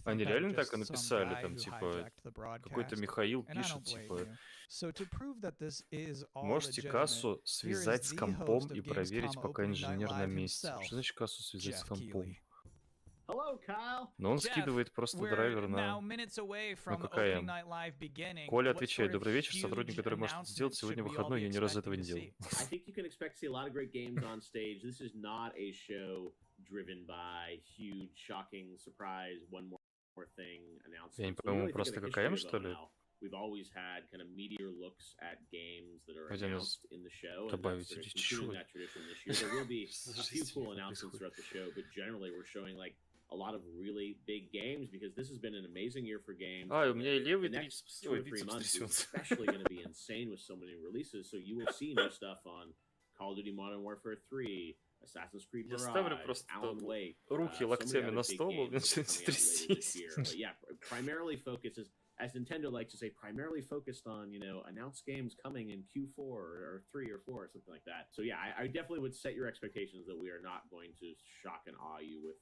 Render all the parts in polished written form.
Они реально так и написали, там, типа, какой-то Михаил пишет, типа, можете кассу связать с компом и проверить, пока инженер на месте. Что значит кассу связать с компом? Но он скидывает просто драйвер на ККМ. Коля отвечает: добрый вечер, сотрудник, который может это сделать, сегодня выходной, я ни разу этого не делал. Я не пойму, просто ККМ, что ли? Хотя нас добавить эти чего? A lot of really big games because this has been an amazing year for games. У меня и левый трицепс, especially going to be insane with so many releases. So you will see new stuff on Call of Duty Modern Warfare 3, Assassin's Creed Mirage, Alan Wake. Руки локтями на стол, он начинает трястись. But yeah, primarily focuses, as Nintendo likes to say, primarily focused on, you know, announced games coming in Q4 or 3 or 4 or something like that. So yeah, I definitely would set your expectations that we are not going to shock and awe you with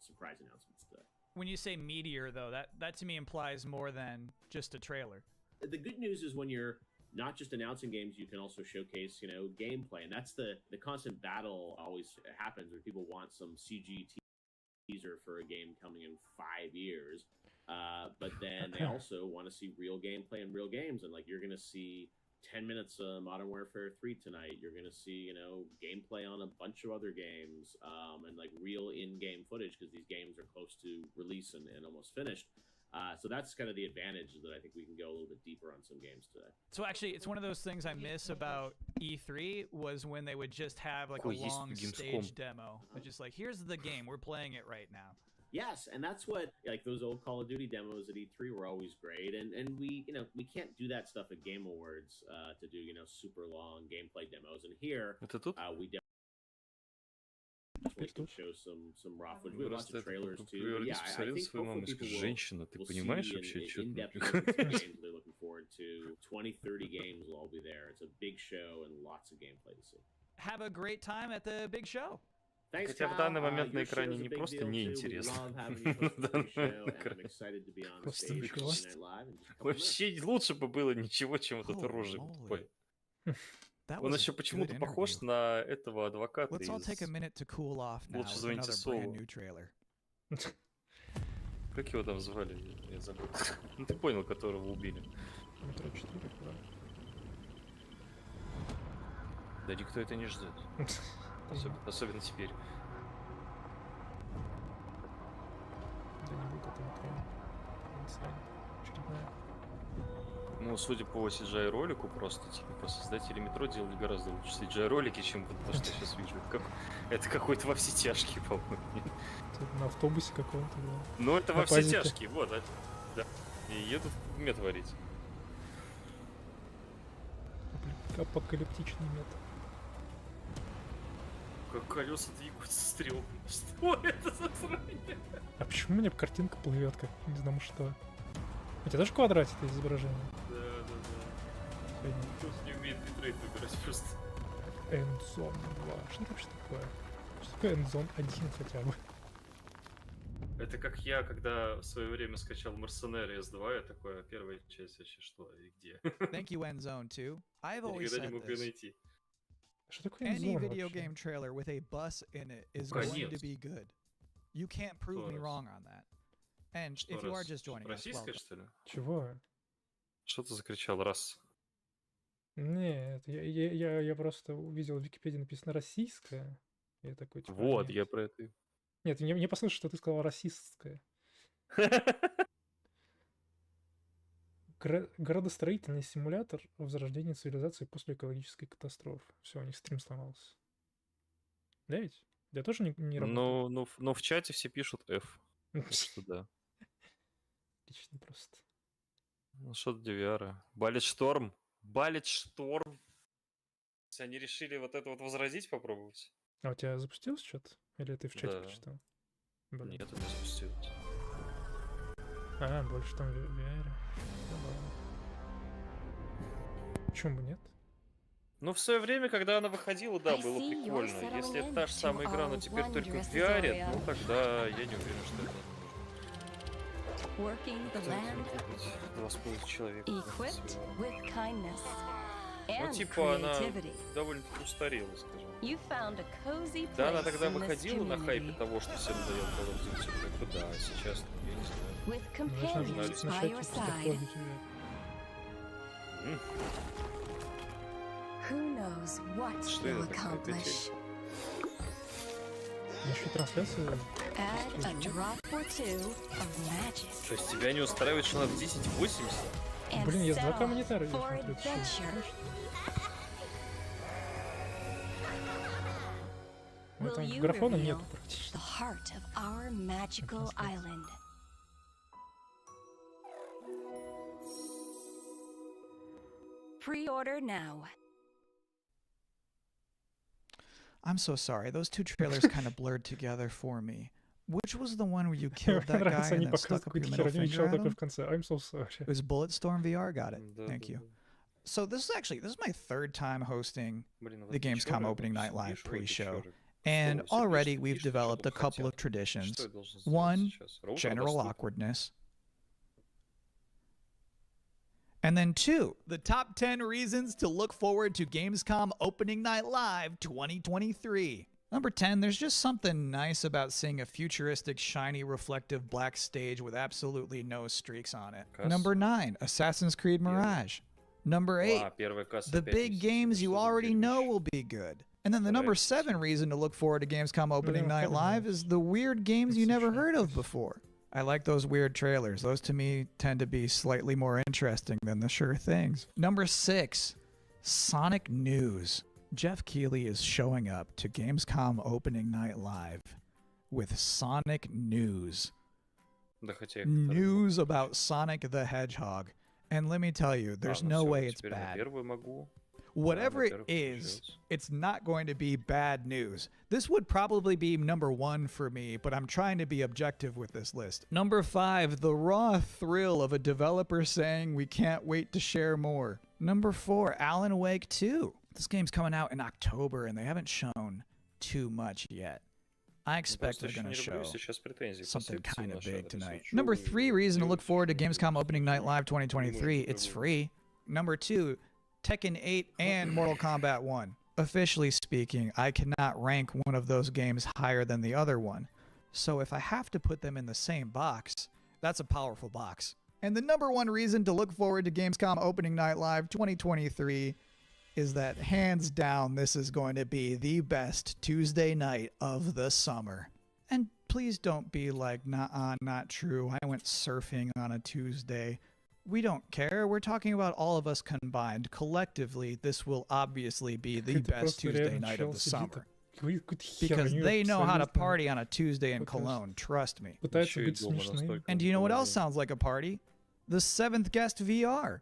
surprise announcements today. When you say meteor, though, that to me implies more than just a trailer. The good news is when you're not just announcing games, you can also showcase, you know, gameplay, and that's the constant battle always happens where people want some CG teaser for a game coming in 5 years. But then they also want to see real gameplay and real games, and like you're gonna see 10 minutes of Modern Warfare 3 tonight. You're gonna see, you know, gameplay on a bunch of other games, and like real in-game footage because these games are close to release and almost finished. So that's kind of the advantage that I think we can go a little bit deeper on some games today. So actually, it's one of those things I miss about E3 was when they would just have like a long stage demo. They're just like, here's the game, we're playing it right now. Yes, and that's what, like, those old Call of Duty demos at E3 were always great, and we, you know, we can't do that stuff at Game Awards to do, you know, super long gameplay demos, and here we definitely can show some raw footage. We have lots of trailers too. Yeah, I think женщина, ты понимаешь вообще, что they're looking forward to. 20-30 games will all be there. It's a big show and lots of gameplay to see. Have a great time at the big show. Хотя в данный момент на экране не просто неинтересно. Вообще лучше бы было ничего, чем вот это рожа тупой. Он еще почему-то похож на этого адвоката из «Лучше звоните Солу». Как его там звали? Я забыл. Ну ты понял, которого убили. Метро 4, да. Да никто это не ждет. Особенно теперь. Да не будет это метро. Очередная. Ну, судя по CGI ролику, просто типа создатели метро делали гораздо лучше CGI ролики, чем вот то, что я сейчас вижу. Это какой-то во все тяжкие, по-моему. На автобусе каком-то, да. Ну, это во все тяжкие, вот, да. И едут мет варить. Апокалиптичный мет. Как колеса двигаются стрелками. Что это за срань? А почему у меня картинка плывет, как не знаю что? У тебя тоже квадратик это изображение? Да. Тут не умеет битрейт выбирать просто. Endzone 2. Что это вообще такое? Что такое Endzone 1 хотя бы? Это как я, когда в свое время скачал Mercenary S2, я такой, первая часть вообще что и где? Thank you, Endzone 2. I've always said this. Что такое Any Endzone video вообще? game trailer with a bus in it is going to be good. You can't prove me wrong on that. And if you are just joining us, российское, что ли? Чего? Что ты закричал раз? Нет, я просто увидел в Википедии написано российское. Я такой, типа, Вот, нет. я про это. Нет, мне послышалось, что ты сказал расистское. Городостроительный симулятор возрождения цивилизации после экологической катастрофы. Все, у них стрим сломался. Да ведь? Я тоже не работаю. Но в чате все пишут F. Так что да. Отлично просто. Ну что для VR? Баллетшторм. Баллетшторм. Они решили вот это вот возродить, попробовать. А у тебя запустилось что-то? Или ты в чате прочитал? Блин. Нет, это не запустилось. Больше там VR. Почему бы нет? Ну, в свое время, когда она выходила, да, было прикольно. Если это та же самая игра, но теперь только в VR, ну тогда я не уверен, что это нужно. 2,5 человека. Ну, типа, она довольно-таки устарела, скажем. Да, она тогда выходила на хайпе того, что всем дает Call of Duty, как бы да, сейчас, я не знаю. Что это такое? Еще трансляция. То есть тебя не устраивает, что надо 1080? Блин, есть 2К монитора, я смотрю. Ну, там графона нет практически. Pre-order now. I'm so sorry. Those two trailers kind of blurred together for me. Which was the one where you killed that guy and then stuck up your middle finger at him? I'm so sorry. It was Bulletstorm VR. Got it. Thank you. So this is my third time hosting the Gamescom opening night live pre-show. And already we've developed a couple of traditions. One, general awkwardness. And then two, the top 10 reasons to look forward to Gamescom Opening Night Live 2023. Number 10, there's just something nice about seeing a futuristic, shiny, reflective black stage with absolutely no streaks on it. Number 9, Assassin's Creed Mirage. Number 8, the big games you already know will be good. And then the number 7 reason to look forward to Gamescom Opening Night Live is the weird games you never heard of before. I like those weird trailers. Those to me tend to be slightly more interesting than the sure things. Number 6, Sonic news. Jeff Keighley is showing up to Gamescom Opening Night Live with Sonic news. News about Sonic the Hedgehog. And let me tell you, there's no way it's bad. Whatever it is, it's not going to be bad news. This would probably be number 1 for me, but I'm trying to be objective with this list. Number 5, the raw thrill of a developer saying we can't wait to share more. Number 4, Alan Wake 2. This game's coming out in October and they haven't shown too much yet. I expect they're going to show something kind of big tonight. Number 3 reason to look forward to Gamescom Opening Night Live 2023. It's free. Number 2, Tekken 8 and Mortal Kombat 1. Officially speaking, I cannot rank one of those games higher than the other one. So if I have to put them in the same box, that's a powerful box. And the number 1 reason to look forward to Gamescom Opening Night Live 2023 is that hands down this is going to be the best Tuesday night of the summer. And please don't be like, nah, not true. I went surfing on a Tuesday. We don't care. We're talking about all of us combined. Collectively, this will obviously be the best Tuesday night of the summer. Because they know how to party on a Tuesday in Cologne, trust me. And do you know what else sounds like a party? The 7th Guest VR.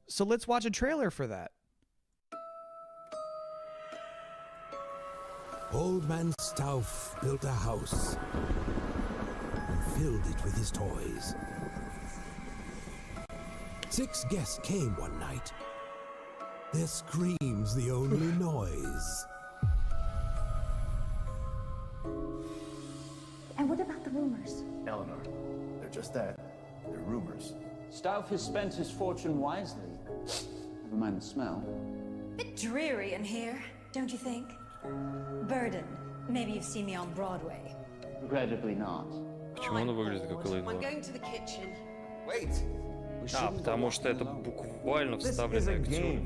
So let's watch a trailer for that. Old Man Stauff built a house and filled it with his toys. 6 guests came one night. Their screams the only noise. And what about the rumors? Eleanor, they're just that. They're rumors. Stauff has spent his fortune wisely. Never mind the smell. Bit dreary in here, don't you think? Burden. Maybe you've seen me on Broadway. Regrettably not. Почему он выглядит как Элейнор? А, потому что это буквально вставленный актер.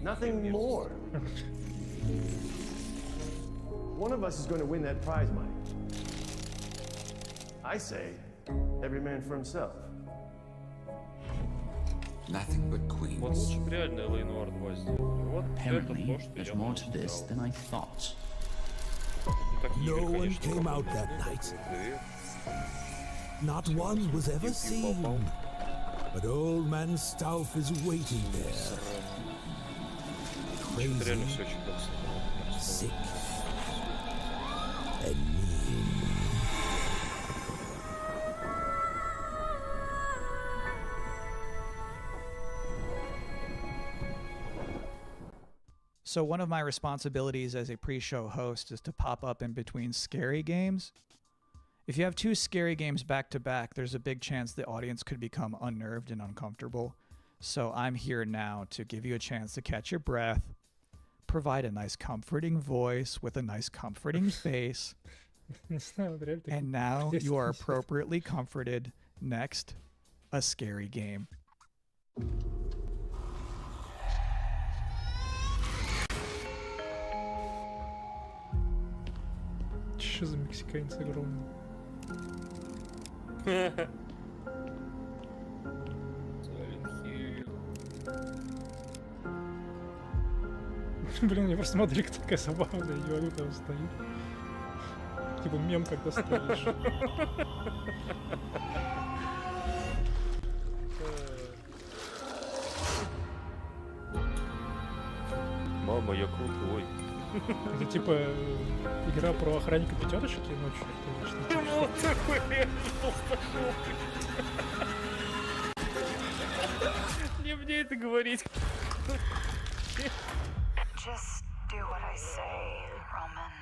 Nothing more. One of us is going to win that prize money. I say, every man for himself. Nothing but queens. Вот лучше бы реально Элейнор 2 сделали. Вот это то, что There's я more to this than I thought. No one came out that night. Not one was ever seen. But Old Man Stauff is waiting there. Crazy, sick, and mean. So one of my responsibilities as a pre-show host is to pop up in between scary games. If you have 2 scary games back to back, there's a big chance the audience could become unnerved and uncomfortable. So I'm here now to give you a chance to catch your breath, provide a nice comforting voice with a nice comforting face, and now you are appropriately comforted. Next, a scary game. Что за мексиканец огромный? Блин, я просто модель такая забавная, я говорю, там стоит. Типа мем, когда стоишь. Мама, я крутой. Это типа игра про охранника пятерочки ночью. Вот такой не мне это говорить. Just do what I say, Roman.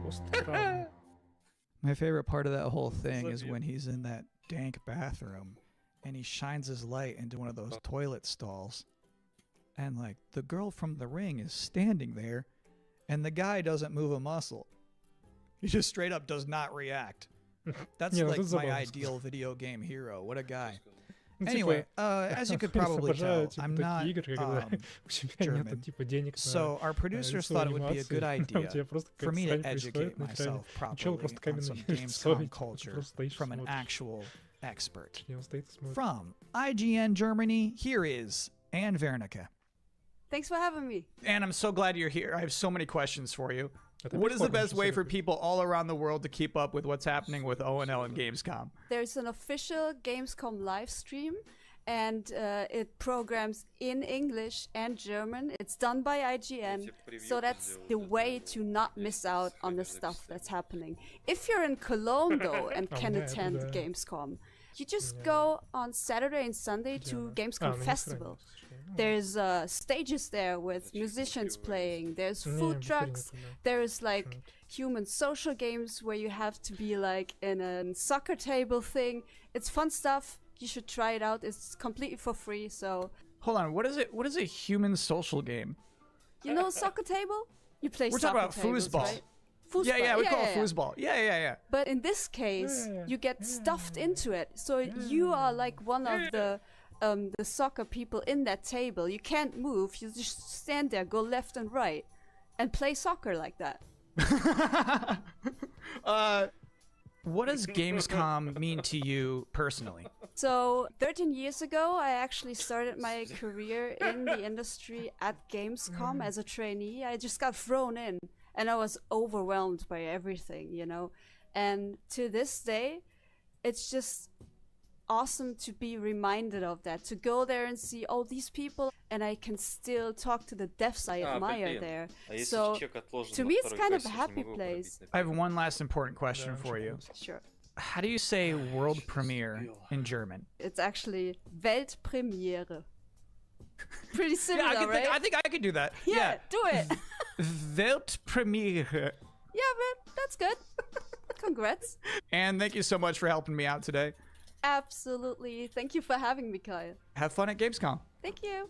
Пост-травма. My favorite part of that whole thing is when he's in that dank bathroom and he shines his light into one of those toilet stalls. And like the girl from The Ring is standing there and the guy doesn't move a muscle. He just straight up does not react. That's like my ideal video game hero. What a guy. Anyway, as you could probably tell, I'm not German. So our producers thought it would be a good idea for me to educate myself properly on some GameScom culture from an actual expert. From IGN Germany, here is Anne Wernicke. Thanks for having me. Anne, I'm so glad you're here. I have so many questions for you. What is the best way for people all around the world to keep up with what's happening with ONL and Gamescom? There's an official Gamescom live stream, and it programs in English and German. It's done by IGN, so that's the way to not miss out on the stuff that's happening. If you're in Cologne, though, and can attend Gamescom, you just go on Saturday and Sunday to Gamescom Festival. There's stages there with musicians playing, there's food trucks, there's like human social games where you have to be like in a soccer table thing. It's fun stuff. You should try it out. It's completely for free, so... Hold on, what is it? What is a human social game? You know soccer table? You play soccer talking about tables, foosball. Right? Foosball. Yeah, we call it foosball. Yeah. But in this case, you get stuffed into it. So you are like one of the soccer people in that table. You can't move. You just stand there, go left and right, and play soccer like that. What does Gamescom mean to you personally? So 13 years ago, I actually started my career in the industry at Gamescom as a trainee. I just got thrown in, and I was overwhelmed by everything, you know. And to this day, it's just awesome to be reminded of that, to go there and see all these people, and I can still talk to the devs I admire there. So to me, it's kind of a happy place. I have one last important question for you. Sure. How do you say world premiere in German? It's actually Weltpremiere. Pretty similar, right? I think I could do that. Yeah, do it. Weltpremiere. Yeah, man, that's good. Congrats. And thank you so much for helping me out today. Absolutely. Thank you for having me, Kyle. Have fun at Gamescom. Thank you.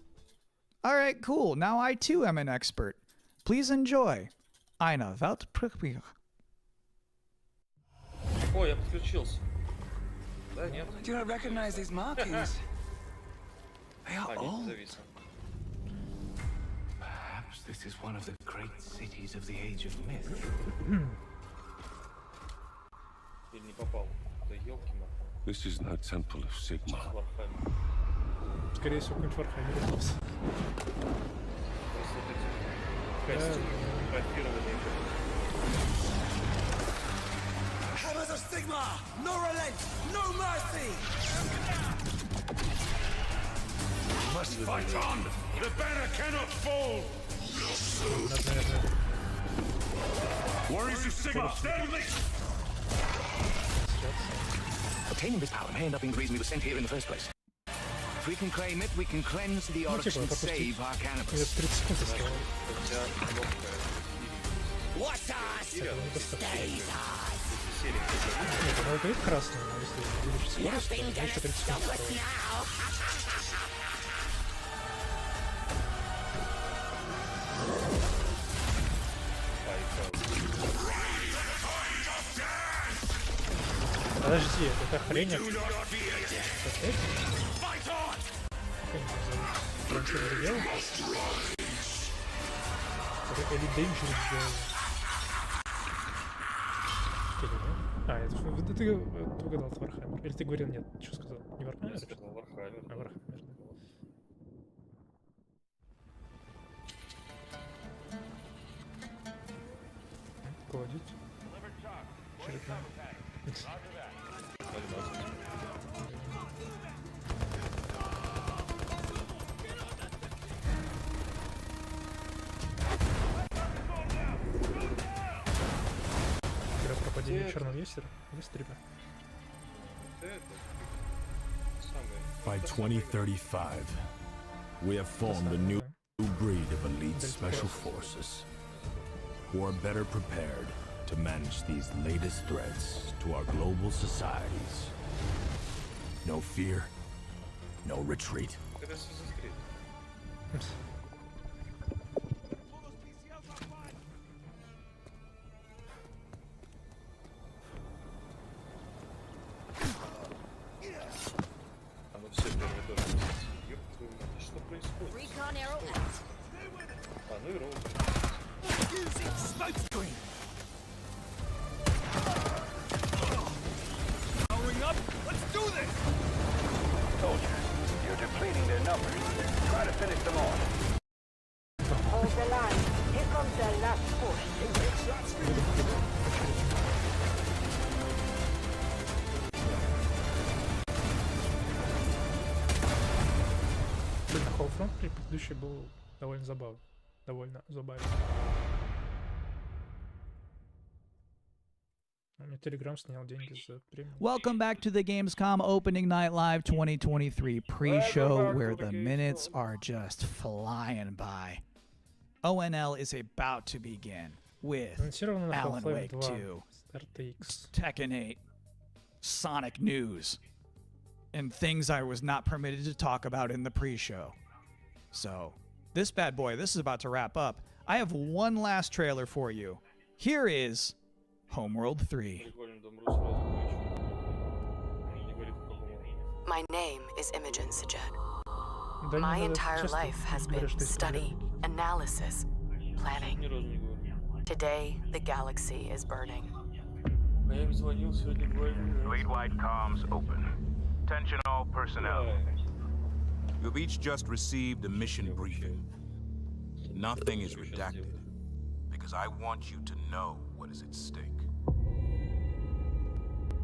All right, cool. Now I too am an expert. Please enjoy eine Weltpremiere. О, я подключился. Да, нет? Do you recognize these markings? They are old. Perhaps this is one of the great cities of the Age of Myth. Или не попал? Да ёлки-на. This is no temple of Sigma. Скорее всего, какой-нибудь Вархаммер остался. Просто вот эти костюмы копированные. Hammers of Sigma! No relent! No mercy! Must fight on! The banner cannot fall! Warriors of Sigma, stand with me! Obtaining this power may end up being the reason we were sent here in the first place. If we can claim it, we can cleanse the orcs and save our cannabis. 30 секунд осталось. What's us? Stays us. Нет, она говорит красную, но если увеличить скорость, то еще 30 секунд осталось. Подожди, это хрень от... Опять? Как это делал? Или Danger сделал? А, это ты угадал, это Вархаммер. Или ты говорил нет? Что сказал? Не Вархаммер? Я сказал Вархаммер. А, Вархаммер, да. Кладить. Очередная. Пропадение черного ястера? Ястреба. By 2035, we have formed a new breed of elite special forces who are better prepared to manage these latest threats to our global societies. No fear, no retreat. Что происходит? А, ну и роу. You're depleting their numbers. Try to finish them off. Hold the line. Here comes the last push. Блин, Холфронт предыдущий был довольно забавный. Довольно забавный. Мне Telegram снял деньги за премию. Welcome back to the Gamescom Opening Night Live 2023 pre-show where the minutes are just flying by. ONL is about to begin with Alan Wake 2, Tekken 8, Sonic news, and things I was not permitted to talk about in the pre-show. So, this bad boy, this is about to wrap up. I have one last trailer for you. Here is Homeworld 3. My name is Imogen Sajet. My entire life has been study, analysis, planning. Today, the galaxy is burning. Fleet-wide comms open. Attention all personnel. You've each just received a mission briefing. Nothing is redacted, because I want you to know what is at stake.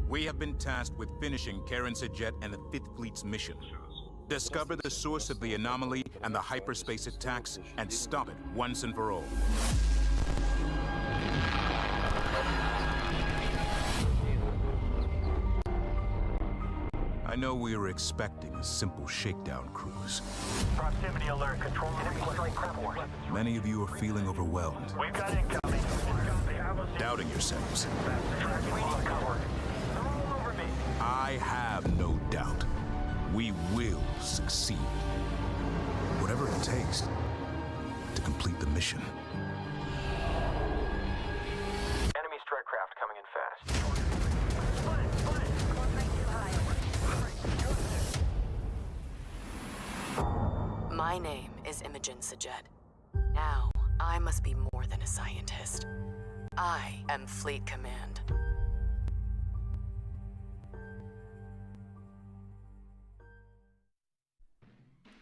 We have been tasked with finishing Karen Sajet and the 5th Fleet's mission. Discover the source of the anomaly and the hyperspace attacks, and stop it once and for all. I know we were expecting a simple shakedown cruise. Proximity alert. Control enemy strike report. Many of you are feeling overwhelmed, We've got incoming. doubting yourselves. Cover. They're all over me. I have no doubt. We will succeed. Whatever it takes to complete the mission. Enemy strike craft coming in fast. My name is Imogen Sajet. Now, I must be more than a scientist. I am Fleet Command.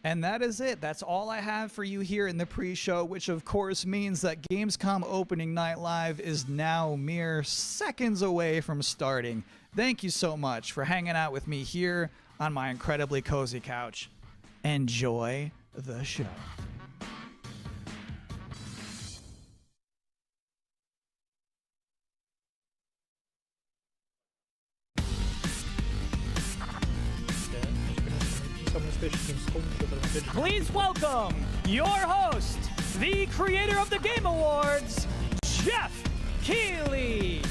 And that is it. That's all I have for you here in the pre-show, which of course means that Gamescom Opening Night Live is now mere seconds away from starting. Thank you so much for hanging out with me here on my incredibly cozy couch. Enjoy the show. Самый настоящий Please welcome your host, the creator of the Game Awards, Jeff Keighley.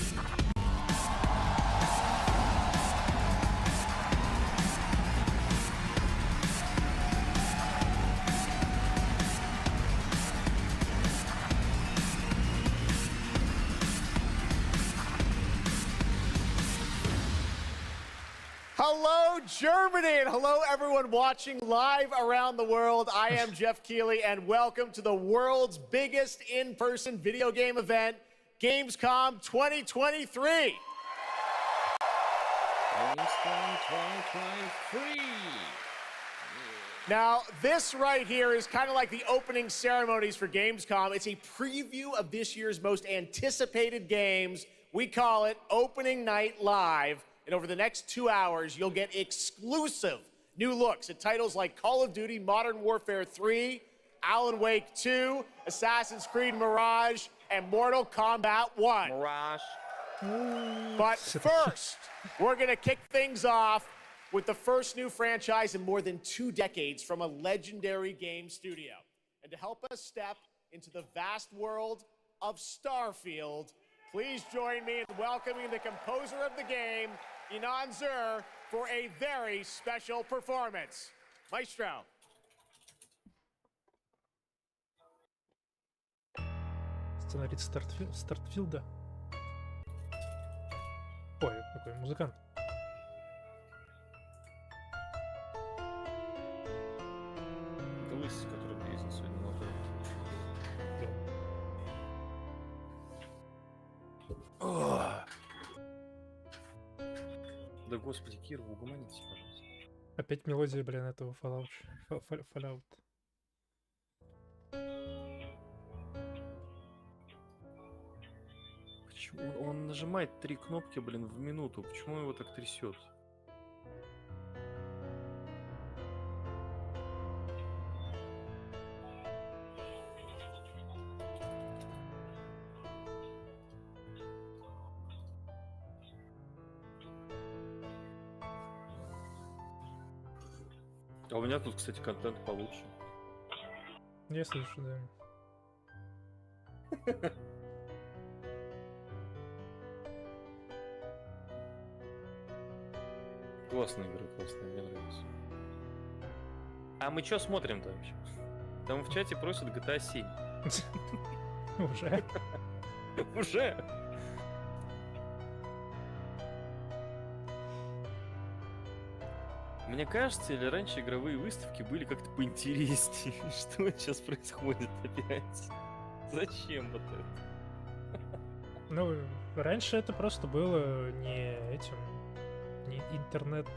Hello, Germany, and hello, everyone watching live around the world. I am Jeff Keighley, and welcome to the world's biggest in-person video game event, GameScom 2023. GameScom 2023. Now, this right here is kind of like the opening ceremonies for Gamescom. It's a preview of this year's most anticipated games. We call it Opening Night Live. And over the next 2 hours, you'll get exclusive new looks at titles like Call of Duty Modern Warfare 3, Alan Wake 2, Assassin's Creed Mirage, and Mortal Kombat 1. Mirage. But first, we're going to kick things off with the first new franchise in more than 2 decades from a legendary game studio. And to help us step into the vast world of Starfield, please join me in welcoming the composer of the game, Inan Zur, for a very special performance. Maestro. Сценарист Стартфилда. Ой, какой музыкант. Это лысый, который близко сегодня молодой. Да господи, Кир, вы угомонитесь, пожалуйста. Опять мелодия, блин, этого Fallout. Почему он нажимает 3 кнопки, блин, в минуту? Почему его так трясет? А у меня тут, кстати, контент получше. Я слышу, да. Классная игра, классная, мне нравится. А мы что смотрим-то вообще? Там в чате просят GTA 7. Уже? Уже? Мне кажется, или раньше игровые выставки были как-то поинтереснее. Что сейчас происходит опять? Зачем вот это? Ну, раньше это просто было не этим, не интернет.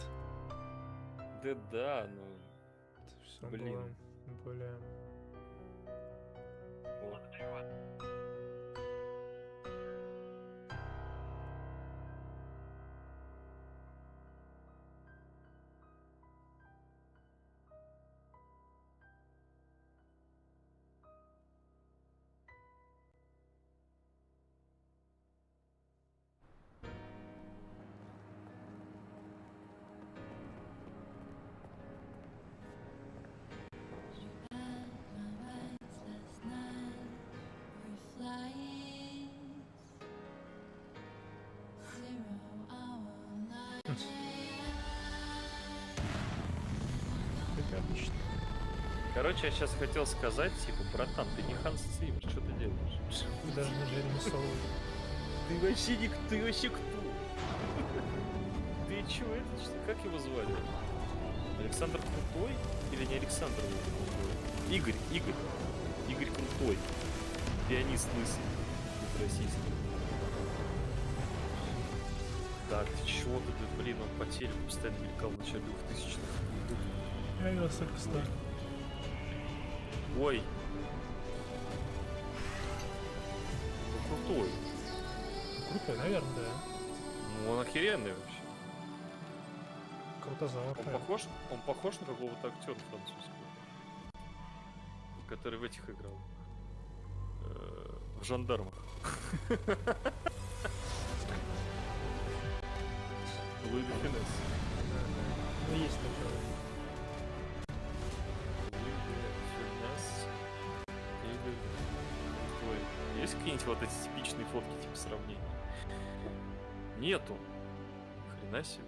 Да, ну... Все блин. было более... Короче, я сейчас хотел сказать, типа, братан, ты не Ханс Циммер, что ты делаешь? Даже не Джереми Соул. Ты вообще не... Ты вообще кто? Ты чё, это что? Как его звали? Александр Крутой? Или не Александр? Игорь Крутой. Пианист лысый. Российский. Так, ты чего ты, блин, он по телеку постоянно мелькал в начале 2000-х. Я его столько стал. Ой. Ну, крутой. Крутой, наверное, да. Ну, он охеренный вообще. Крутозавр. Он похож на какого-то актера французского, который в этих играл. В жандармах. Луи де Финесс. Ну, есть такое. какие-нибудь вот эти типичные фотки, типа сравнения. Нету. Ни хрена себе.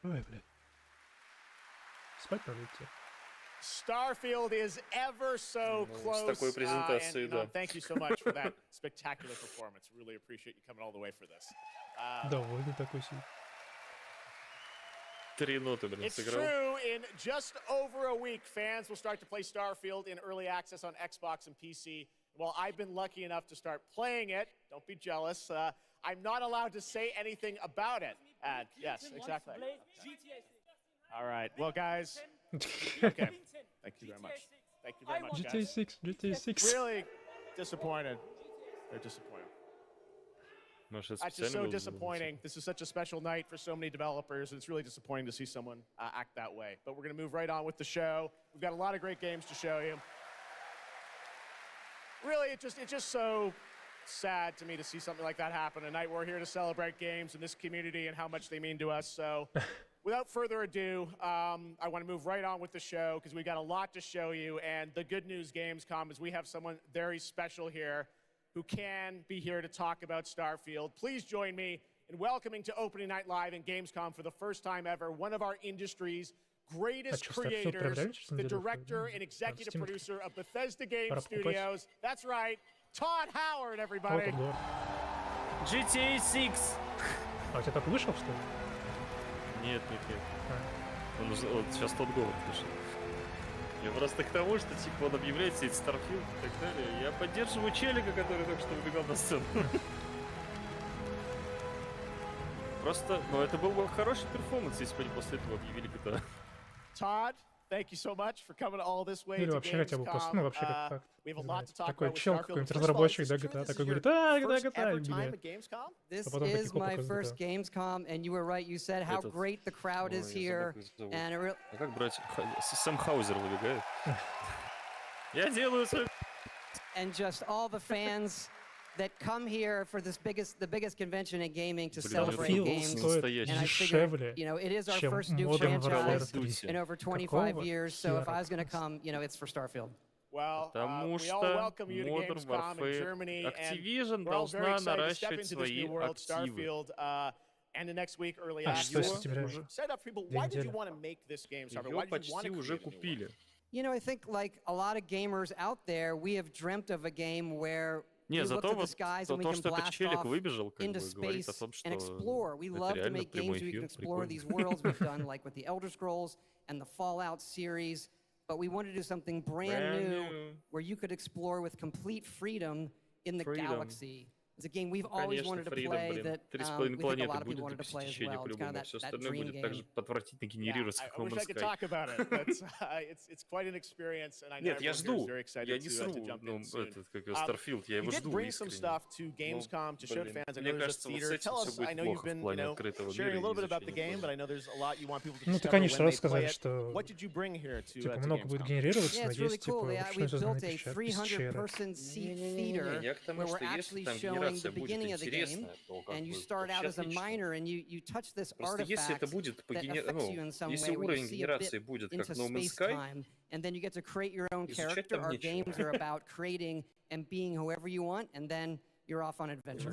Ой, блядь. Спать надо идти. Starfield is ever so close. С такой презентацией, да. Thank you so much for that spectacular performance. Really appreciate you coming all the way for this. Довольный такой сидит. 3 ноты, блин, It's сыграл. true. In just over a week, fans will start to play Starfield in early access on Xbox and PC. Well, I've been lucky enough to start playing it. Don't be jealous. I'm not allowed to say anything about it. Yes, exactly. All right. Well, guys. Okay. Thank you very much. Thank you very much, GTA guys. 6, GTA 6. Really disappointed. They're disappointed. That's just so disappointing. This is such a special night for so many developers, and it's really disappointing to see someone act that way. But we're going to move right on with the show. We've got a lot of great games to show you. Really, it's just so sad to me to see something like that happen. Tonight we're here to celebrate games in this community and how much they mean to us. So without further ado, I want to move right on with the show because we've got a lot to show you. And the good news, Gamescom, is we have someone very special here who can be here to talk about Starfield. Please join me in welcoming to Opening Night Live in Gamescom for the first time ever, one of our industry's greatest creators, the director and executive producer of Bethesda Game Studios. That's right, Todd Howard, everybody. GTA 6! А у тебя так вышел, что ли? Нет. Он сейчас тот Говард вышел. Я просто к тому, что типа он объявляет себе Starfield и так далее. Я поддерживаю челика, который только что выбегал на сцену. Просто, ну это был бы хороший перформанс, если бы они после этого объявили GTA. Todd, thank you so much for coming all this way Или to вообще хотя бы просто, ну вообще как факт. Такой about чел, какой-нибудь разработчик, да, GTA, такой говорит, GTA, This is my first Gamescom, and you were right. You said how great the crowd is here, and it really. А как брать? Сэм Хаузер выбегает. Я делаю свой. And just all the fans that come here for the biggest convention in gaming to celebrate games. And I figured, you know, it is our first new franchise in over 25 years. So if I was going to come, you know, it's for Starfield. Well, we all welcome you to Gamescom in Germany, and we're all very excited to step into this new world, Starfield. And the next week, early access. Set up for people. Why did you want to make this game, Starfield? Why did you want to create a new one? You know, I think like a lot of gamers out there, we have dreamt of a game where we look at the skies and we can blast off into space and explore. We love to make games where you can explore these worlds. We've done like with the Elder Scrolls and the Fallout series, but we wanted to do something brand new where you could explore with complete freedom in the galaxy. It's a game we've always wanted to play that we think a lot of people wanted to play as well. It's kind of that dream game. I wish I could talk about it. It's quite an experience, and I know everyone's very excited to jump in soon. You did bring some stuff to Gamescom to show to fans. I know there's a theater. Tell us, I know you've been, you know, sharing a little bit about the game, but I know there's a lot you want people to discover when they play it. What did you bring here to Gamescom? Yeah, it's really cool. We built a 300-person seat theater where we're actually showing the beginning of the game, and you start out as a miner, and you touch this artifact that affects you in some way, where you see a bit into space-time, and then you get to create your own character. Our games are about creating and being whoever you want, and then you're off on adventure.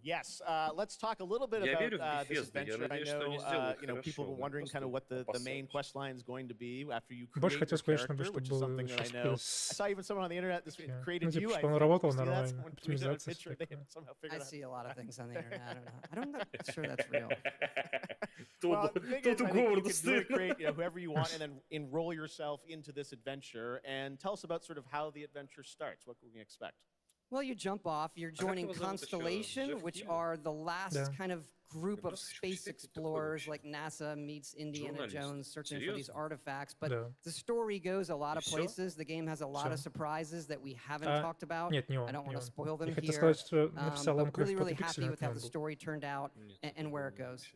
Yes, let's talk a little bit about this adventure. I know, you know, people were wondering kind of what the main quest line is going to be after you create your character, which is something that I know. I saw even someone on the internet this week created you. I see a lot of things on the internet. I'm not sure that's real. Well, the thing is, I think you can really create, you know, whoever you want, and then enroll yourself into this adventure. And tell us about sort of how the adventure starts. What can we expect? Well, you jump off, you're joining Constellation, which are the last kind of group of space explorers, like NASA meets Indiana Jones searching for these artifacts. But the story goes a lot of places. The game has a lot of surprises that we haven't talked about. I don't want to spoil them here. But really, really happy with how the story turned out and where it goes.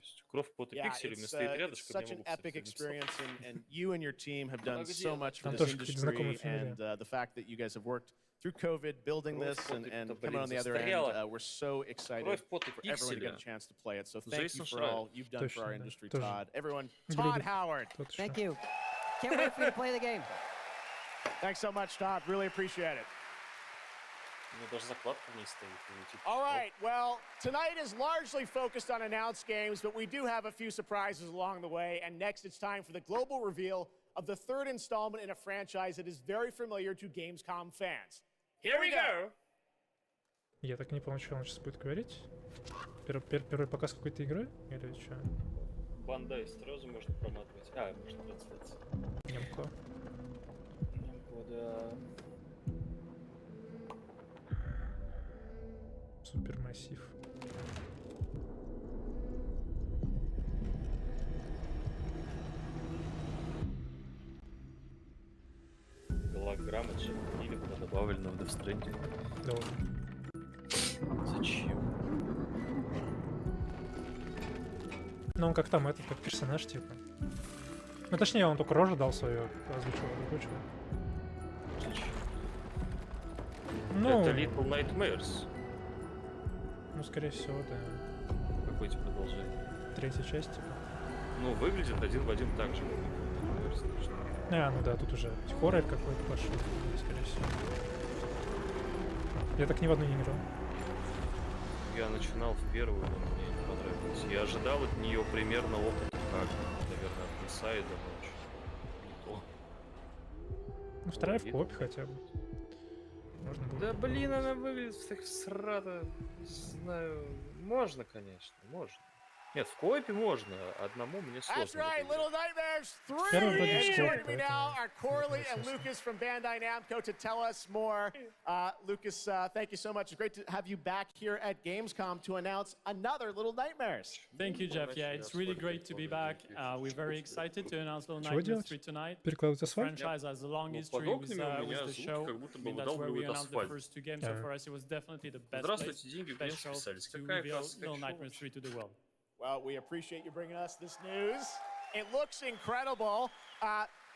Yeah, it's such an epic experience, and you and your team have done so much for this industry, and the fact that you guys have worked through COVID, building this and coming on the other end. We're so excited for everyone to get a chance to play it. So thank you for all you've done for our industry, Todd. Everyone, Todd Howard. Thank you. Can't wait for you to play the game. Thanks so much, Todd. Really appreciate it. All right, well, tonight is largely focused on announced games, but we do have a few surprises along the way. And next, it's time for the global reveal of the third installment in a franchise that is very familiar to Gamescom fans. Here we go! Я так не понял, что он сейчас будет говорить. Первый показ какой-то игры? Или что? Бандай сразу можно проматывать. Можно трансляция. Немко. Да. Супермассив. Голограмма или была добавлена в Death Stranding. Да. Зачем? Ну он как там этот, как персонаж типа. Ну точнее он только рожу дал свою, озвучил. Зачем? Ну... Это Little Nightmares. Ну скорее всего, да. Какое типа продолжение? Третья часть типа. Ну выглядит один в один так же. Ну да, тут уже хоррор какой-то пошел, скорее всего. Я так ни в одну не играл. Я начинал в первую, но мне не понравилось. Я ожидал от нее примерно опыт, как, наверное, от Инсайда, но ну вторая в копе хотя бы. Можно было. Да блин, она выглядит так срато. Не знаю. Можно, конечно, можно. Нет, в коопе можно, одному мне сложно. That's right, Little Nightmares 3! And joining me now are Corley and Lucas from Bandai Namco to tell us more. Lucas, thank you so much. It's great to have you back here at Gamescom to announce another Little Nightmares. Thank you, Jeff. Yeah, it's really great to be back. We're very excited to announce Little Nightmares 3 tonight. The franchise has a long history with the show. I mean, that's where we announced the first two games, so for us it was definitely the best place to reveal Little Nightmares 3 to the world. Well, we appreciate you bringing us this news. It looks incredible.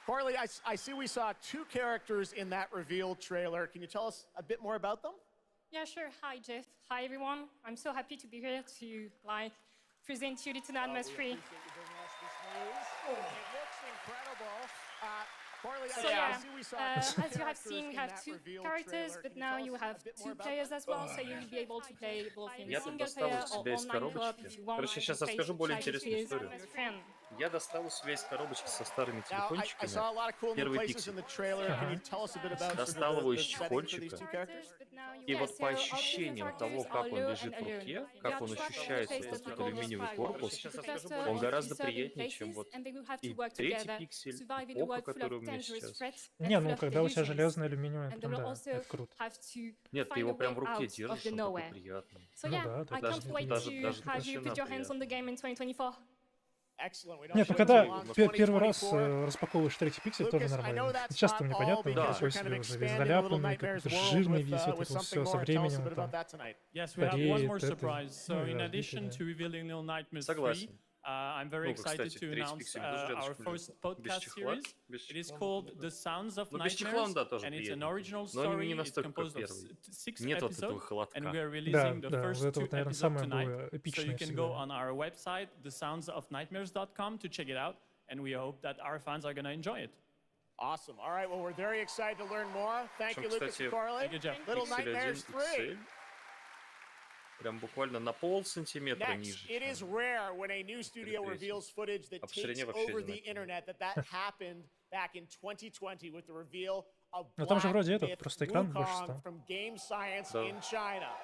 Corley, I see we saw two characters in that reveal trailer. Can you tell us a bit more about them? Yeah, sure. Hi, Jeff. Hi, everyone. I'm so happy to be here to present you Little Nightmares 3. It looks incredible. Corley, so yeah, as you have seen, we have two characters, but now you have two players as well, so you'll be able to play both in single player or online co-op if you want. Короче, сейчас расскажу более интересную историю. Я достал у себя из коробочки со старыми телефончиками первый пиксель. Достал его из чехольчика. И вот по ощущениям того, как он лежит в руке, как он ощущается, этот алюминиевый корпус, он гораздо приятнее, чем вот и третий пиксель, око, который у меня сейчас. Не, ну когда у тебя железный алюминиевый, там да, это круто. Нет, ты его прям в руке держишь, он такой приятный. Ну да, даже Нет, ну когда первый раз распаковываешь третий пиксель, тоже нормально. Часто мне понятно, такой себе уже весь заляпанный, какой-то жирный весь, это вот все со временем там стареет. Согласен. I'm very excited to announce our first podcast series. It is called The Sounds of Nightmares, and it's an original story. It's composed of 6 episodes, and we are releasing the first 2 episodes tonight. So you can go on our website, thesoundsofnightmares.com, to check it out, and we hope that our fans are going to enjoy it. Awesome. All right, well, we're very excited to learn more. Thank you, Lucas and Corley. Thank you, Jeff. Little Nightmares 3. Прям буквально на полсантиметра ниже. It is rare when a new studio reveals footage that takes over the internet that happened back in 2020 with the reveal of Black Myth from Game Science in China.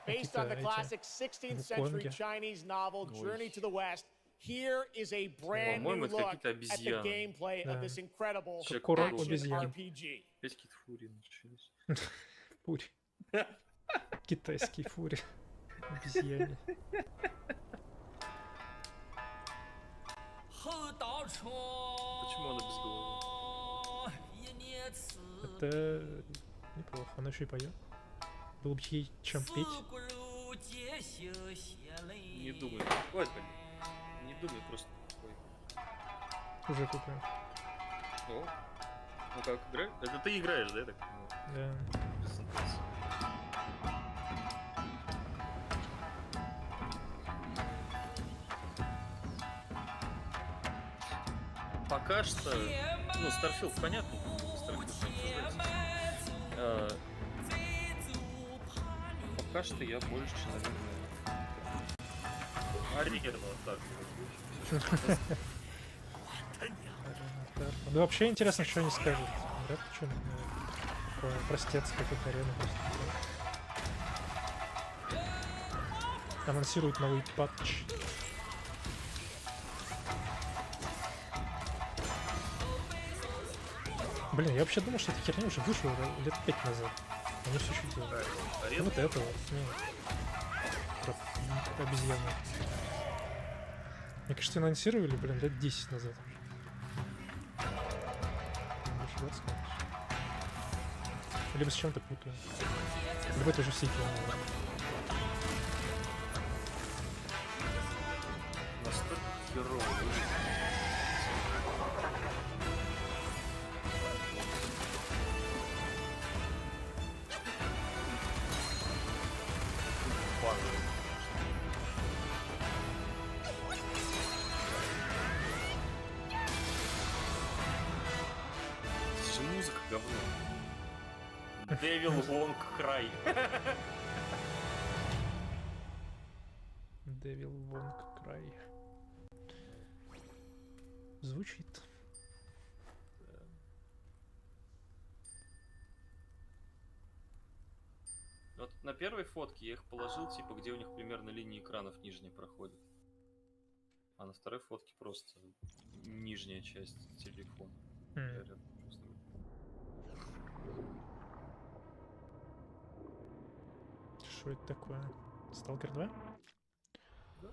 Based on the classic 16th century Chinese novel Journey to the West, here is a brand new look at the gameplay of this incredible action RPG. Китайский фури. Обезьяне. Почему она без головы? Это неплохо. Она еще и поет. Было бы ей чем петь. Не думаю. Хватит, блин. Не думаю, просто такой. Уже купил. Ну как, играешь? Это ты играешь, да, я так понимаю? Да. Пока что, ну, Starfield, понятно, Starfield обсуждается. Пока что я больше, наверное, ориентирован так. Да вообще интересно, что они скажут. Говорят, что простец какой-то арены просто. Анонсируют новый патч. Блин, я вообще думал, что эта херня уже вышла лет 5 назад. Они все еще делают. Ну, вот это вот. Про обезьяну. Мне кажется, анонсировали, блин, лет 10 назад. Больше 20, конечно. Либо с чем-то путаю. Либо это уже сиквел. Настолько херово. Музыка говно. Devil Long Cry. Devil Long Cry. Звучит. Вот на первой фотке я их положил, типа, где у них примерно линии экранов нижняя проходит. А на второй фотке просто нижняя часть телефона. Что это такое? Сталкер 2? Да.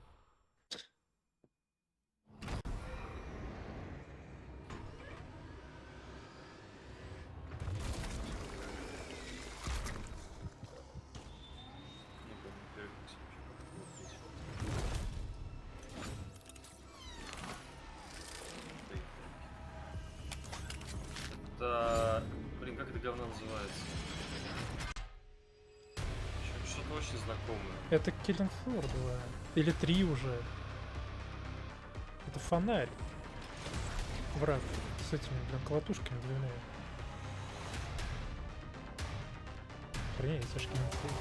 Это... Блин, как это говно называется? Что-то очень знакомое. Это Killing Floor 2. Или 3 уже. Это фонарь. Враг с этими, блин, колотушками двойными. Охренеть, это ж Killing Floor.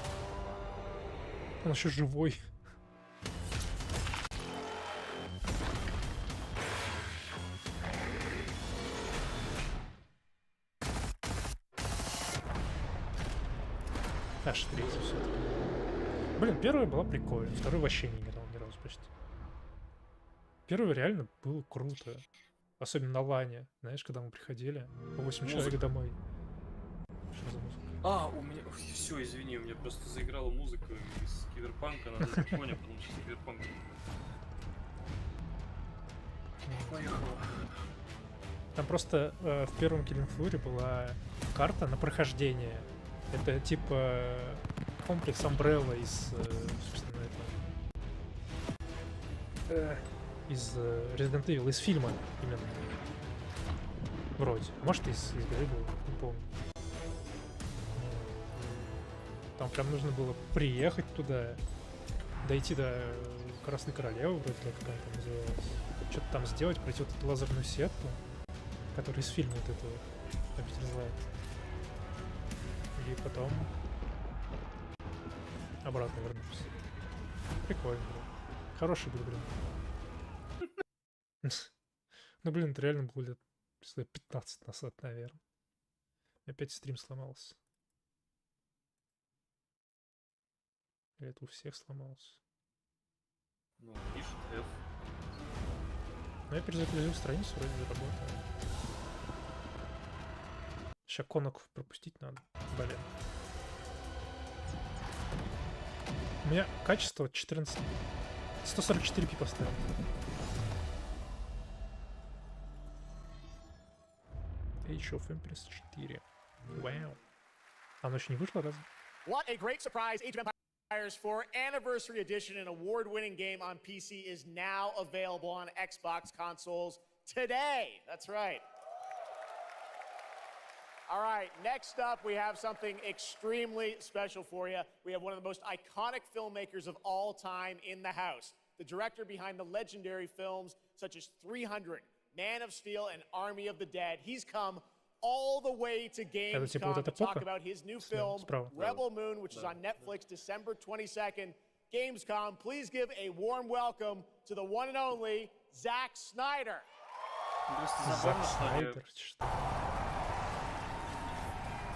Он еще живой. Аж третий все-таки. Блин, первая была прикольная, второй вообще не играл ни разу почти. Первый реально было круто. Особенно на лане. Знаешь, когда мы приходили по 8 человек домой. Что за музыка? А, у меня... Все, извини, у меня просто заиграла музыка из Киберпанка, надо на фоне, потому что Киберпанк. Поехала. Там просто в первом Killing Floor была карта на прохождение. Это типа комплекс Umbrella из, собственно, это... из Resident Evil, из фильма именно. Вроде. Может, из игры был, не помню. Там прям нужно было приехать туда, дойти до Красной Королевы, вроде как она там называлась. Что-то там сделать, пройти вот эту лазерную сетку, которая из фильма вот этого «Обитель зла». И потом обратно вернуться. Прикольно, блин. Хороший был, блин. Ну, блин, это реально было лет 15 назад, наверное. Опять стрим сломался. Или это у всех сломался? Ну, пишет F. Ну, я перезагрузил страницу, вроде заработал. Сейчас конок пропустить надо. Блин. У меня качество 14... 144p поставил. Age of Empires 4. Вау. Оно еще не вышло разве? What a great surprise! Age of Empires 4 Anniversary Edition, an award-winning game on PC, is now available on Xbox consoles today. That's right. All right, next up, we have something extremely special for you. We have one of the most iconic filmmakers of all time in the house. The director behind the legendary films such as 300, Man of Steel, and Army of the Dead. He's come all the way to GameScom to talk about his new film, Rebel Moon, which is on Netflix December 22nd. GameScom, please give a warm welcome to the one and only Zack Snyder. Zack Snyder.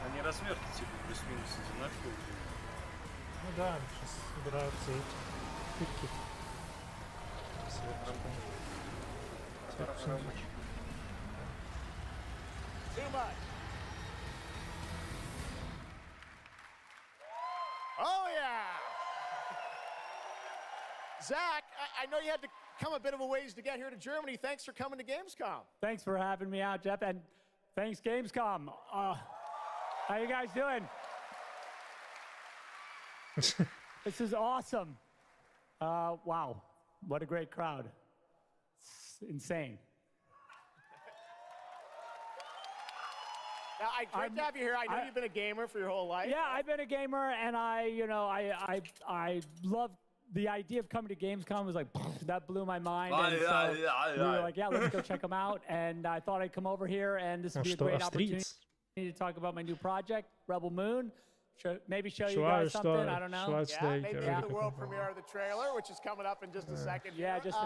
Они размер типа плюс-минус одинаковые. Ну да, сейчас собираются эти пытки. Too much. Oh yeah! Zach, I know you had to come a bit of a ways to get here to Germany. Thanks for coming to Gamescom. Thanks for having me out, Jeff, and thanks Gamescom. How you guys doing? This is awesome. Wow, what a great crowd. It's insane. Now, great to have you here. I know you've been a gamer for your whole life. Yeah, I've been a gamer, and I love the idea of coming to Gamescom. It was like, that blew my mind. And so we were like, yeah, let's go check them out. And I thought I'd come over here, and this would be a great opportunity to talk about my new project, Rebel Moon. Maybe show you guys something. I don't know. Yeah, maybe the world premiere of the trailer, which is coming up in just a second. Yeah, just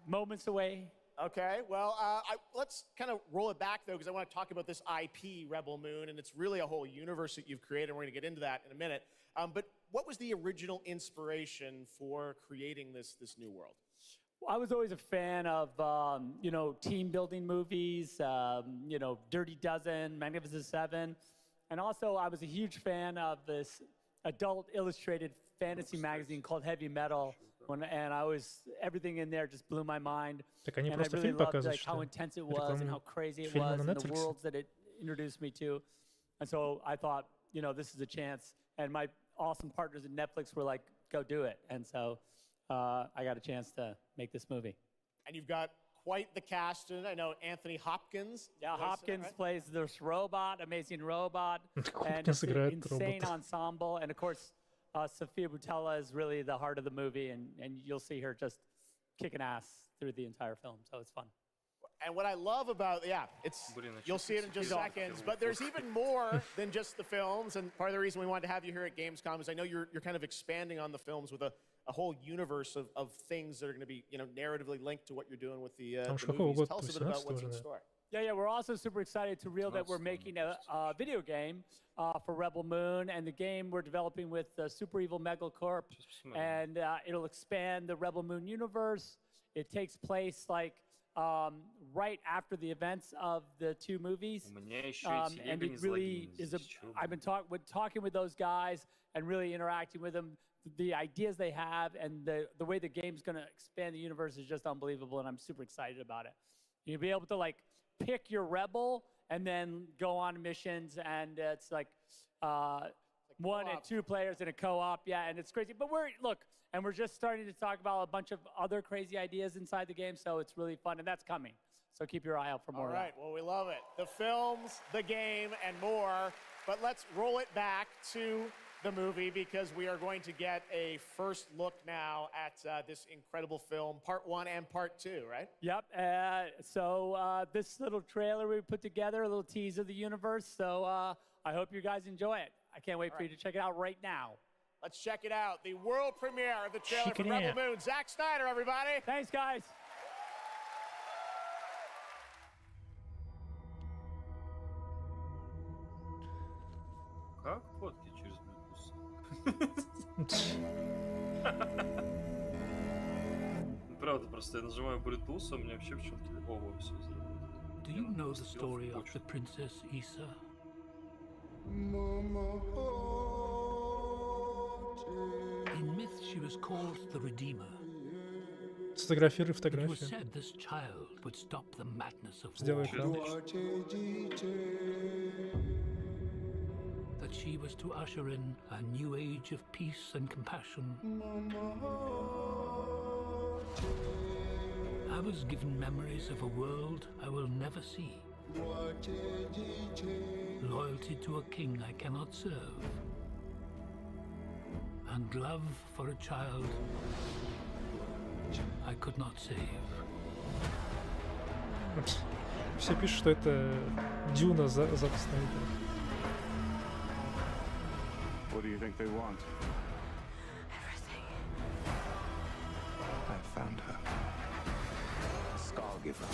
moments away. Okay, well, let's kind of roll it back, though, because I want to talk about this IP, Rebel Moon, and it's really a whole universe that you've created, and we're going to get into that in a minute. But what was the original inspiration for creating this new world? Well, I was always a fan of, team-building movies, Dirty Dozen, Magnificent Seven, and also I was a huge fan of this adult illustrated fantasy magazine called Heavy Metal. And everything in there just blew my mind. And I really loved how intense it was and how crazy it was and the worlds that it introduced me to. And so I thought, this is a chance. And my awesome partners at Netflix were like, go do it. And so I got a chance to make this movie. And you've got quite the cast in it. I know Anthony Hopkins. Yeah, Hopkins plays this robot, amazing robot. And it's an insane ensemble. And of course, Sofia Boutella is really the heart of the movie, and you'll see her just kicking ass through the entire film, so it's fun. And what I love about, you'll see it in just seconds, but there's even more than just the films, and part of the reason we wanted to have you here at Gamescom is I know you're kind of expanding on the films with a whole universe of things that are going to be, narratively linked to what you're doing with the movies. Tell us a bit about what's in store. Yeah, we're also super excited to reveal that we're making a video game for Rebel Moon, and the game we're developing with Super Evil Megacorp, and it'll expand the Rebel Moon universe. It takes place right after the events of the two movies, and it really is I've been talking with those guys and really interacting with them. The ideas they have and the way the game's going to expand the universe is just unbelievable, and I'm super excited about it. You'll be able to pick your rebel and then go on missions, and it's like 1 and 2 players in a co-op. Yeah, and it's crazy. But we're just starting to talk about a bunch of other crazy ideas inside the game, so it's really fun, and that's coming. So keep your eye out for more. All right, well, we love it. The films, the game, and more. But let's roll it back to the movie, because we are going to get a first look now at this incredible film, part 1 and part 2, right? Yep. So this little trailer we put together, a little tease of the universe. So I hope you guys enjoy it. I can't wait for you to check it out right now. Let's check it out. The world premiere of the trailer for Rebel Moon. Zack Snyder, everybody. Thanks, guys. Как фотки через Bluetooth? Правда, просто я нажимаю Bluetooth, у меня вообще почему-то все заработало. Do you know the story of the Princess Issa? In myth, she was called the Redeemer. Сфотографируй It фотографию. was said this child would stop the madness of Сделай war. экран. That she was to usher in a new age of peace and compassion. I was given memories of a world I will never see. Loyalty to a king I cannot serve. And love for a child I could not save. Все пишут, что это Дюна записная игра. What do you think they want? Everything. I found her. A Scargiver.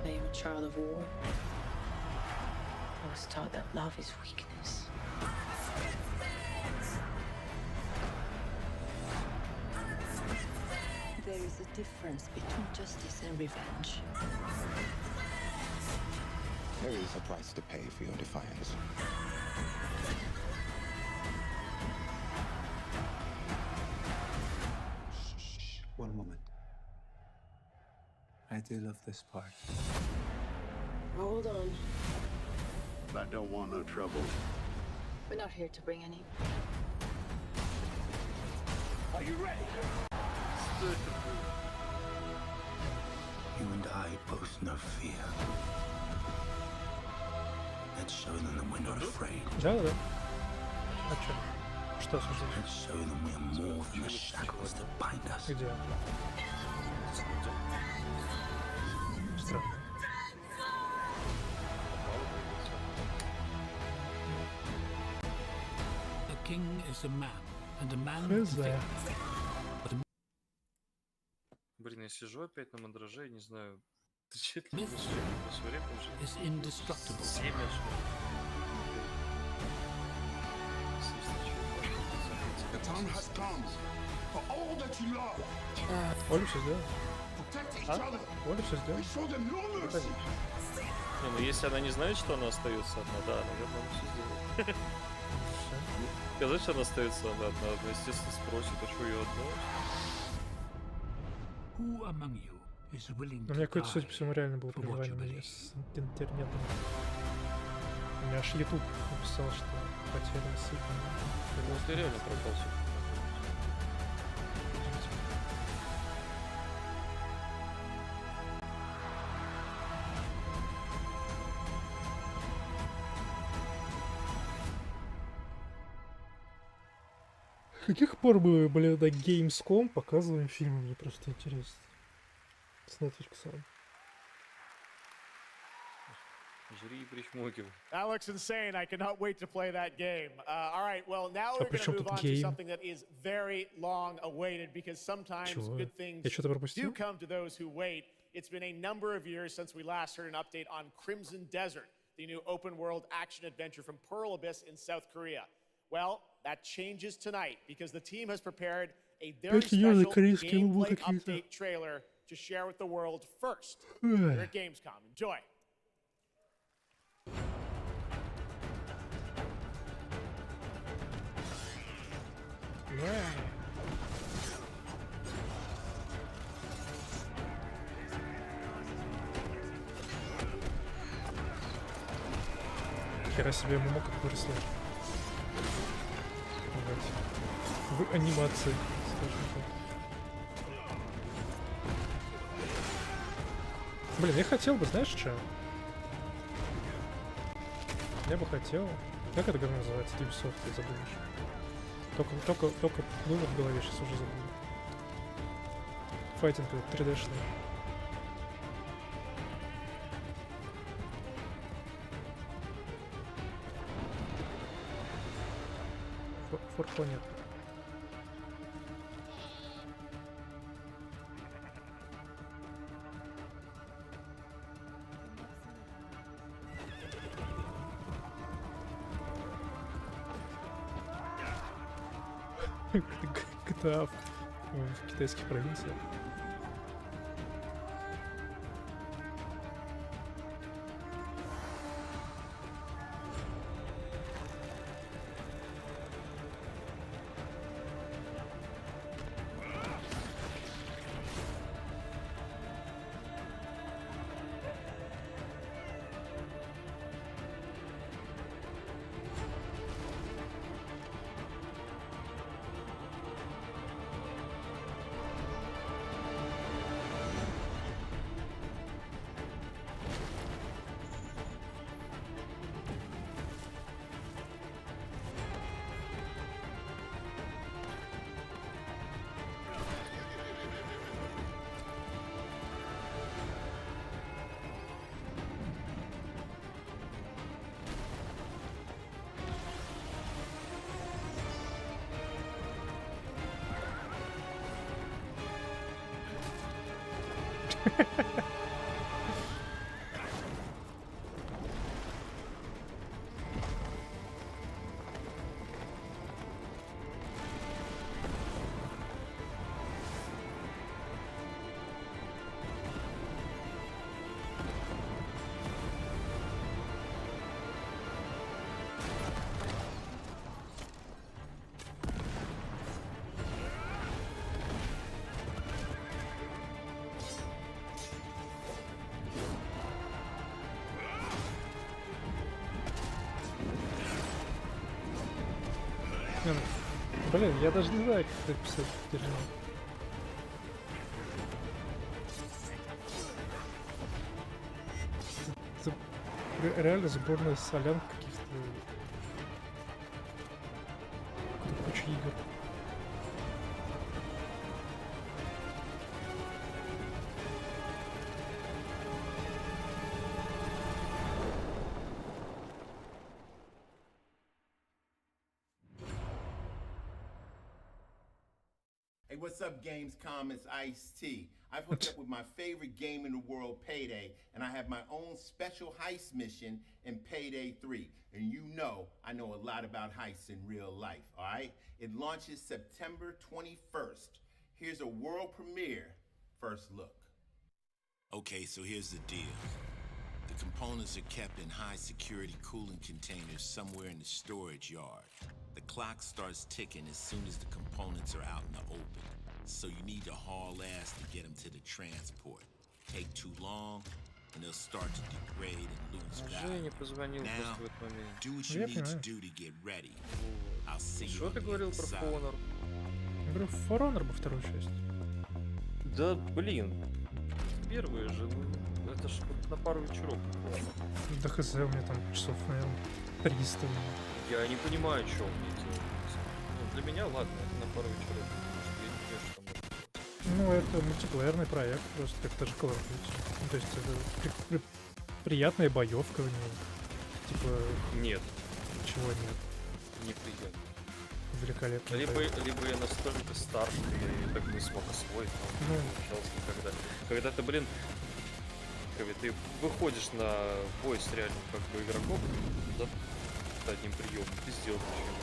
I am a child of war. I was taught that love is weakness. There is a difference between justice and revenge. There is a price to pay for your defiance. Shh. One moment. I do love this part. Hold on. I don't want no trouble. We're not here to bring any. Are you ready? You and I pose no fear. Let's show them that we're not afraid. Да. А чё? Что слушаешь? Let's show them we are more than the shackles that bind us. Где? Странно. A king is a man, and a man is a king. Блин, я сижу опять на мандраже и не знаю, ты че это делаешь? Время уже. 7 аж. The time has come for all that you love. Оля все сделала. Protect each other. Оля все сделала. We show them no mercy. Не, ну если она не знает, что она остается одна, да, наверное, она все сделает. Сказать, что она остается одна, она, естественно, спросит, а что ее одно? Who among you is willing У to меня какое-то, судя по die всему, реально было for what you прерывание believe? с интернетом. У меня аж YouTube написал, что потерян сигнал. Ну ты реально пропался. С каких пор мы, блин, на GameScom показываем фильмы? Мне просто интересно. С Netflix. Жри и причмокивай. That looks insane. I cannot wait to play that game. All right, well, now we're going to move on to something that is very long awaited because sometimes good things do come to those who wait. It's been a number of years since we last heard an update on Crimson Desert, the new open world action adventure from Pearl Abyss in South Korea. Well, that changes tonight because the team has prepared a very special gameplay update trailer to share with the world first here at GameScom. Enjoy. Хера себе ему как выросло. В анимации, скажем так. Блин, я хотел бы, знаешь, что? Я бы хотел... Как это говно называется? Ubisoft, ты забудешь. Только вывод в голове, сейчас уже забыл. Файтинг 3D-шный. Форфо нет. GTA в китайских провинциях. Блин, я даже не знаю, как это писать дерьмо. Это реально сборная солянка каких-то куча игр. Hey, what's up, GameScom? It's Ice-T. I've hooked up with my favorite game in the world, Payday, and I have my own special heist mission in Payday 3. And you know I know a lot about heists in real life, all right? It launches September 21st. Here's a world premiere first look. Okay, so here's the deal. The components are kept in high-security cooling containers somewhere in the storage yard. The clock starts ticking as soon as the components are out in the open. So you need to haul ass to get them to the transport. Take too long, and they'll start to degrade and lose value. Now, do what you need to do to get ready. I'll see you on the other side. Я говорю, For Honor бы вторую часть. Да, блин. Первые же, ну, это ж на пару вечеров. Да хз, у меня там часов, наверное, 300. Я не понимаю, что мне делать. Ну, для меня, ладно, это на пару вечеров. Потому что я не знаю, что там можно делать. Ну, это мультиплеерный проект, просто как та же Call of Duty. Ну, то есть это приятная боевка в ней. Типа... Нет. Чего нет? Неприятно. Великолепно. Либо я настолько стар, что я так не смог освоить, но не получалось никогда. Когда ты, блин, ты выходишь на бой с реальным как бы игроком, за одним приемом, ты сделал ничего.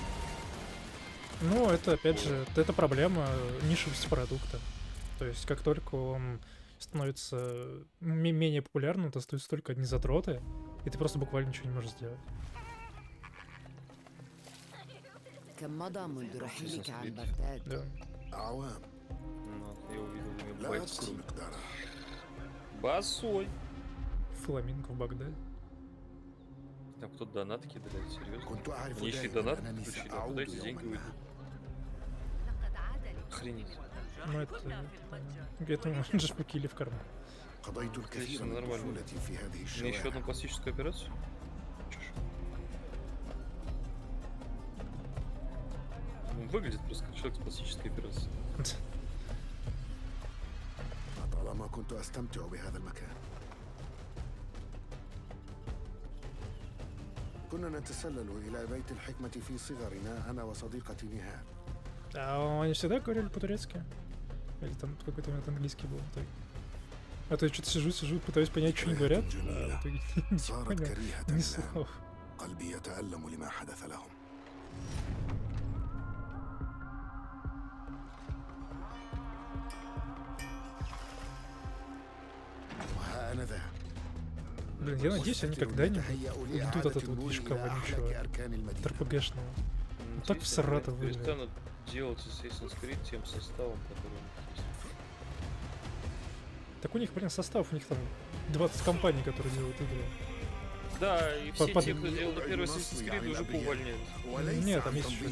Ну, это опять же, это проблема нишевости продукта. То есть, как только он становится менее популярным, то остаются только одни задроты, и ты просто буквально ничего не можешь сделать. Да. Я увидел бойцу. Босой. Фламинго в Багдаде. Там кто-то донат кидает, серьезно? Они еще и донат включили, а куда эти деньги уйдут? Охренеть. Ну это можно же покили в карман. Конечно, нормально. Мне еще одну классическую операцию? Он выглядит просто как человек с классической операцией. كنا نتسلل إلى بيت الحكمة في صغرنا أنا وصديقتي نهاد. А они всегда говорили по-турецки? Или там какой-то момент английский был в итоге? А то я что-то сижу, пытаюсь понять, что они говорят, а в итоге ничего не понял, ни слов. قلبي يتألم لما حدث لهم. وها ذا. Блин, я надеюсь, они когда-нибудь уйдут от этого движка вонючего РПГшного. Так в Саратов выглядит. Перестанут делать Assassin's Creed тем составом, который у них есть. Так у них, блин, состав, у них там 20 компаний, которые делают игры. Да, и все те, кто делал первый Assassin's Creed, уже поувольнялись. Нет, там есть еще.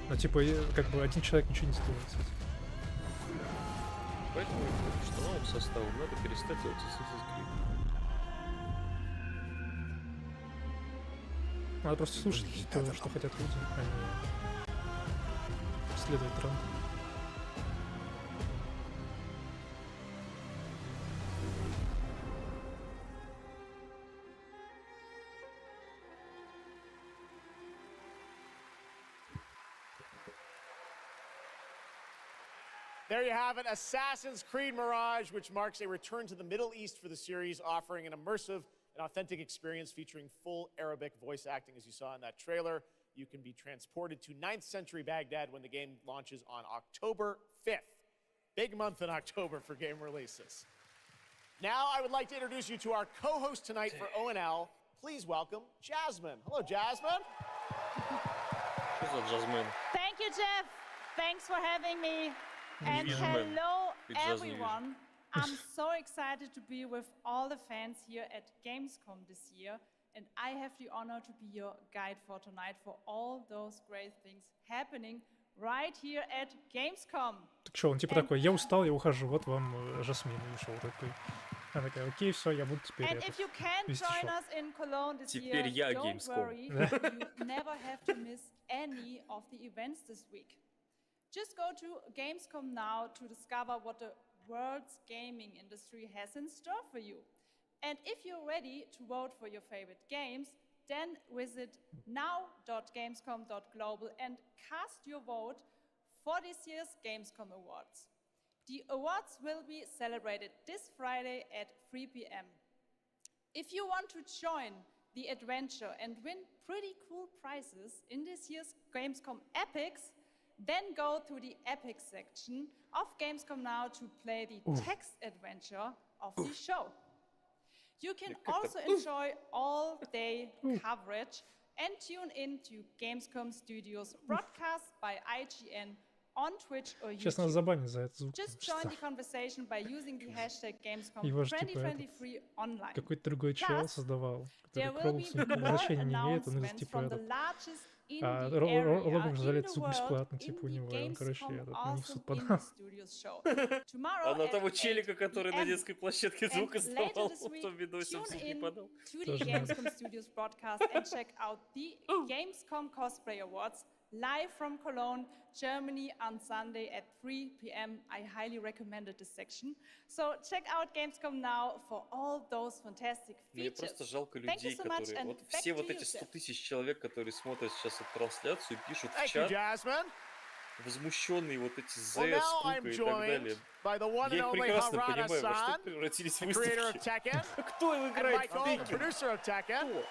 Ну, типа, как бы один человек ничего не стоит с этим. Поэтому, что новым составом надо перестать делать Assassin's Creed. Надо просто слушать то, что хотят люди, а не следовать тренду. There you have it, Assassin's Creed Mirage, which marks a return to the Middle East for the series, offering an immersive and authentic experience featuring full Arabic voice acting, as you saw in that trailer. You can be transported to 9th century Baghdad when the game launches on October 5th. Big month in October for game releases. Now I would like to introduce you to our co-host tonight for ONL. Please welcome Jasmine. Hello, Jasmine. Thank you, Jeff. Thanks for having me. And hello, everyone. I'm so excited to be with all the fans here at Gamescom this year. And I have the honor to be your guide for tonight for all those great things happening right here at Gamescom. Так что, он типа такой, я устал, я ухожу, вот вам Жасмин вышел такой. Она такая, окей, все, я буду теперь And if you can't join us in Cologne this Теперь year, я don't Gamescom. worry, you never have to miss any of the events this week. Just go to Gamescom now to discover what the world's gaming industry has in store for you. And if you're ready to vote for your favorite games, then visit now.gamescom.global and cast your vote for this year's Gamescom Awards. The awards will be celebrated this Friday at 3 p.m. If you want to join the adventure and win pretty cool prizes in this year's Gamescom Epics, then go to the Epics section of Gamescom now to play the text adventure of the show. You can also enjoy all-day coverage and tune in to Gamescom Studios broadcast by IGN on Twitch or Сейчас нас забанят за этот звук. Just join the conversation by using the hashtag Gamescom Его же типа 2023 online. какой-то другой чел создавал, который Кроулс значения не имеет, он типа этот... Логан же за звук бесплатно, типа у него, он, короче, этот, на них в суд подал. А на того челика, который на детской площадке звук издавал, в том видосе в суд не подал. Тоже Gamescom Studios broadcast and check out the Gamescom Cosplay Awards live from Cologne, Germany on Sunday at 3 p.m. I highly recommended this section. So check out Gamescom now for all those fantastic features. Мне просто жалко людей, которые... Вот все вот эти 100 тысяч человек, которые смотрят сейчас эту трансляцию, пишут в чат, возмущенные вот эти зе, скука и так далее. Я их прекрасно понимаю, во что превратились выставки. Кто играет в Tekken?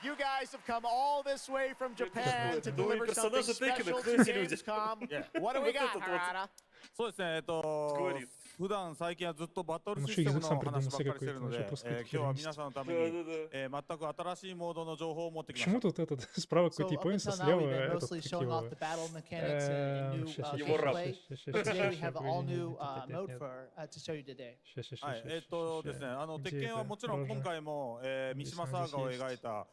You guys have come all this way from Japan to deliver something special to Gamescom. What do we got, Harada? そうですね、普段最近はずっとバトルシステムの話ばっかりしてるので、今日は皆さんのために全く新しいモードの情報を持ってきました。Почему тут этот справа какой-то японец, а слева этот его Today we have all new mode to show you today. ですね、鉄拳はもちろん今回も三島サーガを描いた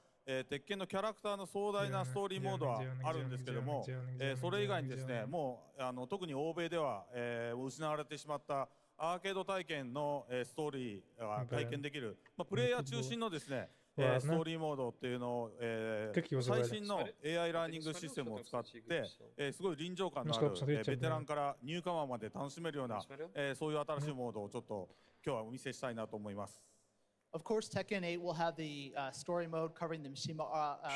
鉄拳のキャラクターの壮大なストーリーモードはあるんですけども、それ以外にですね、もう特に欧米では失われてしまったアーケード体験のストーリーが体験できる、プレイヤー中心のですね、ストーリーモードっていうのを最新の AI ラーニングシステムを使ってすごい臨場感のあるベテランからニューカマーまで楽しめるようなそういう新しいモードをちょっと今日はお見せしたいなと思います。Of course, Tekken 8 will have the story mode covering the Mishima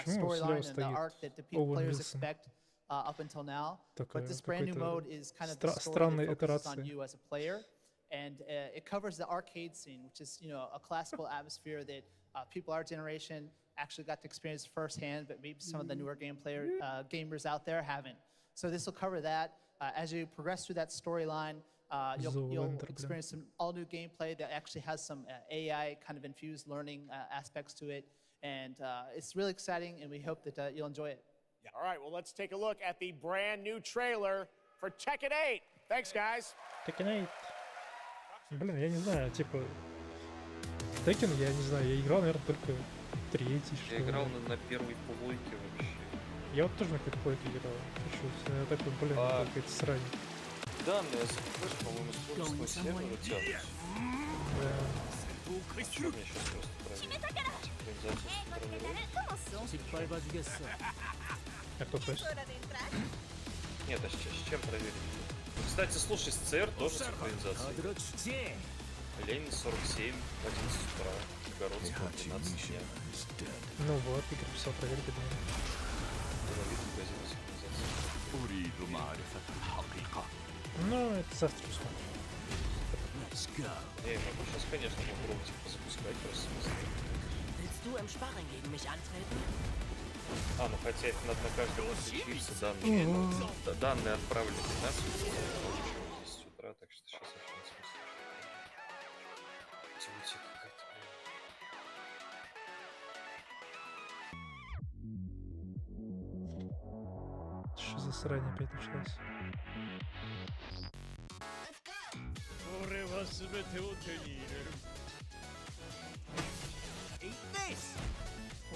storyline and the arc that the players expect up until now. But this brand new mode is kind of the story that focuses on you as a player. And it covers the arcade scene, which is, you know, a classical atmosphere that people our generation actually got to experience firsthand, but maybe some of the newer gamers out there haven't. So this will cover that. As you progress through that storyline, you'll experience some all-new gameplay that actually has some AI kind of infused learning aspects to it. And it's really exciting, and we hope that you'll enjoy it. Yeah. All right, well, let's take a look at the brand new trailer for Tekken 8. Thanks, guys. Tekken 8. Блин, я не знаю, типа... Tekken, я не знаю, я играл, наверное, только третий, что ли. Я играл на первой плойке вообще. Я вот тоже на какой-то плойке играл. Я такой, блин, какая-то срань. Да, но я слышал, по-моему, собственного сервера тянут. Да. А что мне сейчас просто проверить? А кто просит? Нет, а с чем проверить? Кстати, слушай, с ЦР тоже синхронизация. Ленин 47, 11 утра, Городского 12 дня. Ну вот, Игорь писал проверить это. Магазин синхронизации. Ну, это завтра посмотрим. Я могу сейчас, конечно, попробовать запускать просто. А, ну хотя это надо на каждого подключиться, данные отправлены 15 в 10 утра, так что сейчас это не смысл. Тянуть какая-то, Что за срань опять началась?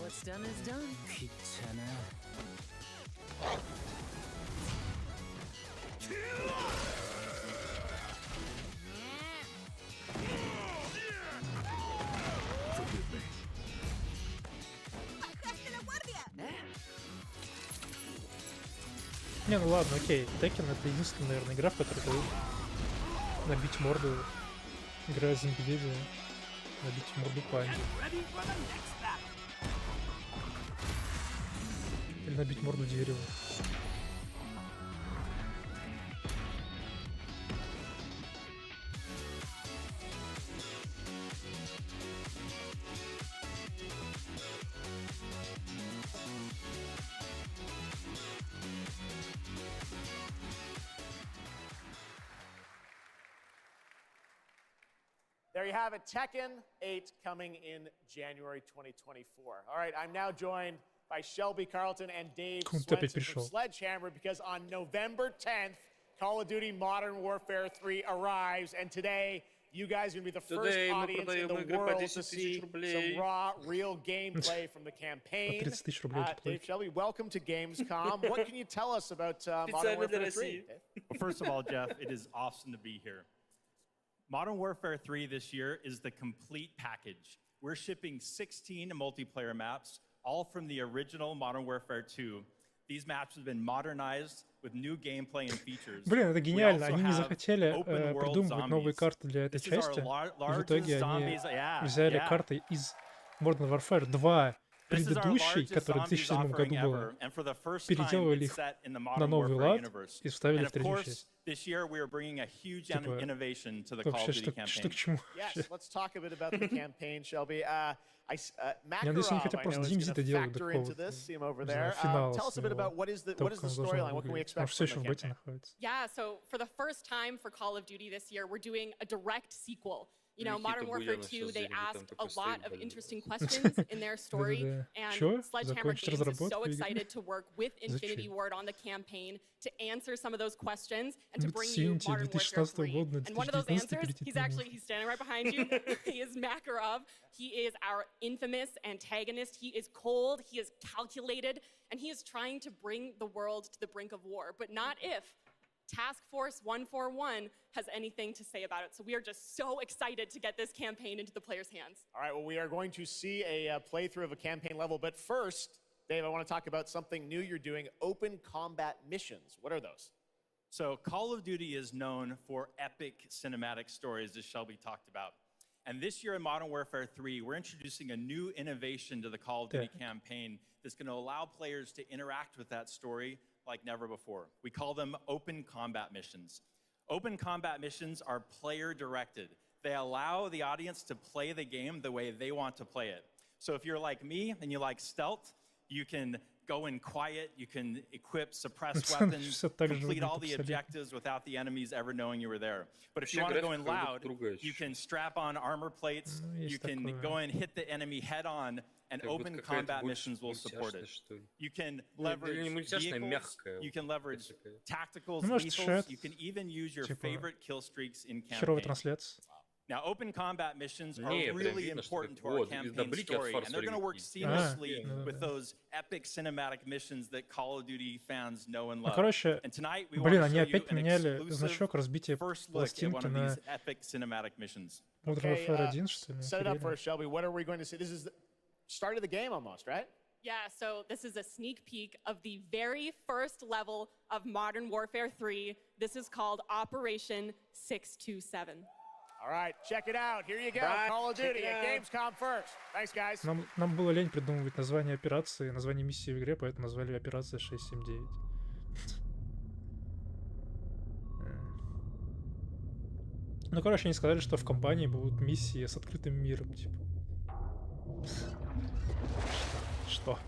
What's done is done. Не, ну ладно, окей. Tekken это единственная, наверное, игра, в которой ты набить морду, играя за медведя, набить морду панди. Или набить морду дерева. There you have it, Tekken 8 coming in January 2024. All right, I'm now joined by Shelby Carlton and Dave Swenson from Sledgehammer because on November 10th, Call of Duty Modern Warfare 3 arrives, and today you guys are going to be the first audience in the world to see some raw, real gameplay from the campaign. Dave, Shelby, welcome to GameScom. What can you tell us about Modern Warfare 3? Well, first of all, Jeff, it is awesome to be here. Modern Warfare 3 this year is the complete package. We're shipping 16 multiplayer maps, all from the original Modern Warfare 2. These maps have been modernized with new gameplay and features. Блин, это гениально. Они не захотели придумывать новые карты для этой части. И в итоге они взяли карты из Modern Warfare 2, предыдущей, которая в 2007 году была, переделывали их на новый лад и вставили в третью часть. This year we are bringing a huge Типа, innovation to the Call of Duty campaign. Что к чему? Yes, let's talk a bit about the campaign, Shelby. Я надеюсь, они хотя бы просто DMZ-то делают до какого-то финала. Tell us a bit about what is the storyline? What can we expect from the campaign? Yeah, so for the first time for Call of Duty this year, we're doing a direct sequel. You know, Modern Warfare 2, they asked a lot of interesting questions in their story, and Sledgehammer Games is so excited to work with Infinity Ward on the campaign to answer some of those questions and to bring you Modern Warfare 3. And one of those answers, he's standing right behind you. He is Makarov. He is our infamous antagonist. He is cold, he is calculated, and he is trying to bring the world to the brink of war, but not if Task Force 141 has anything to say about it. So we are just so excited to get this campaign into the players' hands. All right, well, we are going to see a playthrough of a campaign level, but first, Dave, I want to talk about something new you're doing, open combat missions. What are those? So Call of Duty is known for epic cinematic stories, as Shelby talked about. And this year in Modern Warfare 3, we're introducing a new innovation to the Call of Duty campaign that's going to allow players to interact with that story like never before. We call them open combat missions. Open combat missions are player-directed. They allow the audience to play the game the way they want to play it. So if you're like me and you like stealth, you can go in quiet, you can equip suppressed weapons, complete all the objectives without the enemies ever knowing you were there. But if you want to go in loud, you can strap on armor plates, you can go and hit the enemy head on, and open combat missions will support it. You can leverage vehicles, you can leverage tacticals, lethals, you can even use your favorite kill streaks in campaign. Now, open combat missions are really important to our campaign story, and they're going to work seamlessly with those epic cinematic missions that Call of Duty fans know and love. And tonight, we want to show you an exclusive first look at one of these epic cinematic missions. Okay, set it up for us, Shelby. What are we going to see? This is the start of the game almost, right? Yeah, so this is a sneak peek of the very first level of Modern Warfare 3. This is called Operation 627. All right, check it out. Here you go. Call of Duty at GameScom first. Thanks, guys. Нам было лень придумывать название операции, название миссии в игре, поэтому назвали операция 679. Ну, короче, они сказали, что в компании будут миссии с открытым миром, типа. Что?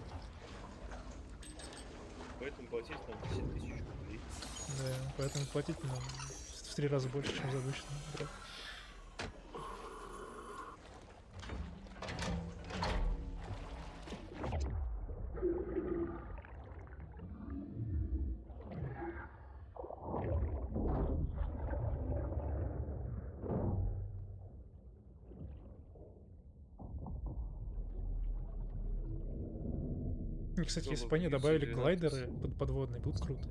Поэтому платить нам 10 тысяч рублей. Да, поэтому платить нам в 3 раза больше, чем за обычную игру. И, кстати, если бы они добавили глайдеры подводные, будет круто.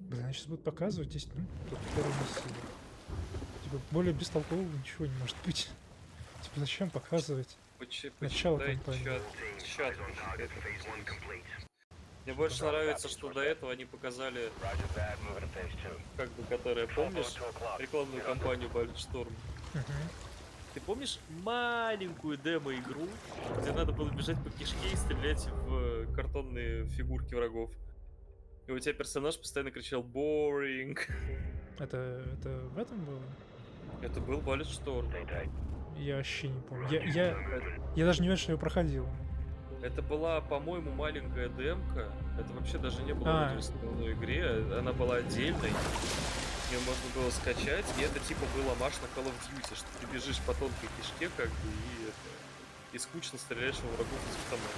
Блин, они сейчас будут показывать 10 минут, тут первая миссия. Типа, более бестолкового ничего не может быть. Типа, зачем показывать начало кампании? Мне больше нравится, что до этого они показали, как бы, которая, помнишь, рекламную кампанию Bulletstorm? Ты помнишь маленькую демо-игру, где надо было бежать по кишке и стрелять в картонные фигурки врагов? И у тебя персонаж постоянно кричал «Boring». Это в этом было? Это был Bulletstorm. Я вообще не помню. Я даже не уверен, что я проходил. Это была, по-моему, маленькая демка. Это вообще даже не было в основной игре. Она была отдельной. Ее можно было скачать. И это типа был омаж на Call of Duty, что ты бежишь по тонкой кишке, как бы, и скучно стреляешь во врагов из автомата.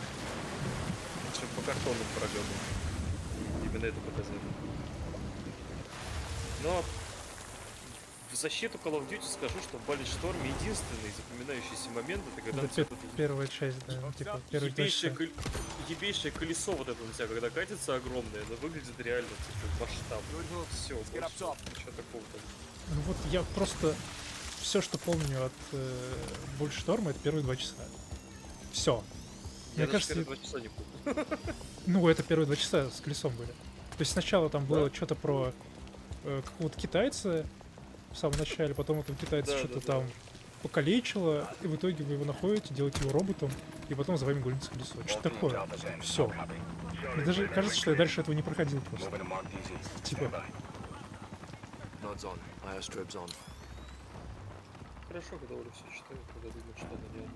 Причем по картонным врагам. Именно это показали. Но в защиту Call of Duty скажу, что в Bulletstorm единственный запоминающийся момент, это когда первая часть, да, типа ебейшее колесо вот это на тебя, когда катится огромное, оно выглядит реально типа масштабно. Все, ничего такого-то. Ну вот я просто все, что помню от Bulletstorm, это первые 2 часа. Все. Мне кажется, первые 2 часа не помню. Ну, это первые 2 часа с колесом были. То есть сначала там было что-то про какого-то китайца в самом начале, потом этого китайца что-то там покалечило, и в итоге вы его находите, делаете его роботом, и потом за вами гонится колесо. Что такое? Все. Мне даже кажется, что я дальше этого не проходил просто. Типа. Хорошо, когда Оля все читает, когда думает, что она не одна.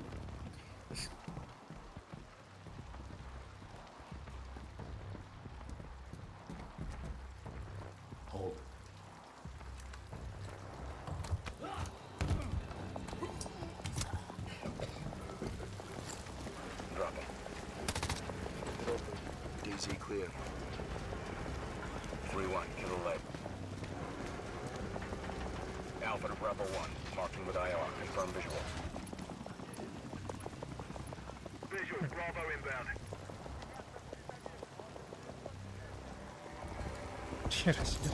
Clear. 3-1, to the left. Alpha to Bravo 1, marking with IR, confirm visual. Visual, Bravo inbound. Хера себе.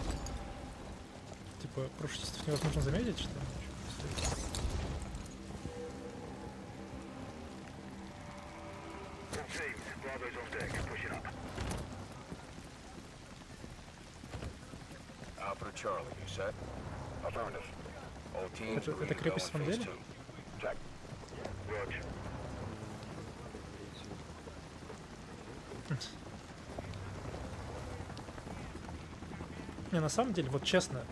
Типа, прочностью невозможно заметить, что ли? Это крепость в модели? Не, на самом деле, вот честно,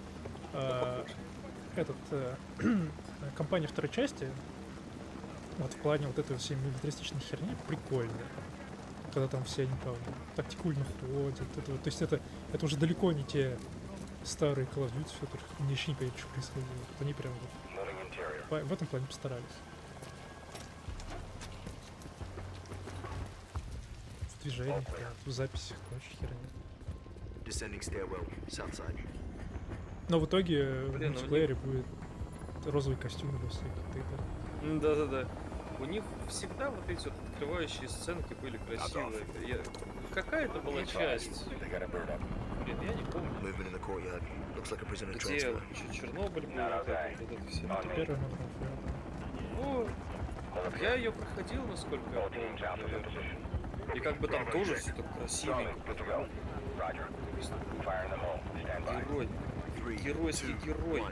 компания второй части, вот в плане вот этой всей милитаристичной херни, прикольная. Когда там все они там тактикульно ходят, то есть это уже далеко не те старые Call of Duty, которые мне еще не понятно, что происходило. Вот они прям вот в этом плане постарались. В движениях, в записях, очень херня. Но в итоге в мультиплеере будет розовый костюм для всех и так далее. Да-да-да. У них всегда вот эти вот открывающие сценки были красивые. Какая-то была часть. Блин, я не помню. Где Чернобыль был, вот это все. Ну, я ее проходил, насколько я помню. И как бы там тоже все так красивенько. Герой. Геройский герой.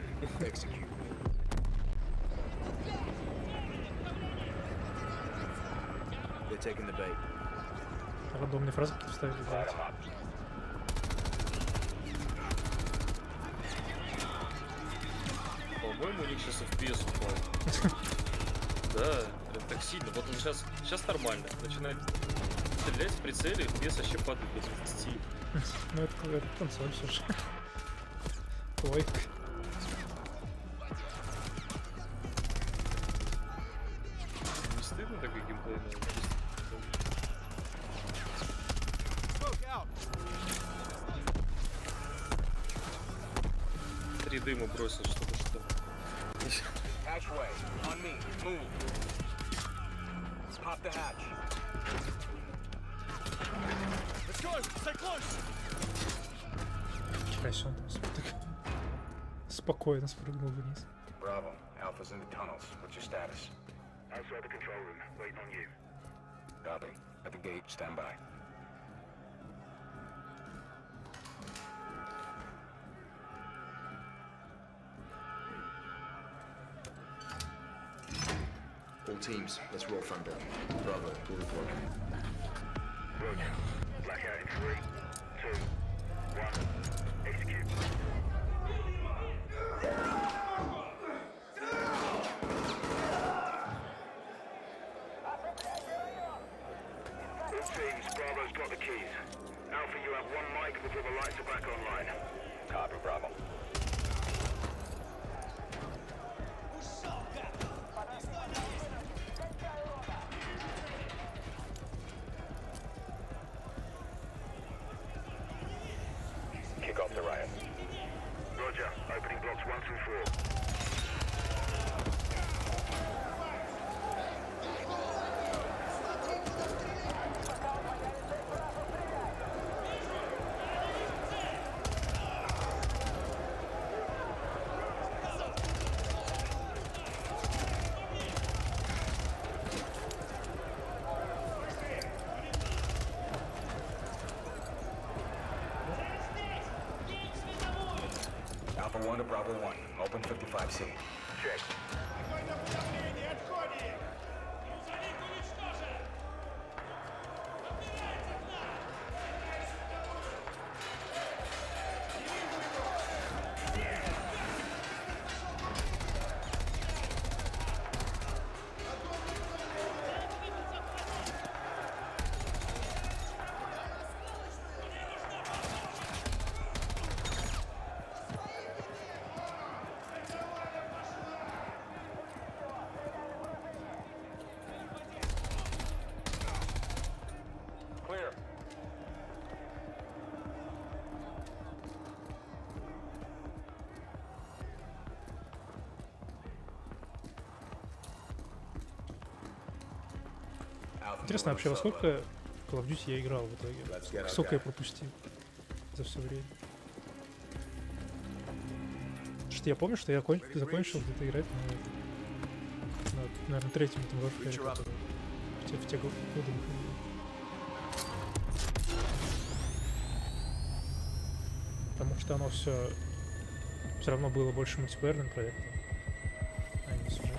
Рандомные фразы какие-то вставили, блядь. По-моему, у них сейчас FPS упал. Да, это так сильно. Вот он сейчас нормально. Начинает стрелять в прицеле, FPS вообще падает до 30. Ну это консоль, слушай. Ой. Не стыдно такой геймплей, наверное? 3 дыма бросил, чтобы что. Hatchway, on me, move. Pop the hatch. Let's go, stay close. Чекай, он там спокойно спрыгнул вниз. Bravo, Alpha's in the tunnels. What's your status? Outside the control room, waiting on you. Copy. At the gate, stand by. All teams, let's roll front down. Bravo, full report. Roger. Blackout in 3, 2, 1. Execute. All teams, Bravo's got the keys. Alpha, you have 1 mic before the lights are back online. Copy, Bravo. Kick off the riot. Roger. Opening blocks 1 through 4. Alpha 1 to Bravo 1. Open 55C. Check. Clear. Интересно вообще, во сколько Call of Duty я играл в итоге? Сколько я пропустил за все время? Что я помню, что я закончил где-то играть на наверное, 3-м Modern Warfare, который в те годы выходил. Потому что оно все равно было больше мультиплеерным проектом, а не сюжетным.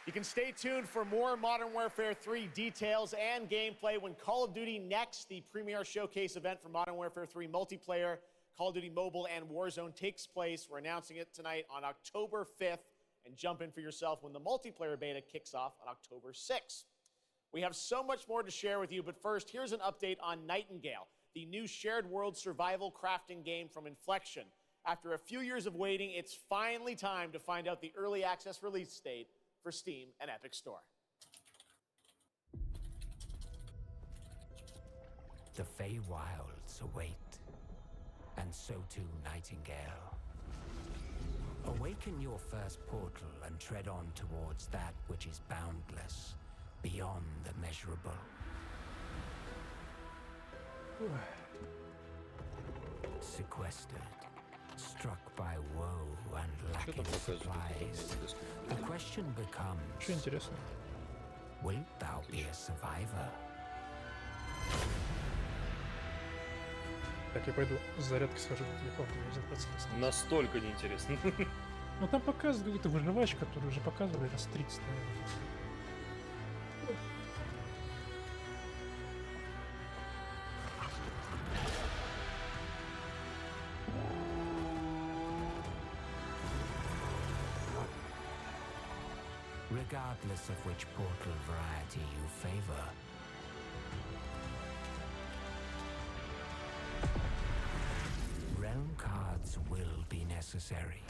You can stay tuned for more Modern Warfare 3 details and gameplay when Call of Duty Next, the premier showcase event for Modern Warfare 3 multiplayer, Call of Duty Mobile, and Warzone takes place. We're announcing it tonight on October 5th, and jump in for yourself when the multiplayer beta kicks off on October 6th. We have so much more to share with you, but first, here's an update on Nightingale, the new shared world survival crafting game from Inflection. After a few years of waiting, it's finally time to find out the early access release date for Steam and Epic Store. The Feywilds await, and so too Nightingale. Awaken your first portal and tread on towards that which is boundless, beyond the measurable. Sequestered, struck by woe and lacking supplies, the question becomes, wilt thou be a survivor? Так, я пойду с зарядкой схожу на телефон, один процесс. Настолько неинтересно. Ну там показывают какую-то выживач, которую уже показывали раз 30, наверное. Regardless of which portal variety you favor, realm cards will be necessary.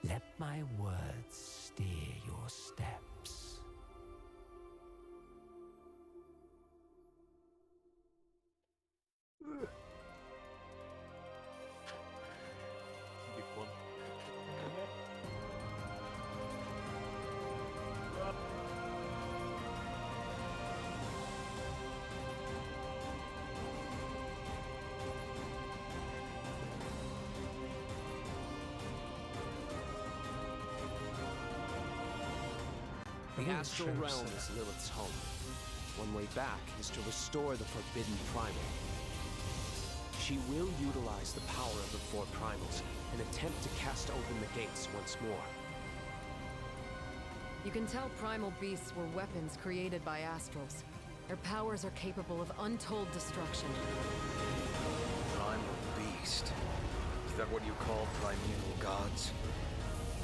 Let my words steer your steps. Бекон. The astral realm is Lilith's home. One way back is to restore the forbidden primal. She will utilize the power of the four primals and attempt to cast open the gates once more. You can tell primal beasts were weapons created by astrals. Their powers are capable of untold destruction. Primal beast. Is that what you call primeval gods?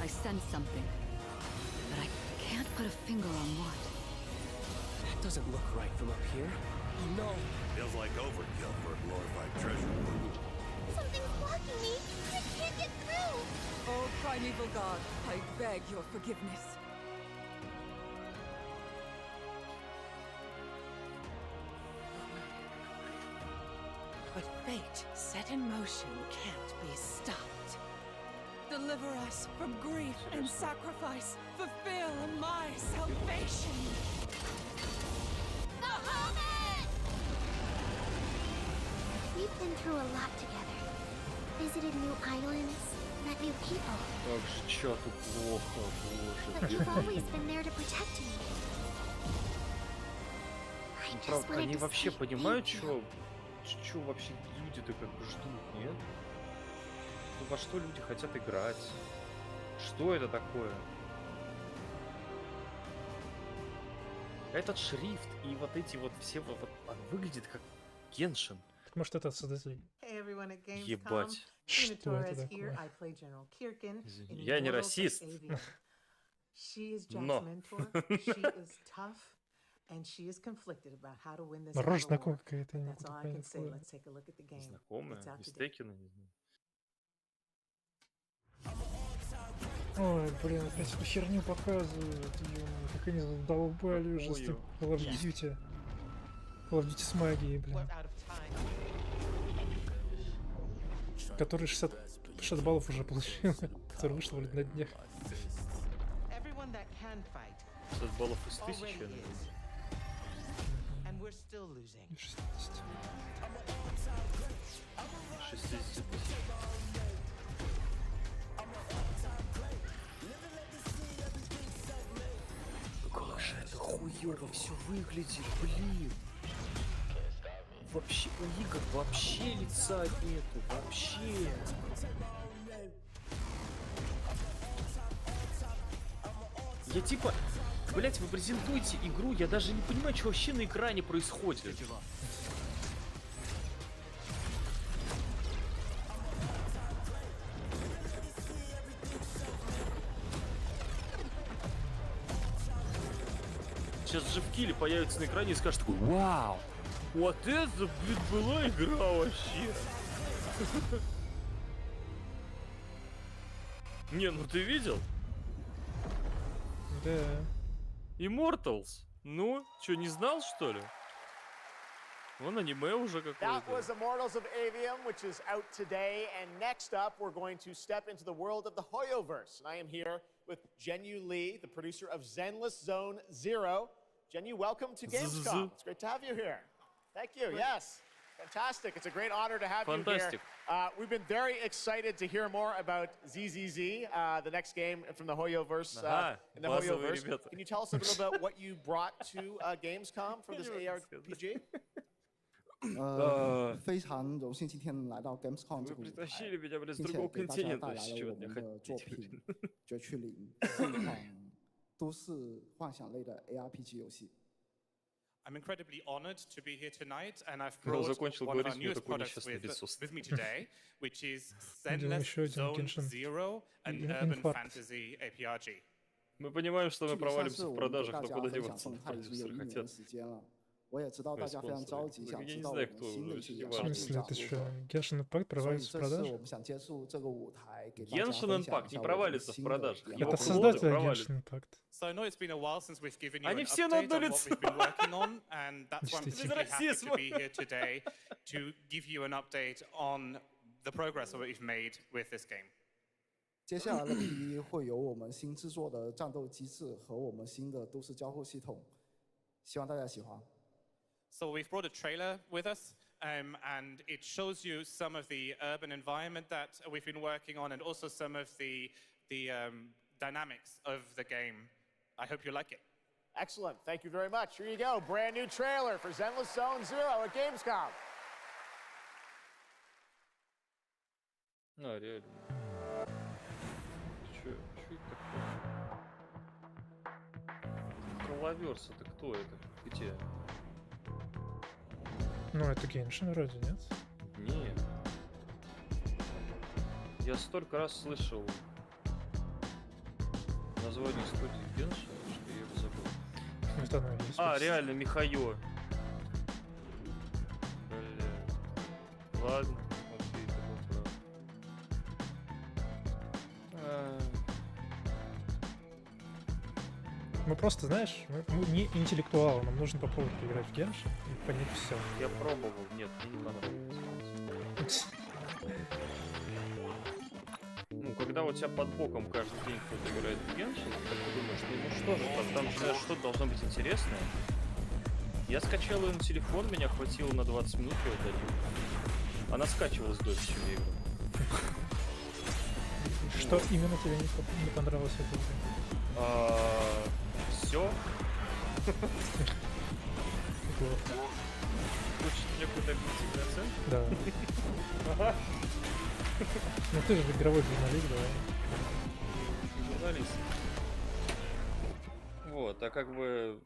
I sense something, but I can't put a finger on what. That doesn't look right from up here. No. Feels like overkill for a glorified treasure. Something's blocking me. I can't get through. Oh, primeval god, I beg your forgiveness. But fate set in motion can't be stopped. Deliver us from grief and sacrifice. Fulfill my salvation. The Hobbit! We've been through a lot together. Visited new islands, met new people. Как же чату плохо, But you've always been there to protect me. I just Правда, wanted они to вообще say понимают, thank you. что вообще люди-то как бы ждут, нет? Ну, во что люди хотят играть? Что это такое? Этот шрифт и вот эти вот все вот выглядит как Геншин. Так может это создатель? Ебать. Что это такое? Извини, я не расист. Но. Рожь знакомая какая-то. Знакомая? Истекина, не знаю. Ой, блин, опять эту херню показывают. Ё-моё, как они задолбали уже с Call of Duty. Call of Duty с магией, блин. Который 60 баллов уже получил. Который вышел, блин, на днях. 60 баллов из 1000. 60 тысяч. Как же это хуёво все выглядит, блин. Вообще у игр вообще лица нету, вообще. Я типа, блять, вы презентуете игру, я даже не понимаю, что вообще на экране происходит. Сейчас же в килле появится на экране и скажет такой: вау, вот это, блин, была игра вообще. Не, ну ты видел? Да. Immortals. Ну, что, не знал, что ли? Вон аниме уже какое-то. That was Immortals of Avium, which is out today. And next up, we're going to step into the world of the Hoyoverse. And I am here with Jenyu Lee, the producer of Zenless Zone Zero. Jenyu, welcome to GameScom. It's great to have you here. Thank you. Yes. Fantastic. It's a great honor to have you here. We've been very excited to hear more about ZZZ, the next game from the Hoyoverse. In the Hoyoverse. Can you tell us a little about what you brought to Gamescom for this ARPG? 非常荣幸今天来到 Gamescom 这个舞台，并且给大家带来了我们的作品《绝区零》，是一款都市幻想类的 ARPG 游戏。I'm incredibly honored to be here tonight, and I've brought one of our newest products with me today, which is Zenless Zone Zero, an urban fantasy ARPG. Мы понимаем, что мы провалимся в продажах, но куда деваться? 我也知道大家非常着急，想知道我们新的一些游戏。В смысле, это что? Genshin Impact провалится в продаже? 我们想接触这个舞台，给大家 Genshin Impact не провалится в продажах. Это создатели Genshin Impact. So I know it's been a while since we've given you Они an все на update одно on what лицо. we've been working on, and that's why I'm particularly happy to be here today to give you an update on the progress that we've made with this game. 接下来的 P 会有我们新制作的战斗机制和我们新的都市交互系统，希望大家喜欢。 So we've brought a trailer with us, and it shows you some of the urban environment that we've been working on, and also some of the dynamics of the game. I hope you like it. Excellent. Thank you very much. Here you go. Brand new trailer for Zenless Zone Zero at Gamescom. А, реально. Чё это такое? Коловерс, это кто это? Где? Ну, это Genshin вроде, нет? Нет. Я столько раз слышал название студии Genshin, что я его забыл. Это она есть. А, реально, Михайо. Бля. Ладно, окей, ты был прав. Мы просто, знаешь, мы не интеллектуалы, нам нужно попробовать поиграть в Genshin и понять все. Я пробовал, нет, мне не понравилось. Ну, когда у тебя под боком каждый день кто-то играет в Genshin, ты думаешь, ну что же, там же что-то должно быть интересное. Я скачал ее на телефон, меня хватило на 20 минут, я удалил. Она скачивалась дольше, чем я играл. Что именно тебе не понравилось в этой игре? Все. Хочешь мне какой-то объективный оценку? Да. Ага. Ну ты же игровой журналист, давай. Журналист. Вот, а как бы...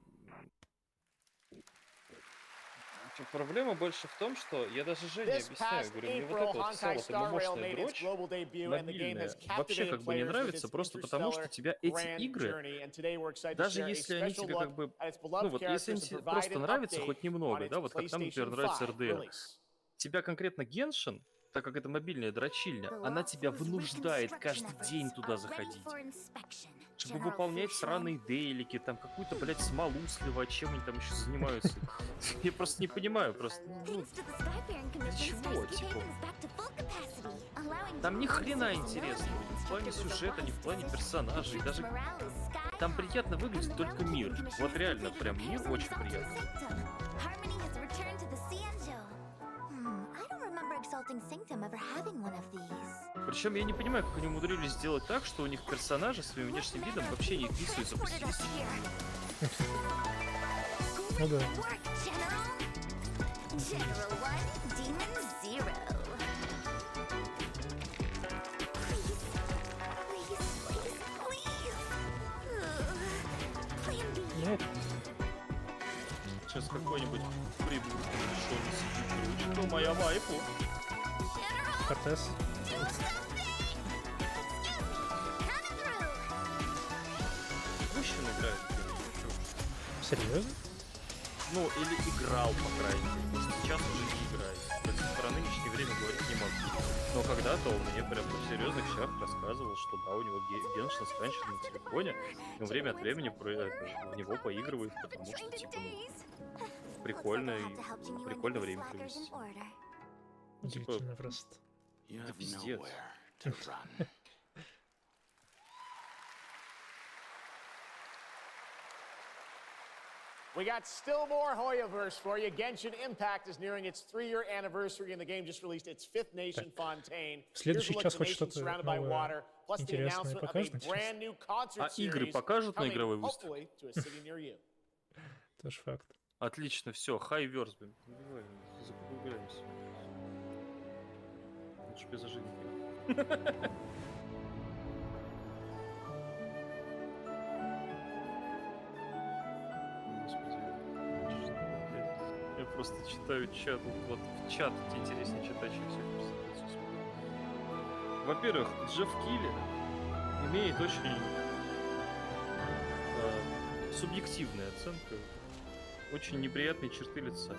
Проблема больше в том, что я даже Жене объясняю, говорю, мне вот это вот вся вот эмомошная дрочь мобильная вообще как бы не нравится, просто потому что тебя эти игры, даже если они тебе как бы, ну вот если они тебе просто нравятся хоть немного, да, вот как нам, например, нравится RDR, тебя конкретно Genshin, так как это мобильная дрочильня, она тебя вынуждает каждый день туда заходить. Чтобы выполнять сраные дейлики, там какую-то, блядь, смолу сливать, чем они там еще занимаются. Я просто не понимаю, просто, ну, для чего, типа. Там ни хрена интересного, ни в плане сюжета, ни в плане персонажей, даже там приятно выглядит только мир. Вот реально, прям мир очень приятный. Причем я не понимаю, как они умудрились сделать так, что у них персонажи своим внешним видом вообще не вписываются по стилистике. Ну да. Нет. Сейчас какой-нибудь придурок решил сидеть, моя вайпу. Кортес. Мужчина играет. Серьезно? Ну, или играл, по крайней мере. Сейчас уже не играет. Про нынешнее время говорить не могу. Но когда-то он мне прям в серьезных щах рассказывал, что да, у него Геншин сканчен на телефоне, но время от времени в него поигрывает, потому что, типа, ну, прикольно время провести. Удивительно просто. Это пиздец. We got still more Hoyoverse for you. Genshin Impact is nearing its 3-year anniversary, and the game just released its 5th nation, Fontaine. В следующий час хоть что-то новое, интересное покажут. А игры покажут на игровой выставке? Тоже факт. Отлично, все, хайверс, блин. Закругляемся. Лучше без ожидания. Я просто читаю чат, вот в чат интереснее читать, чем всех презентаций. Во-первых, Джефф Килли имеет очень субъективная оценка, очень неприятные черты лица.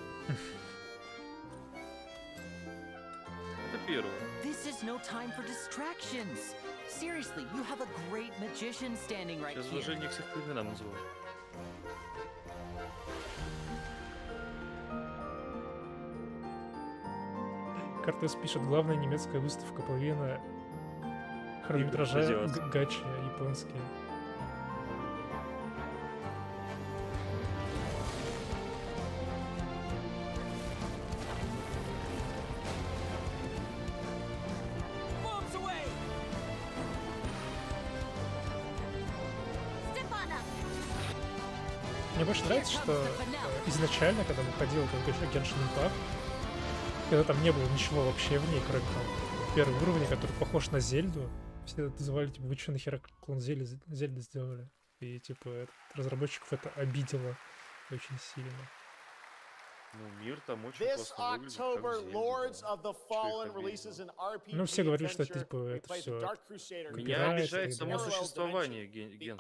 Это первое. Сейчас уважение к всех по именам называю. Кортес пишет, главная немецкая выставка, половина хронометража гачи японские. Мне больше нравится, что изначально, когда выходил Genshin Impact, когда там не было ничего вообще в ней, кроме там первого уровня, который похож на Зельду, все это называли, типа, вы что, нахера клон Зельды сделали? И, типа, разработчиков это обидело очень сильно. Ну, мир там очень классно выглядит, ну, все говорили, что это, типа, это все. Меня обижает само существование Геншина.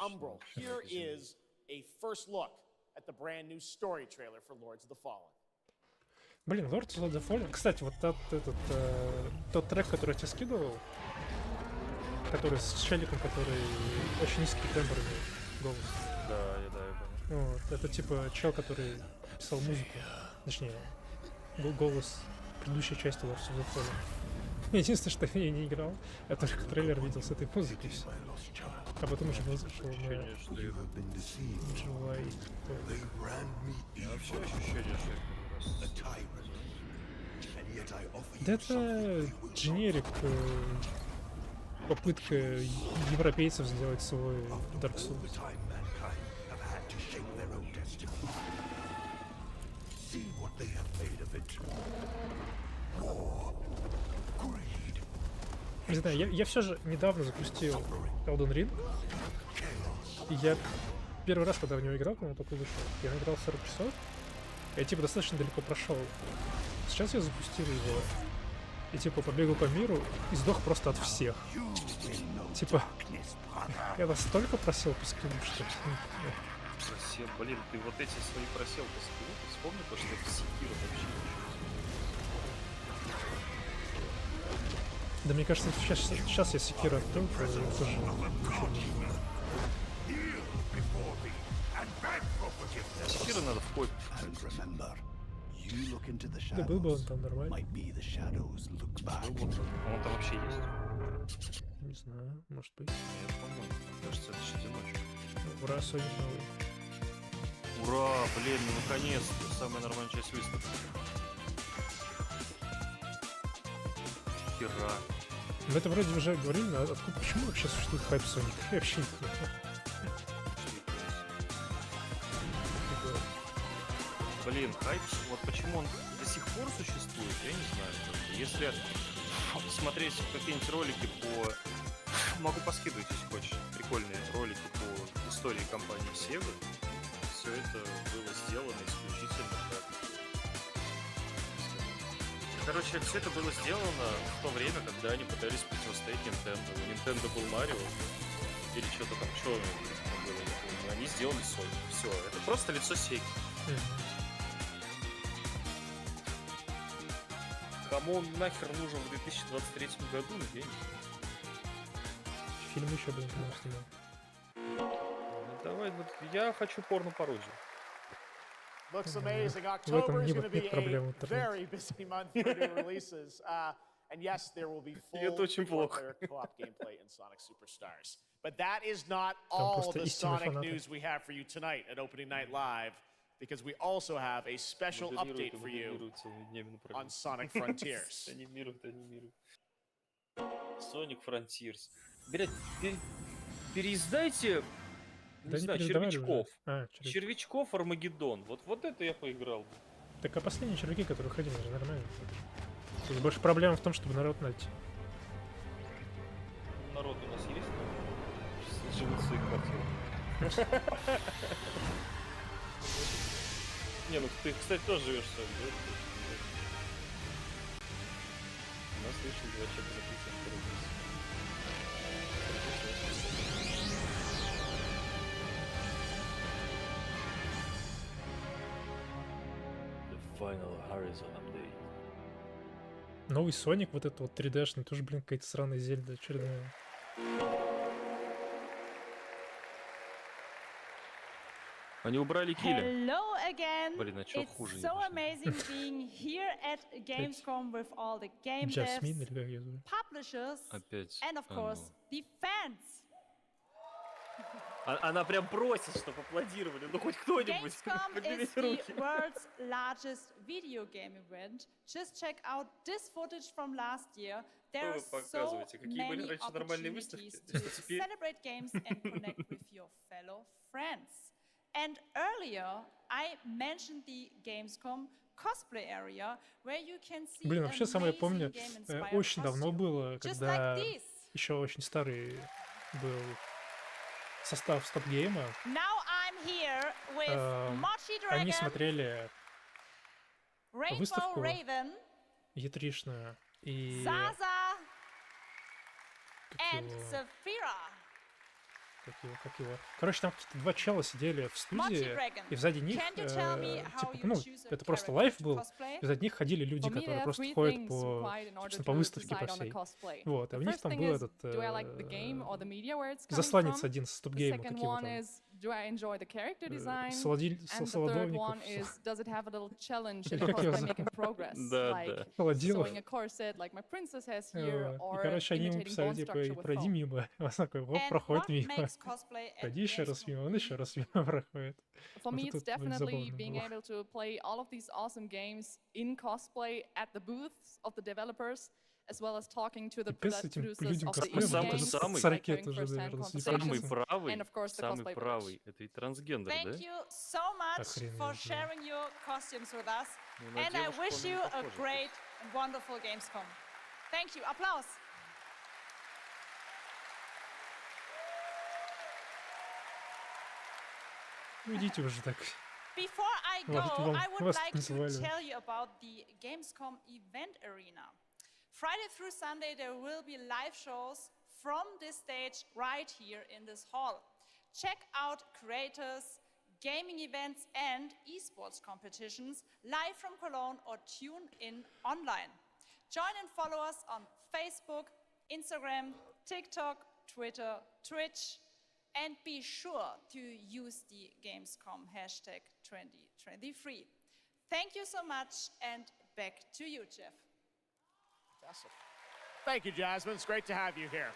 Блин, Lords of the Fallen. Кстати, вот тот трек, который я тебе скидывал, который с челиком, который очень низкий тембр голос. Да, я понял. Вот, это типа чел, который писал музыку. Точнее, голос предыдущей части Lords of the Fallen. Единственное, что я не играл, я только трейлер видел с этой музыкой, все. А потом уже вышел на живой. Вообще ощущение, что да это дженерик, попытка европейцев сделать свой Dark Souls. Не знаю, я все же недавно запустил Elden Ring, и я первый раз, когда в него играл, когда он только вышел, я играл 40 часов, я типа достаточно далеко прошел. Сейчас я запустил его и типа побегал по миру и сдох просто от всех. Типа, я настолько просел по скину, что... Просел, блин, ты вот эти свои просел по скину, ты вспомни то, что это Секиро вообще ничего. Да мне кажется, сейчас я Секиро открыл, тоже Секиро надо в копию. Да был бы он там нормально. Он там вообще есть. Не знаю, может быть. Нет, по-моему. Кажется, это щадиночек. Ура, Sonic новый. Ура, блин, ну наконец-то. Самая нормальная часть выставки. Хера. Мы это вроде уже говорили, но откуда, почему вообще существует хайп Sonic? Я вообще не понимаю. Блин, хайп, вот почему он до сих пор существует, я не знаю. Если смотреть какие-нибудь ролики по... Могу поскидывать, если хочешь, прикольные ролики по истории компании Sega. Все это было сделано исключительно как... Короче, все это было сделано в то время, когда они пытались противостоять Nintendo. У Nintendo был Марио, или что-то там, что там было, не помню. Они сделали Sonic. Все, это просто лицо Sega. Кому он нахер нужен в 2023 году, я не знаю. Фильм еще, блин, когда снимал. Ну, давай, вот, я хочу порно-пародию. Looks amazing. October is going to be a very busy month for new releases. And yes, there will be full four-player co-op gameplay in Sonic Superstars. But that is not all the Sonic news we have for you tonight at Opening Night Live, because we also have a special update for you on Sonic Frontiers. Sonic Frontiers. Блять, переиздайте, не знаю, червячков. Червячков Армагеддон. Вот это я поиграл бы. Так а последние червяки, которые ходили, же нормально. Тут больше проблема в том, чтобы народ найти. Народ у нас есть? Живут в своих квартирах. Не, ну ты, кстати, тоже живешь в своем, да? У нас вышли 2 человека записывать второй месяц. The final Horizon update. Новый Соник, вот этот вот 3D-шный, тоже, блин, какая-то сраная Зельда очередная. Они убрали килли. Hello again. Блин, а чё хуже? It's so amazing being here at Gamescom with all the game devs, publishers, and of course the fans. Она прям просит, чтобы аплодировали. Ну хоть кто-нибудь. Gamescom is the world's largest video game event. Just check out this footage from last year. There are so many opportunities to celebrate games and connect with your fellow friends. And earlier, I mentioned the Gamescom cosplay area, where you can see. Блин, вообще самое помню, очень давно было, когда еще очень старый был состав стоп-гейма. Они смотрели выставку E3-шную и как его. Короче, там какие-то 2 чела сидели в студии, и сзади них, типа, ну, это просто лайв был, и сзади них ходили люди, которые просто ходят по выставке по всей. Вот, и у них там был этот засланец один с стоп-гейма, какие вот там. Солодовников. Или как его зовут? Да. Холодилов. И, короче, они ему писали, типа, пройди мимо. Он такой, вот, проходит мимо. Пройди еще раз мимо, он еще раз мимо проходит. For me, it's definitely being able to play all of these awesome games in cosplay at the booths of the developers, as well as talking to the producers of the games, like having first-hand conversations, and of course the cosplay правый, это и трансгендер, да? Thank you so much for sharing your costumes with us, and I wish you a great and wonderful Gamescom. Thank you. Applause. Идите уже так. Before I go, I would like to tell you about the Gamescom event arena. Friday through Sunday, there will be live shows from this stage right here in this hall. Check out creators, gaming events, and esports competitions live from Cologne or tune in online. Join and follow us on Facebook, Instagram, TikTok, Twitter, Twitch, and be sure to use the Gamescom hashtag 2023. Thank you so much, and back to you, Jeff. Fantastic. Thank you, Jasmine. It's great to have you here.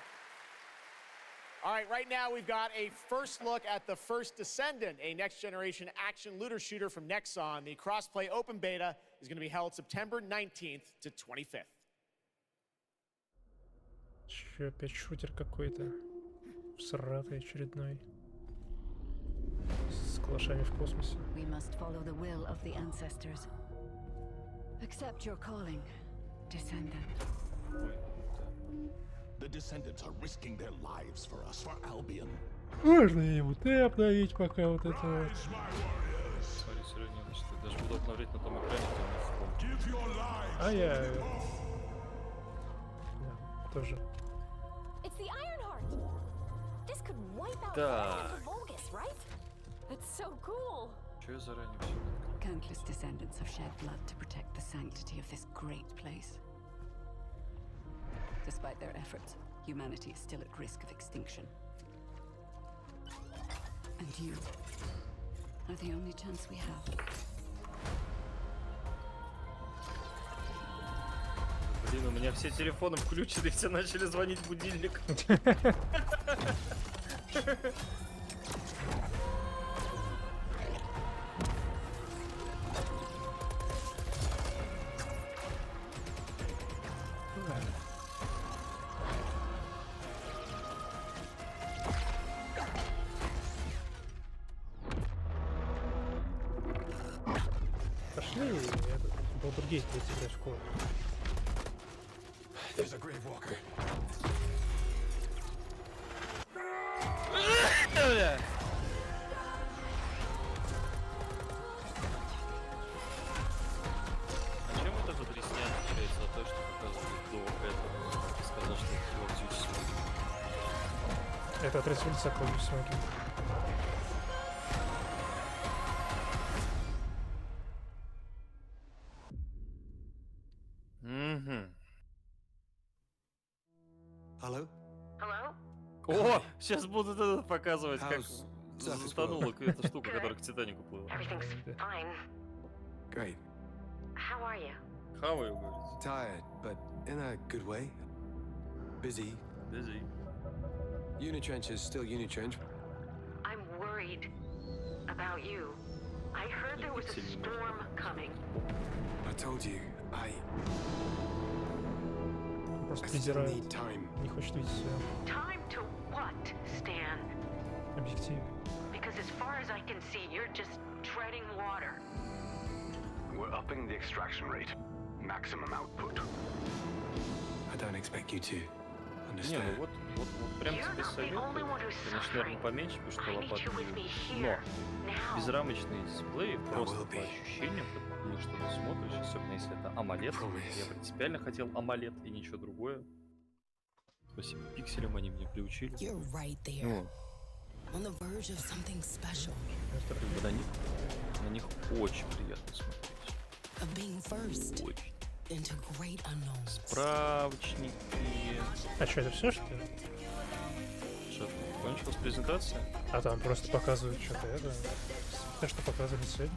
All right, right now we've got a first look at the first Descendant, a next-generation action looter shooter from Nexon. The cross-play open beta is going to be held September 19th to 25th. Еще опять шутер какой-то. Сратый очередной. С калашами в космосе. We must follow the will of the ancestors. Accept your calling, Descendant. The Descendants are risking their lives for us, for Albion. Можно ему ты обновить пока вот это вот. Смотри, Серёгня, значит, я даже буду обновлять на том экране, где у меня фронт. А я... Да, тоже. Да. Чё я заранее всё? Countless descendants have shed blood to protect the sanctity of this great place. Despite their efforts, humanity is still at risk of extinction. And you are the only chance we have. Блин, у меня все телефоны включены, все начали звонить в будильник. Пошли, Балдургейт будет играть в код. There's a grave walker. А чем вот эта дресня отличается от той, что показывает до этого? Ты сказал, что это Call of Duty Smoking. Это отряд улица Call of Duty Smoking. Hello? Hello? О, сейчас будут это показывать, как затонула эта штука, которая к Титанику плыла. Everything's fine. Great. How are you? How are you, говорится? Tired, but in a good way. Busy. Busy. Unitrench is still Unitrench. I'm worried about you. I heard there was a storm coming. I told you, I Просто still придирает. need time. Не хочет видеть Time to what, Stan? объектив. Because as far as I can see, you're just treading water. We're upping the extraction rate. Maximum output. I don't expect you to Не, understand. ну вот прям тебе советую. Конечно, наверное, поменьше, потому что лопаты не... Но безрамочный дисплей просто по ощущениям, потому что ты смотришь, особенно если это AMOLED. Я принципиально хотел AMOLED и ничего другое. Спасибо пикселям, они меня приучили. Ну, на них очень приятно смотреть. Очень. Справочники. А что, это все, что ли? Что, кончилась презентация? А там просто показывают что-то это. То, что показывали сегодня.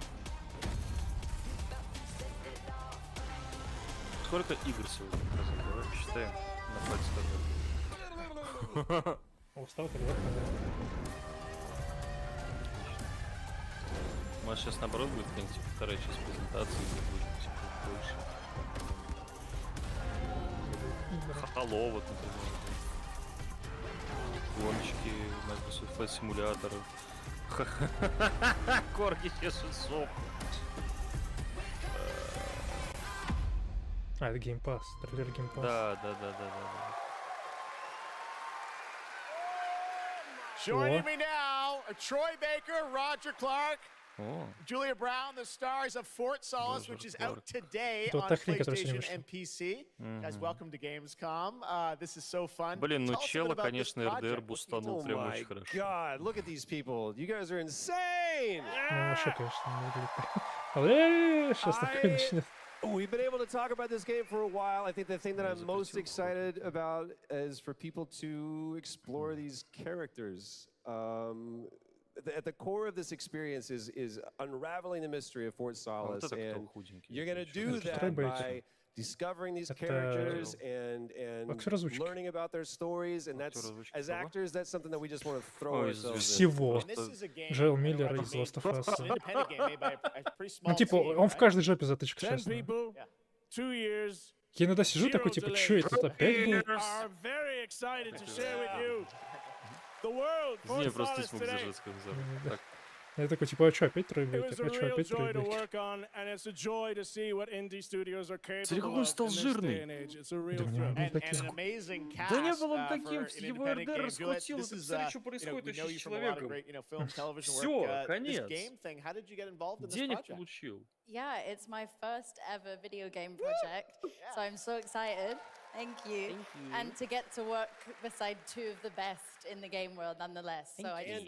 Сколько игр сегодня показали? Давай посчитаем на пальце каждого. Устал тогда. Может, сейчас наоборот будет какая-нибудь вторая часть презентации, где будет больше. Halo, вот, например. Гоночки, Microsoft Flight Simulator. Корги чешут соп. А, это Game Pass, трейлер Game Pass. Да. Joining me now, Troy Baker, Roger Clark, О. Julia Brown, the stars of Fort Solace, which is out today Это on техника, которая PlayStation сегодня and PC. Guys, welcome to GameScom. This is so fun. Блин, ну Tell us a bit чела, about this конечно, РДР project. бустанул прям очень хорошо. God, look at these people. You guys are insane. Ну, вообще, конечно, не выглядит. Сейчас такое начнет. We've been able to talk about this game for a while. I think the thing that I'm most excited about is for people to explore these characters. At the core of this experience is unraveling the mystery of Fort Solace, and you're going to do that by discovering these characters and learning about their stories, and that's, as actors, that's something that we just want to throw ourselves Всего. Джоэл Миллер из Last of Us. Ну, типа, он в каждой жопе затычка, честно. Я иногда сижу такой, типа, чё это опять было? Не, просто не смог зажать, как так. Я такой, типа, а чё, опять тройбейт? А чё, опять тройбейт? Смотри, какой он стал жирный. Да не, он был таким. Да не был он таким, его РДР раскрутил, ты посмотри, что происходит вообще с человеком. Все, конец. Денег получил. Yeah, it's my first ever video game project, so I'm so excited. Thank you. And to get to work beside two of the best in the game world nonetheless. So I just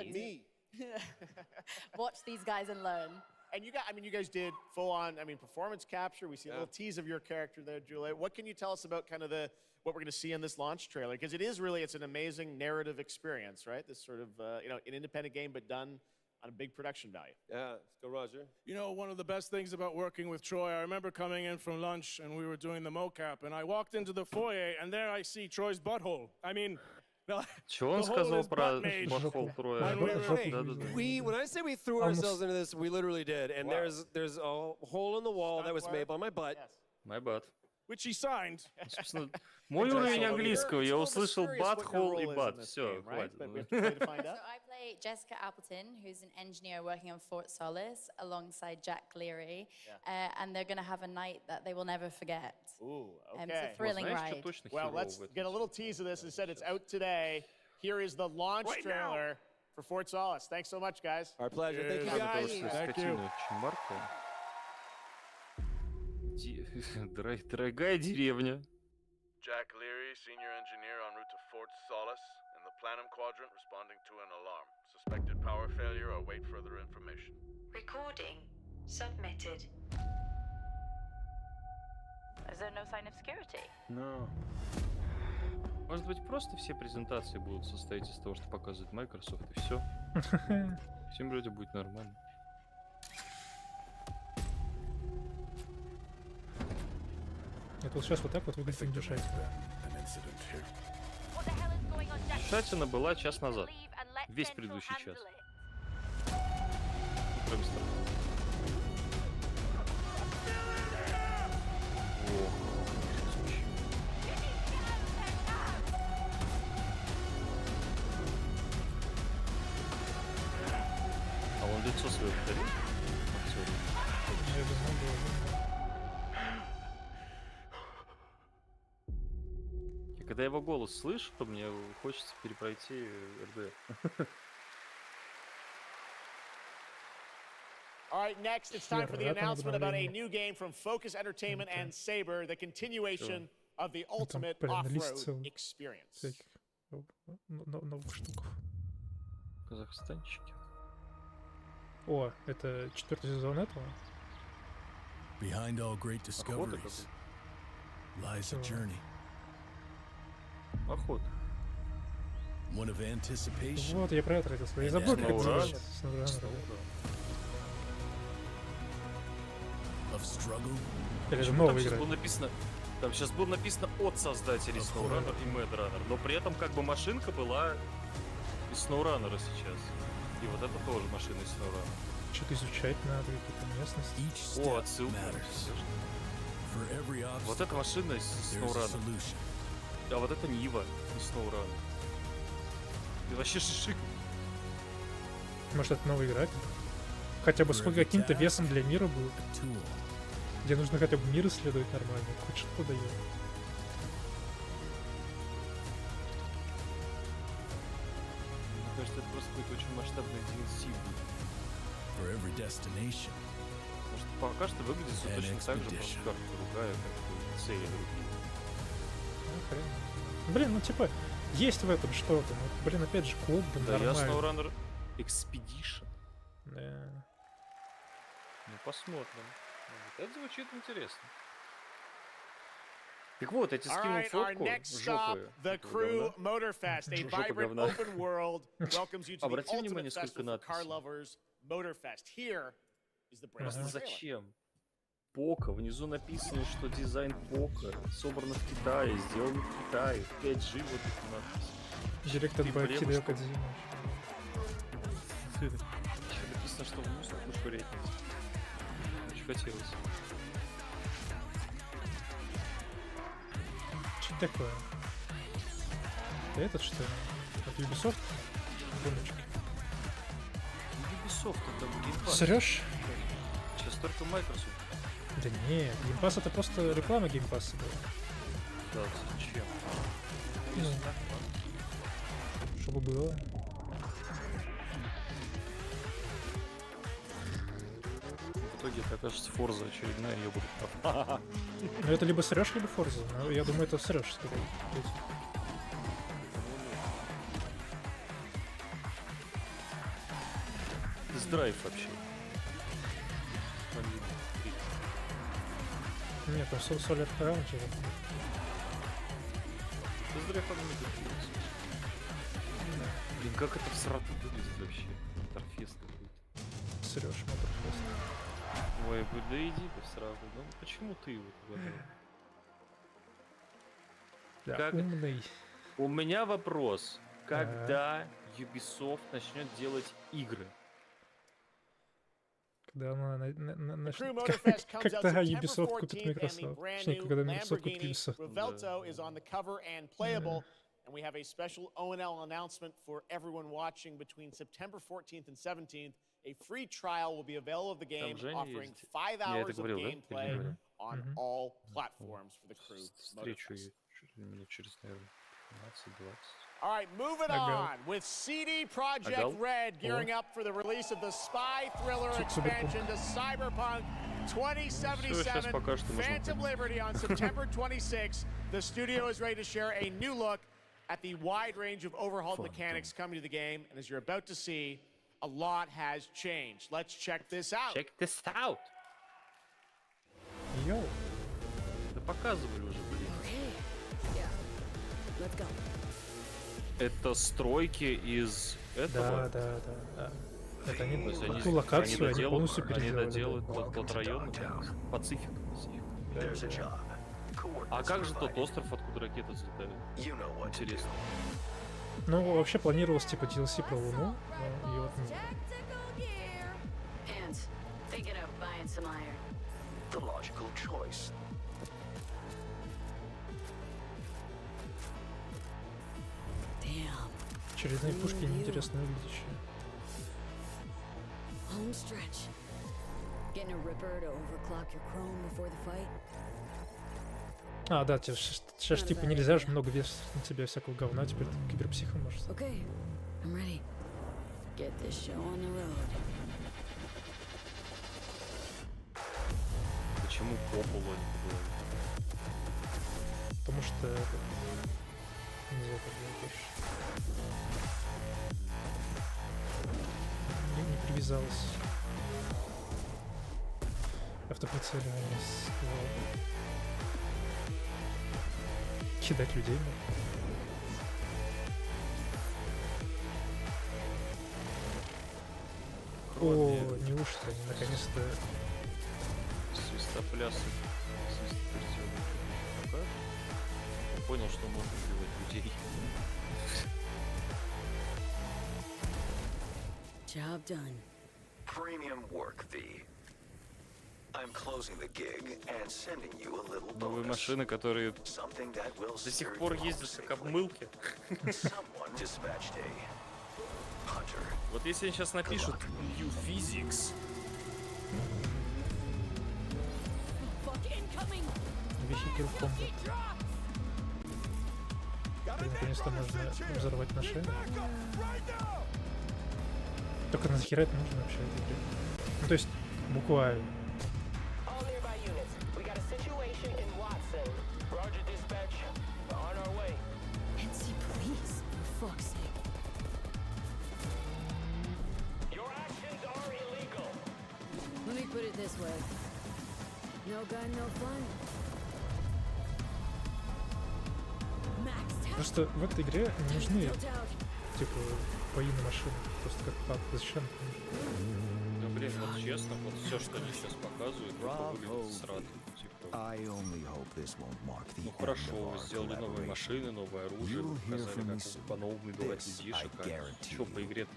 Watch these guys and learn. And you guys did full-on, performance capture. We see a little tease of your character there, Juliet. What can you tell us about kind of what we're going to see in this launch trailer? Because it's an amazing narrative experience, right? This sort of, an independent game, but done on a big production value. Yeah, let's go, Roger. You know, one of the best things about working with Troy, I remember coming in from lunch and we were doing the mocap, and I walked into the foyer, and there I see Troy's butthole. I mean, Чего он сказал про бутхол Троя? When I say we threw ourselves into this, we literally did. And there's a hole in the wall that was made by my butt. My butt. Which he signed. Собственно, мой уровень английского, я услышал butthole и butt. Все, хватит. So I play Jessica Appleton, who's an engineer working on Fort Solis alongside Jack Leary, and they're going to have a night that they will never forget. Ooh, okay. It's a thrilling ride. Well, let's get a little tease of this. Instead, it's out today. Here is the launch trailer for Fort Solis. Thanks so much, guys. Our pleasure. Thank you, guys. Thank you. Дорогая деревня. Jack Leary, senior engineer en route to Fort Solis, in the Planum Quadrant, responding to an alarm. Suspected power failure, or await further information. Recording submitted. Is there no sign of security? No. Может быть, просто все презентации будут состоять из того, что показывает Microsoft, и все. Всем вроде будет нормально. Это вот сейчас вот так вот выглядит индюшатина. Индюшатина была час назад. Весь предыдущий час. Кроме страны. А он лицо свое повторил? Когда его голос слышу, то мне хочется перепройти РД. All right, next it's time for the announcement about a new game from Focus Entertainment and Saber, the continuation of the ultimate off-road experience. Новых штук. Казахстанчики. О, это 4-й сезон этого? Behind all great discoveries lies a journey. Охота. One of anticipation. Вот, я про это хотел сказать. Я забыл, как это называется. Или же новая игра. Там сейчас было написано от создателей SnowRunner и Mad Runner, но при этом как бы машинка была из SnowRunner сейчас. И вот это тоже машина из SnowRunner. Что-то изучать надо, какие-то местности. О, отсылка. Вот эта машина из SnowRunner. А вот это Нива из SnowRunner. И вообще шишик. Может, это новая игра? Хотя бы с каким-то весом для мира будет. Где нужно хотя бы мир исследовать нормально. Хоть что-то дает. Мне кажется, это просто какой-то очень масштабный DLC будет. Потому что пока что выглядит все точно так же, просто карта другая, как цели другие. Блин, ну типа, есть в этом что-то. Ну, блин, опять же, код, да, нормально. Да, я SnowRunner Expedition. Да. Ну, посмотрим. Это звучит интересно. Так вот, я тебе скинул фотку жопы. Обрати внимание, сколько надписей. Просто зачем? Пока. Внизу написано, что дизайн Пока собран в Китае, сделан в Китае. 5G вот эта надпись. Директор Бакида Академии. Еще написано, что в мусор швырять. Очень хотелось. Что такое? Это этот, что ли? От Ubisoft? Бомбочки. Ubisoft, это Game Pass. Срёшь? Сейчас только Microsoft. Да нет, Game Pass это просто реклама Game Pass была. Да, зачем? Ну, чтобы было. В итоге это окажется Forza очередная, я буду прав. Ну это либо срёшь, либо Forza. Но я думаю, это срёшь, скорее. тест-драйв вообще. Нет, там Solar Crown же. Тест-драйв Unlimited. Блин, как это всратно выглядит вообще? Торфес какой-то. Серёж, Моторфест. Ой, да иди ты сразу. Ну почему ты вот в этом? Да, как... умный. У меня вопрос. Когда Ubisoft начнет делать игры? Когда она когда Ubisoft купит Microsoft. Точнее, когда Microsoft купит Ubisoft. And we have a special O&L announcement for everyone watching between September 14th and 17th. A free trial will be available of the game, offering 5 hours of gameplay on all platforms for the crew. All right, moving on with CD Projekt Red gearing up for the release of the spy thriller expansion to Cyberpunk 2077 Phantom Liberty on September 26th. The studio is ready to share a new look at the wide range of overhauled mechanics coming to the game, and as you're about to see, a lot has changed. Let's check this out. Check this out. Йоу. Да показывали уже, блин. Let's go. Это стройки из этого? Да. Это они ту локацию они полностью переделали. Они доделают тот район, Пацифик. А как же тот остров, откуда ракеты взлетают? Интересно. Ну, вообще планировалось типа DLC про Луну, и вот... Очередные пушки неинтересно выглядящие. А, да, сейчас типа нельзя же много вес на тебя всякого говна, теперь ты киберпсихом можешь. Почему по полу не было? Потому что нельзя так делать больше. Не привязалась. Автоприцеливание ствола. Кидать людей. О, неужто они наконец-то... Свистоплясы. Я понял, что можно убивать людей. Job done. Premium work, V. I'm closing the gig and sending you a little bonus. Новые машины, которые до сих пор ездят как обмылки. Вот если они сейчас напишут New Physics. Vehicle Combat. Наконец-то можно взорвать машины. Только нахера это нужно вообще в этой игре? Ну то есть, буквально. Просто в этой игре не нужны типа бои на машинах, просто как пап, зачем? Да блин, вот честно, вот все, что они сейчас показывают, это выглядит сразу. Ну хорошо, вы сделали новые машины, новое оружие, вы показали, как по-новому убивать людишек, а что по игре-то?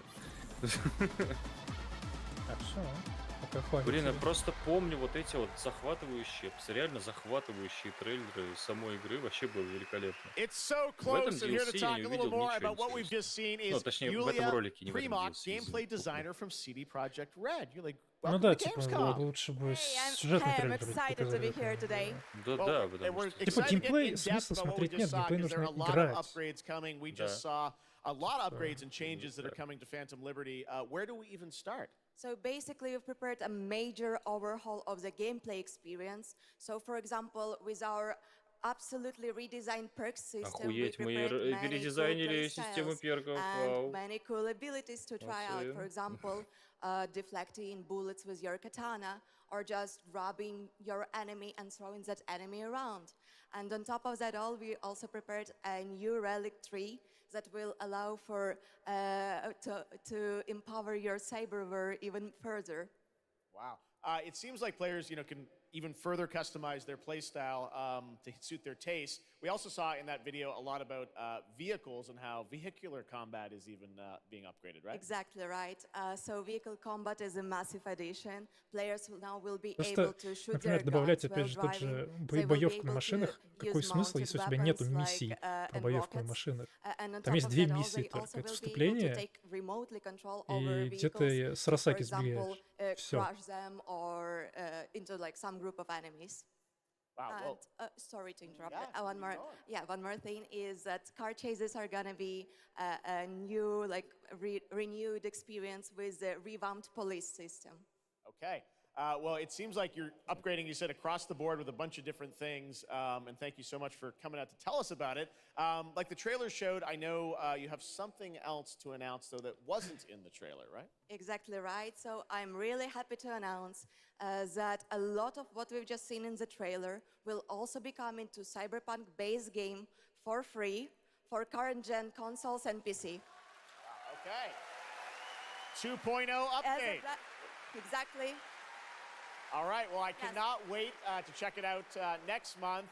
Блин, я просто помню вот эти вот захватывающие, реально захватывающие трейлеры самой игры, вообще было великолепно. В этом DLC я не увидел ничего интересного. Ну, точнее, в этом ролике, не в этом DLC. Ну да, типа, вот, лучше бы сюжетный трейлер показали. Да, потому что... Типа, геймплей, смысла смотреть нет, геймплей нужно играть. A lot of upgrades and changes that are coming to Phantom Liberty. Where do we even start? So basically, we've prepared a major overhaul of the gameplay experience. So, for example, with our absolutely redesigned perk system, we prepared many cool play styles and many cool abilities to try out. For example, deflecting bullets with your katana, or just grabbing your enemy and throwing that enemy around. And on top of that all, we also prepared a new relic tree that will allow for to empower your cyberware even further. Wow. It seems like players, can even further customize their playstyle to suit their taste. We also saw in that video a lot about vehicles and how vehicular combat is even being upgraded, right? Exactly right. So vehicle combat is a massive addition. Players now will be able to shoot their добавлять, guns опять while же, тот driving. же They will be боевку на able машинах. to Какой use смысл, mounted если у тебя нету weapons миссий like, про and боевку на rockets. машинах? And on Там top есть of две that all, миссии they also только. Это will be able to вступление take remotely control и over где vehicles ты с to, for Росаки example, сбегаешь. Все. crush them or into like some group of enemies. Wow. And, sorry to interrupt. One more thing is that car chases are gonna be a new, like renewed experience with the revamped police system. Okay. Well, it seems like you're upgrading, you said, across the board with a bunch of different things. And thank you so much for coming out to tell us about it. Like the trailer showed, I know you have something else to announce, though, that wasn't in the trailer, right? Exactly right. So I'm really happy to announce that a lot of what we've just seen in the trailer will also be coming to Cyberpunk base game for free for current-gen consoles and PC. Okay. 2.0 update. Exactly. All right. Well, I cannot wait to check it out next month.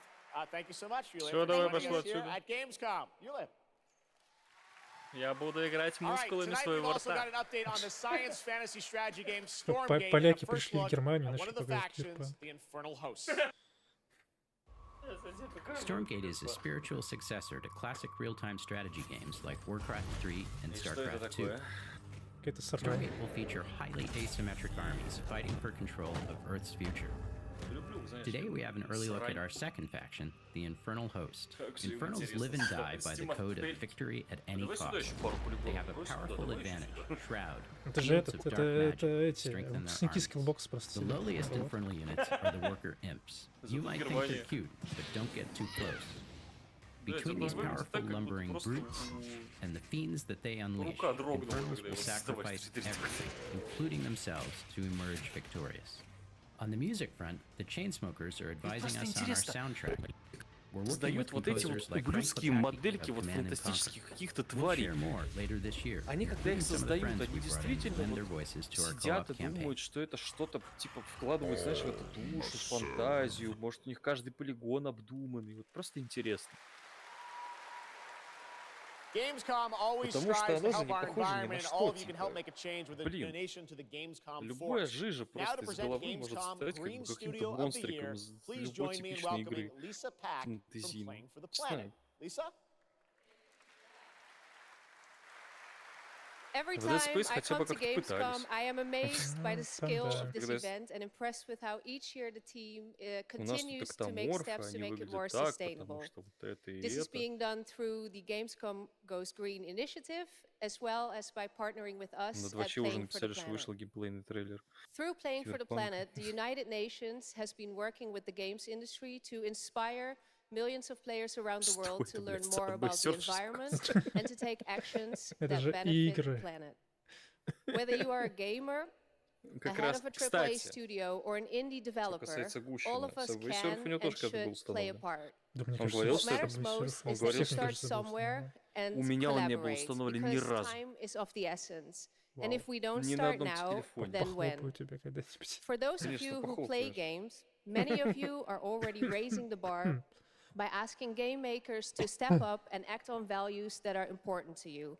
Thank you so much, Yulia, Всё, for давай, joining пошло us here отсюда. at GameScom. Yulia. Я буду играть мускулами своего рта. Поляки пришли в Германию, начали поговорить. Stormgate is a spiritual successor to classic real-time strategy games like Warcraft 3 and StarCraft 2. Stormgate will feature highly asymmetric armies fighting for control of Earth's future. Today we have an early look at our second faction, the Infernal Host. Infernals live and die by the code of victory at any cost. They have a powerful advantage, Shroud, fields of dark magic, strengthen their armies. The lowliest Infernal units are the worker imps. You might think they're cute, but don't get too close. Between these powerful lumbering brutes and the fiends that they unleash, Infernals will sacrifice everything, including themselves, to emerge victorious. On the music front, the Chainsmokers are advising us on our soundtrack. We're working with composers like ублюдские модельки вот фантастических каких-то тварей. Они, когда их создают, они действительно сидят и думают, что это что-то типа вкладывают, знаешь, в эту душу, фантазию. Может, у них каждый полигон обдуманный. Вот просто интересно. GameScom always strives to help our environment, and all of you can help make a change with a donation to the GameScom Force. Now to present GameScom Green Studio of the Year, please join me in welcoming Lisa Pack from Playing for the Planet. Lisa? Every time I come to GameScom, I am amazed by the skill of this event and impressed with how each year the team continues to make steps to make it more sustainable. This is being done through the GameScom Goes Green initiative, as well as by partnering with us at Playing for the Planet. Through Playing for the Planet, the United Nations has been working with the games industry to inspire millions of players around the world to learn more about the environment and to take actions that benefit the planet. Whether you are a gamer, a head of a AAA studio, or an indie developer, all of us can and should play a part. What matters most is that you start somewhere and collaborate, because time is of the essence. And if we don't start now, then when? For those of you who play games, many of you are already raising the bar by asking game makers to step up and act on values that are important to you.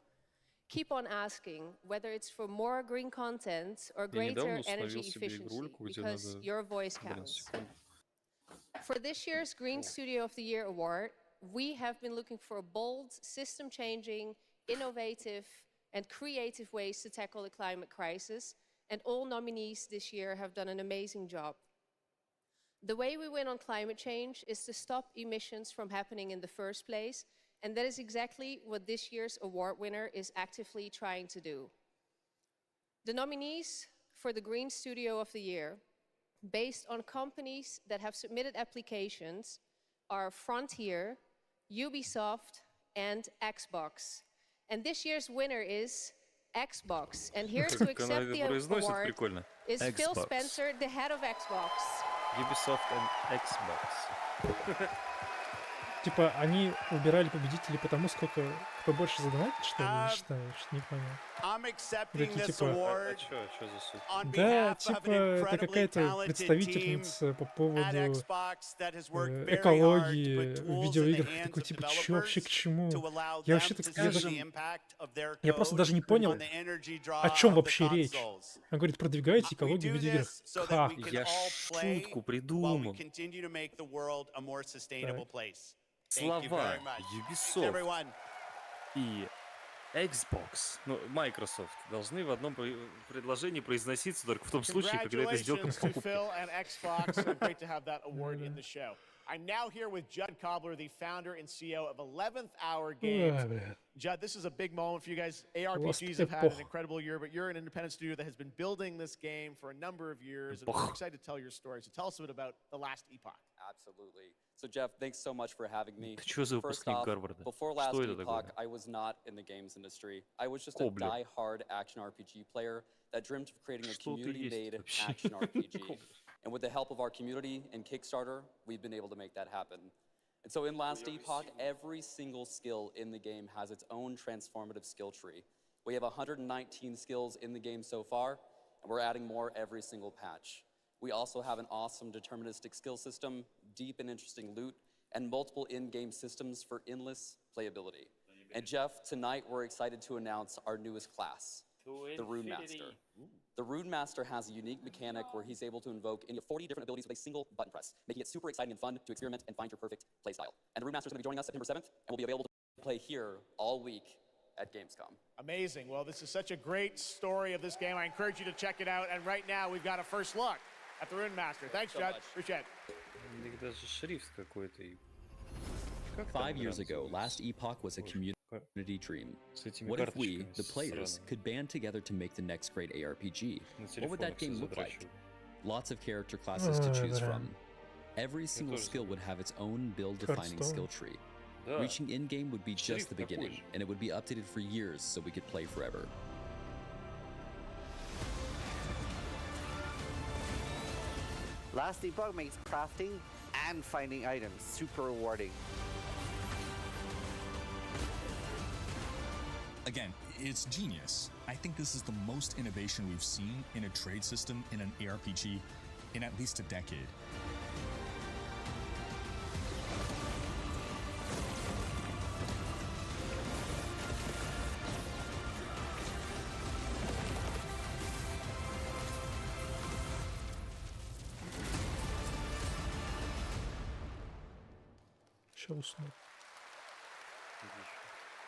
Keep on asking, whether it's for more green content or greater energy efficiency, because your voice counts. For this year's Green Studio of the Year award, we have been looking for bold, system-changing, innovative, and creative ways to tackle the climate crisis, and all nominees this year have done an amazing job. The way we win on climate change is to stop emissions from happening in the first place, and that is exactly what this year's award winner is actively trying to do. The nominees for the Green Studio of the Year, based on companies that have submitted applications, are Frontier, Ubisoft, and Xbox. And this year's winner is Xbox. And here to accept the award is Phil Spencer, the head of Xbox. Ubisoft and Xbox. Типа, они выбирали победителей потому, сколько кто больше задонатит, что ли, не считаешь? Не понял. Такие, типа... Да, типа, это какая-то представительница по поводу экологии в видеоиграх. Я такой, типа, чё вообще к чему? Я вообще так... Я просто даже не понял, о чем вообще речь. Он говорит, продвигаете экологию в видеоиграх. Как? Я шутку придумал. Слова Ubisoft и Xbox, ну, Microsoft, должны в одном предложении произноситься только в том случае, когда это сделка покупки. I'm now here with Judd Cobbler, the founder and CEO of 11th Hour Games. Judd, this is a big moment for you guys. ARPGs have had an incredible year, but you're an independent studio that has been building this game for a number of years, and we're excited to tell your story. So tell us a bit about The Last Epoch. Absolutely. So Jeff, thanks so much for having me. First off, before Last Epoch, I was not in the games industry. I was just a die-hard action RPG player that dreamt of creating a community-made action RPG. And with the help of our community and Kickstarter, we've been able to make that happen. And so in Last Epoch, every single skill in the game has its own transformative skill tree. We have 119 skills in the game so far, and we're adding more every single patch. We also have an awesome deterministic skill system, deep and interesting loot, and multiple in-game systems for endless playability. And Jeff, tonight we're excited to announce our newest class, the Rune Master. The Rune Master has a unique mechanic where he's able to invoke any of 40 different abilities with a single button press, making it super exciting and fun to experiment and find your perfect playstyle. And the Rune Master is going to be joining us September 7th, and will be available to play here all week at GameScom. Amazing. Well, this is such a great story of this game. I encourage you to check it out. And right now, we've got a first look at the Rune Master. Thanks, Judd. Appreciate it. 5 years ago, Last Epoch was a community dream. What if we, the players, could band together to make the next great ARPG? What would that game look like? Lots of character classes to choose from. Every single skill would have its own build-defining skill tree. Reaching in-game would be just the beginning, and it would be updated for years so we could play forever. Last Epoch makes crafting and finding items super rewarding. Again, it's genius. I think this is the most innovation we've seen in a trade system in an ARPG in at least a decade.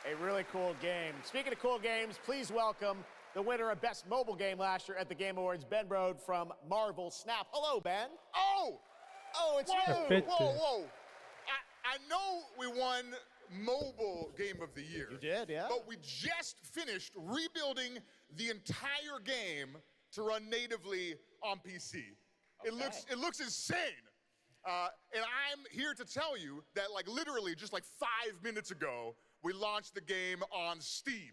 A really cool game. Speaking of cool games, please welcome the winner of Best Mobile Game last year at the Game Awards, Ben Brode from Marvel Snap. Hello, Ben. Oh, it's you. Whoa. I know we won Mobile Game of the Year. You did, yeah. But we just finished rebuilding the entire game to run natively on PC. Okay. It looks insane. And I'm here to tell you that, literally just 5 minutes ago, we launched the game on Steam.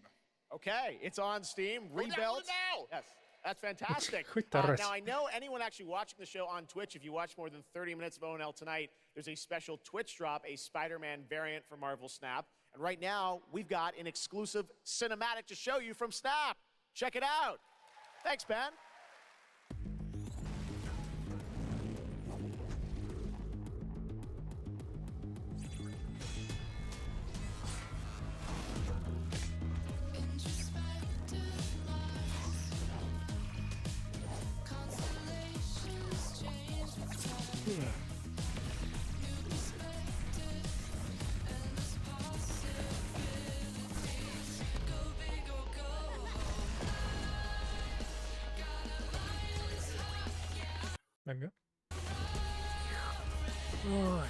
Okay, it's on Steam, rebuilt. Now. Yes, that's fantastic. Now, I know anyone actually watching the show on Twitch, if you watch more than 30 minutes of ONL tonight, there's a special Twitch drop, a Spider-Man variant for Marvel Snap. And right now, we've got an exclusive cinematic to show you from Snap. Check it out. Thanks, Ben. Ага. Ой.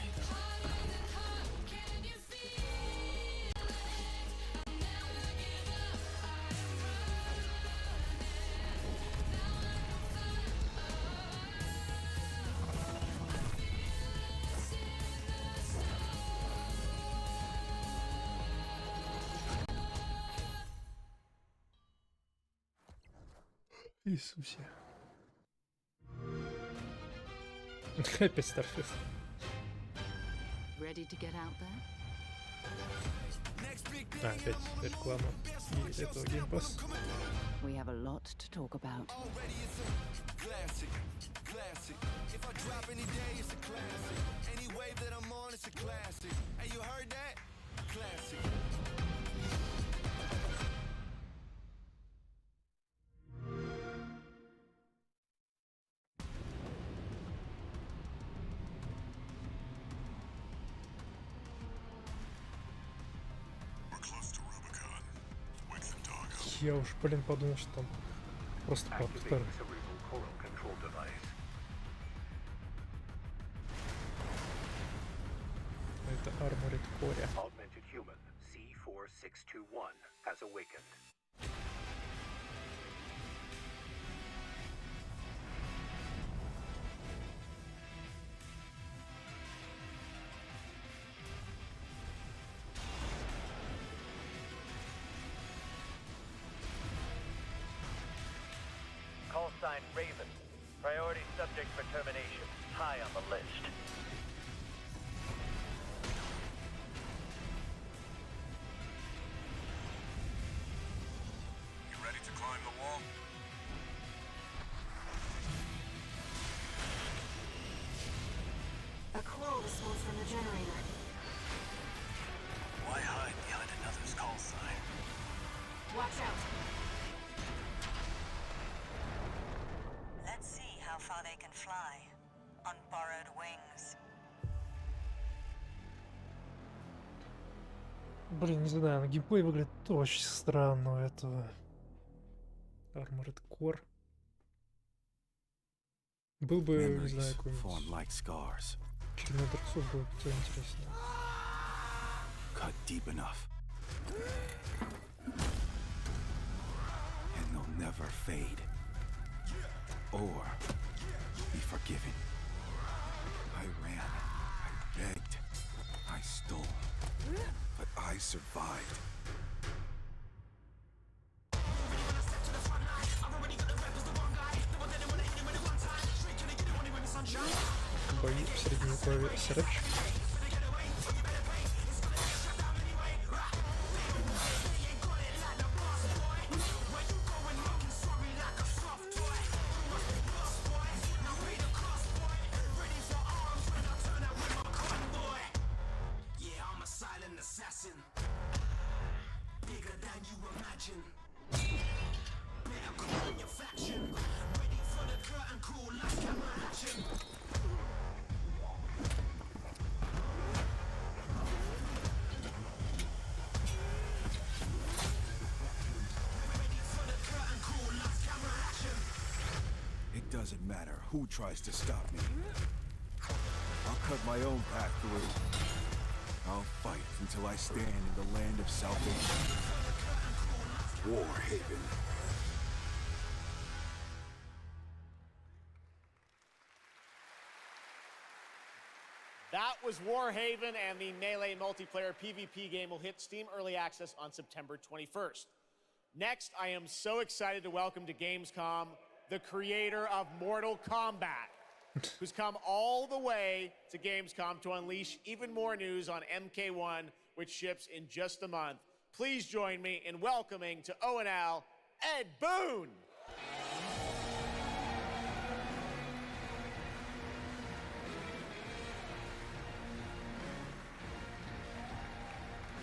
Иисусе. Опять Starfield. Опять реклама и этого Game Pass. We have a lot to talk about. If I drop any day, it's a classic. Any wave that I'm on, it's a classic. Hey, you heard that? Classic. Я уж, блин, подумал, что там просто повтор. Это Armored Core. Augmented human C4621 has awakened. Call sign Raven. Priority subject for termination. High on the list. You ready to climb the wall? A call is sourced from the generator. Why hide behind another's call sign? Watch out. Let's see how far they can fly on borrowed wings. Блин, не знаю, на геймплей выглядит очень странно у этого Armored Core. Был бы, не знаю, какой-нибудь очередной Dark Souls, было бы то интереснее. Cut deep enough. And they'll never fade. Or be forgiven. I ran, I begged, I stole, but I survived. Бои в средневековье Сэрэдж. It doesn't matter who tries to stop me. I'll cut my own path through. I'll fight until I stand in the land of salvation. Warhaven. That was Warhaven, and the Melee multiplayer PvP game will hit Steam Early Access on September 21st. Next, I am so excited to welcome to GameScom the creator of Mortal Kombat, who's come all the way to GameScom to unleash even more news on MK1, which ships in just a month. Please join me in welcoming to O&L, Ed Boon.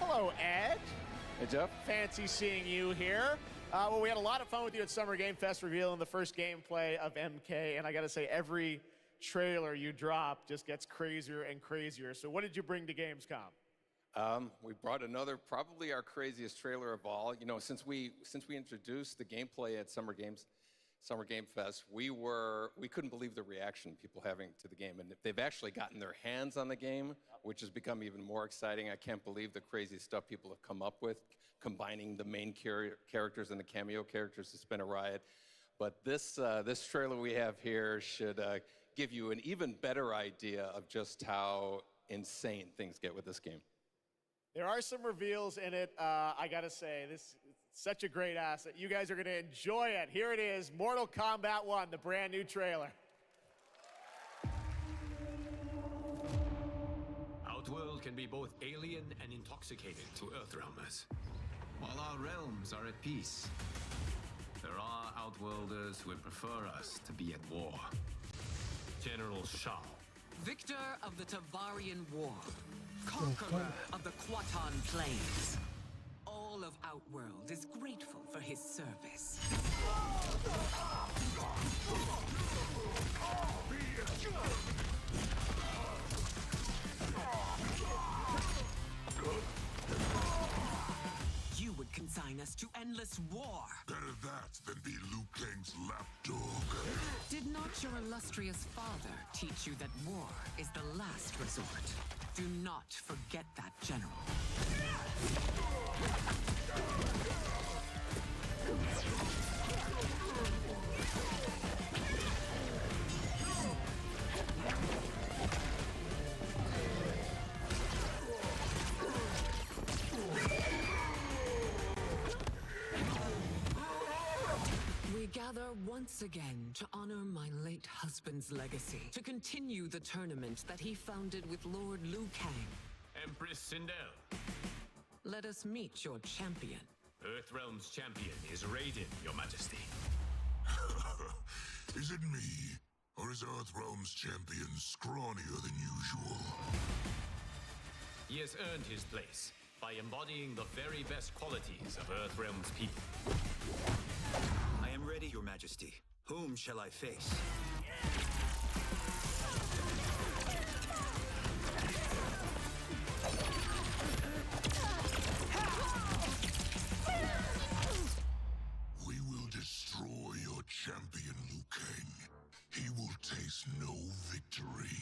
Hello, Ed. Hey, Jeff. Fancy seeing you here. Well, we had a lot of fun with you at Summer Game Fest revealing the first gameplay of MK, and I gotta say, every trailer you drop just gets crazier and crazier. So what did you bring to Gamescom? We brought another, probably our craziest trailer of all. You know, since we introduced the gameplay at Summer Game Fest, we couldn't believe the reaction people having to the game, and they've actually gotten their hands on the game, which has become even more exciting. I can't believe the crazy stuff people have come up with, combining the main characters and the cameo characters. It's been a riot. But this trailer we have here should give you an even better idea of just how insane things get with this game. There are some reveals in it. I gotta say, this Such a great asset. You guys are going to enjoy it. Here it is, Mortal Kombat 1, the brand new trailer. Outworld can be both alien and intoxicating to Earthrealmers, while our realms are at peace. There are Outworlders who would prefer us to be at war. General Shao. Victor of the Tavarian War. Conqueror of the Quatan Plains. All of Outworld is grateful for his service. You would consign us to endless war. Better that than be Liu Kang's lapdog. Did not your illustrious father teach you that war is the last resort? Do not forget that, General. We gather once again to honor my late husband's legacy, to continue the tournament that he founded with Lord Liu Kang. Empress Sindel. Let us meet your champion. Earthrealm's champion is Raiden, Your Majesty. Is it me? Or is Earthrealm's champion scrawnier than usual? He has earned his place by embodying the very best qualities of Earthrealm's people. I am ready, Your Majesty. Whom shall I face? We will destroy your champion, Liu Kang. He will taste no victory.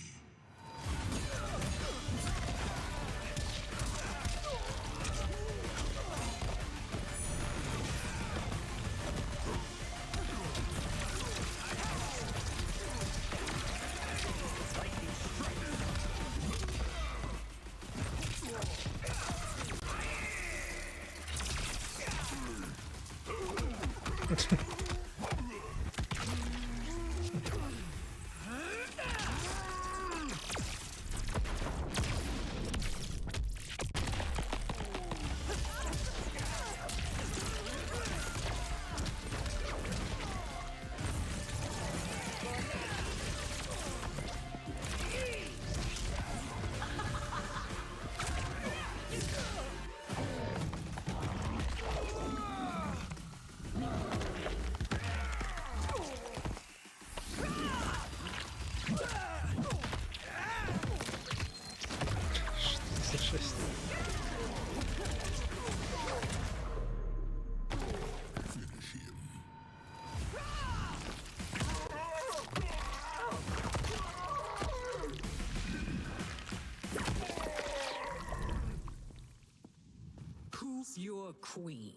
Who's your queen?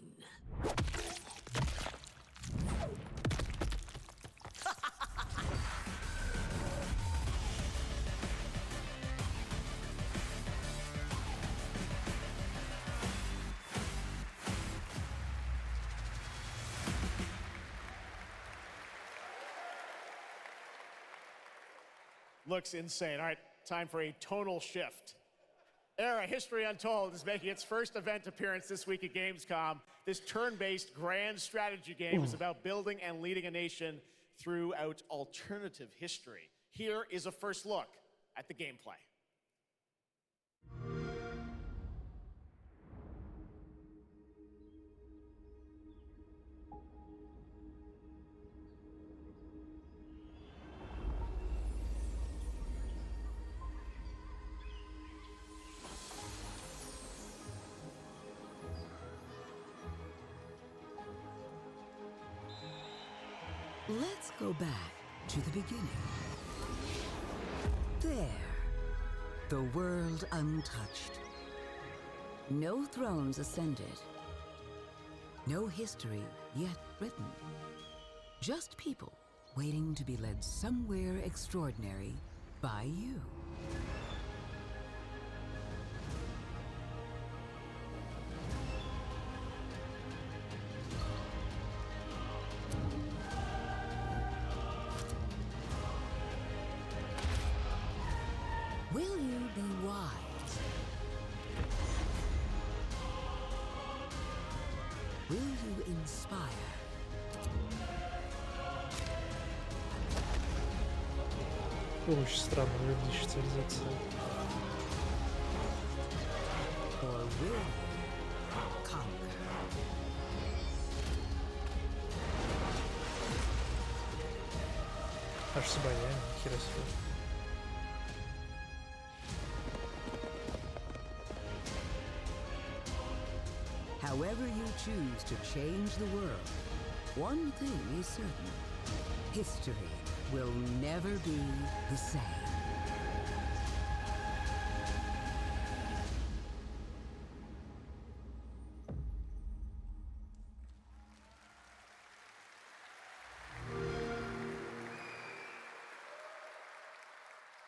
Looks insane. All right, time for a tonal shift. Era History Untold is making its first event appearance this week at Gamescom. This turn-based grand strategy game is about building and leading a nation throughout alternative history. Here is a first look at the gameplay. Let's go back to the beginning. There, the world untouched. No thrones ascended. No history yet written. Just people waiting to be led somewhere extraordinary by you. Will you be wise? Will you inspire? Очень странно выглядит цивилизация. Or will you conquer? Аж с боями, хера себе. However you choose to change the world, one thing is certain. History will never be the same.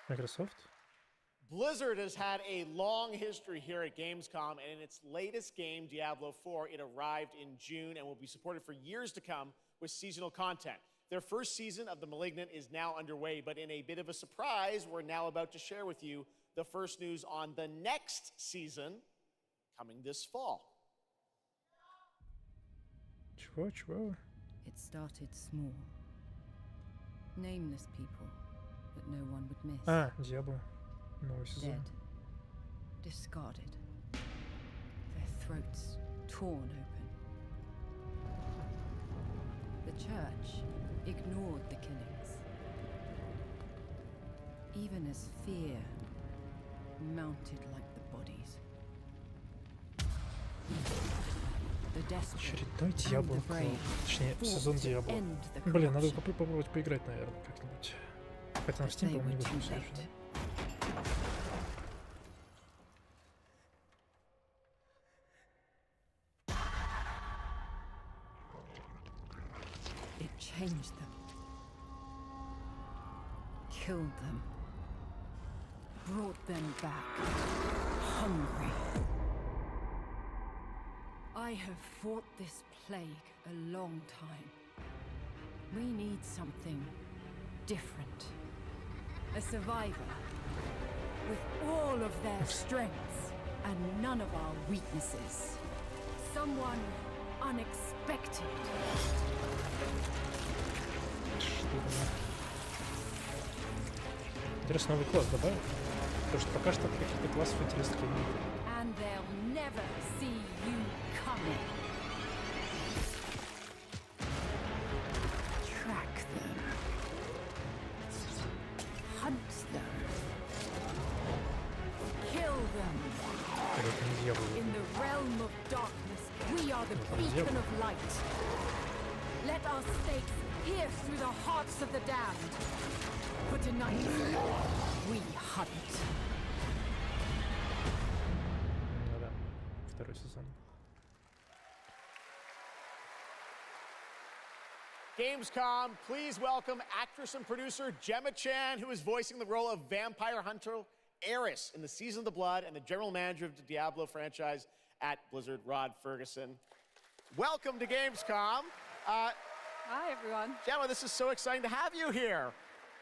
Microsoft? Blizzard has had a long history here at GameScom, and in its latest game, Diablo 4, it arrived in June and will be supported for years to come with seasonal content. Their first season of The Malignant is now underway, but in a bit of a surprise, we're now about to share with you the first news on the next season coming this fall. Чего? It started small. Nameless people that no one would miss. А, Diablo. Новый сезон. Dead. Discarded. Their throats torn open. The church ignored the killings. Even as fear mounted like the bodies. The desperate Очередной Diablo. Точнее, сезон Diablo. Блин, надо попробовать поиграть, наверное, как-нибудь. Хотя на Steam, по-моему, не вышел все еще, да? Changed them, killed them, brought them back, hungry. I have fought this plague a long time. We need something different. A survivor with all of their strengths and none of our weaknesses. Someone unexpected. Интересно, новый класс добавят? Потому что пока что каких-то классов интересных я не видел. And they'll never see you coming. Track them. Hunt them. Kill them. In the realm of darkness, we are the beacon of light. Let our stakes pierce through the hearts of the damned. For tonight, we hunt. Ну да, второй сезон. Gamescom, please welcome actress and producer Gemma Chan, who is voicing the role of vampire hunter Eris in the Season of the Blood, and the general manager of the Diablo franchise at Blizzard, Rod Ferguson. Welcome to Gamescom. Hi, everyone. Gemma, this is so exciting to have you here.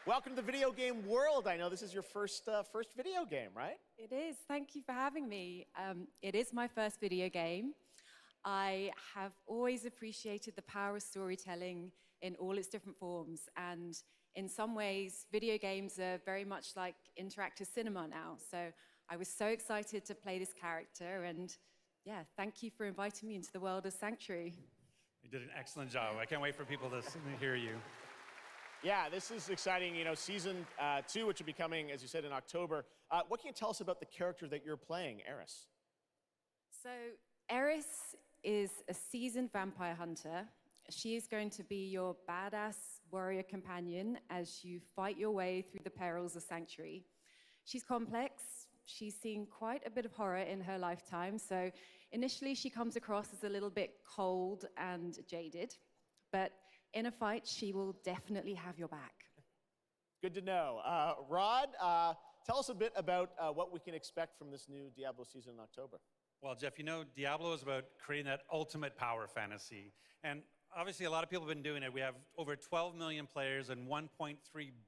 Welcome to the video game world. I know this is your first video game, right? It is. Thank you for having me. It is my first video game. I have always appreciated the power of storytelling in all its different forms. And in some ways, video games are very much like interactive cinema now. So I was so excited to play this character. And yeah, thank you for inviting me into the world of Sanctuary. You did an excellent job. I can't wait for people to hear you. Yeah, this is exciting. You know, season 2, which will be coming, as you said, in October. What can you tell us about the character that you're playing, Eris? So Eris is a seasoned vampire hunter. She is going to be your badass warrior companion as you fight your way through the perils of Sanctuary. She's complex. She's seen quite a bit of horror in her lifetime. So initially, she comes across as a little bit cold and jaded. But in a fight, she will definitely have your back. Good to know. Rod, tell us a bit about what we can expect from this new Diablo season in October. Well, Jeff, you know, Diablo is about creating that ultimate power fantasy. And obviously, a lot of people have been doing it. We have over 12 million players and 1.3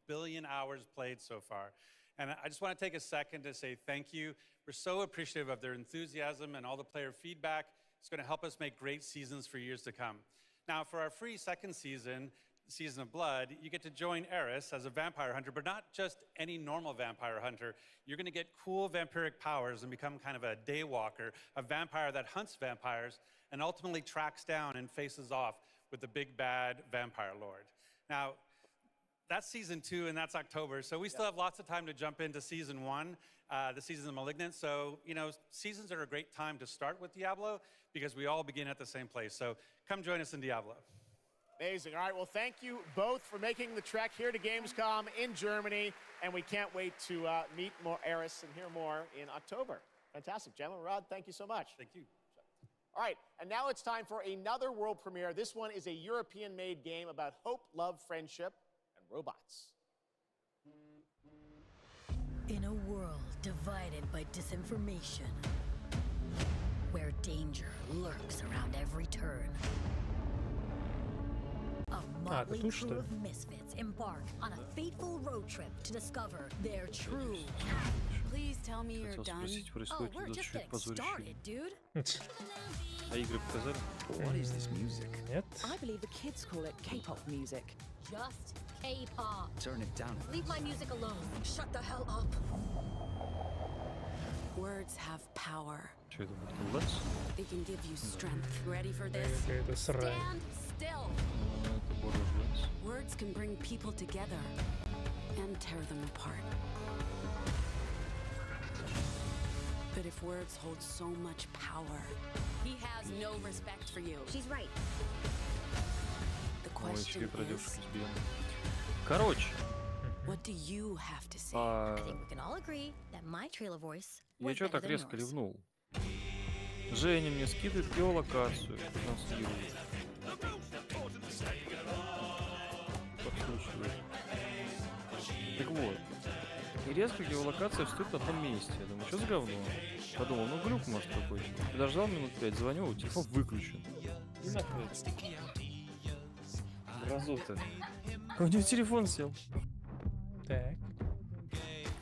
billion hours played so far. And I just want to take a second to say thank you. We're so appreciative of their enthusiasm and all the player feedback. It's going to help us make great seasons for years to come. Now, for our free second season, Season of Blood, you get to join Eris as a vampire hunter, but not just any normal vampire hunter. You're going to get cool vampiric powers and become kind of a daywalker, a vampire that hunts vampires and ultimately tracks down and faces off with the big bad vampire lord. Now, that's Season 2, and that's October, so we still have lots of time to jump into Season 1, the Season of Malignant. So, you know, seasons are a great time to start with Diablo because we all begin at the same place. So come join us in Diablo. Amazing. All right, well, thank you both for making the trek here to Gamescom in Germany, and we can't wait to meet more Eris and hear more in October. Fantastic. Gemma, Rod, thank you so much. Thank you. All right, and now it's time for another world premiere. This one is a European-made game about hope, love, friendship, and robots. In a world divided by disinformation, where danger lurks around every turn, a motley crew of misfits embark on a fateful road trip to discover their true path. Please tell me you're done. Oh, we're just getting started, dude. What is this music? I believe the kids call it K-pop music. Just K-pop. Turn it down. Leave my music alone. Shut the hell up. Words have power. They can give you strength. Ready for this? Stand still. Words can bring people together and tear them apart. But if words hold so much power, he has no respect for you. She's right. The question is, короче, what do you have to say? I think we can all agree that my trailer voice я что так резко ливнул? Женя мне скидывает геолокацию. Транслирует. Так вот. И резко геолокация встает на одном месте. Я думаю, что за говно? Подумал, ну глюк может какой-то. Подождал минут 5, звоню, телефон выключен. И накрылся. Разу-то. У него телефон сел. Так.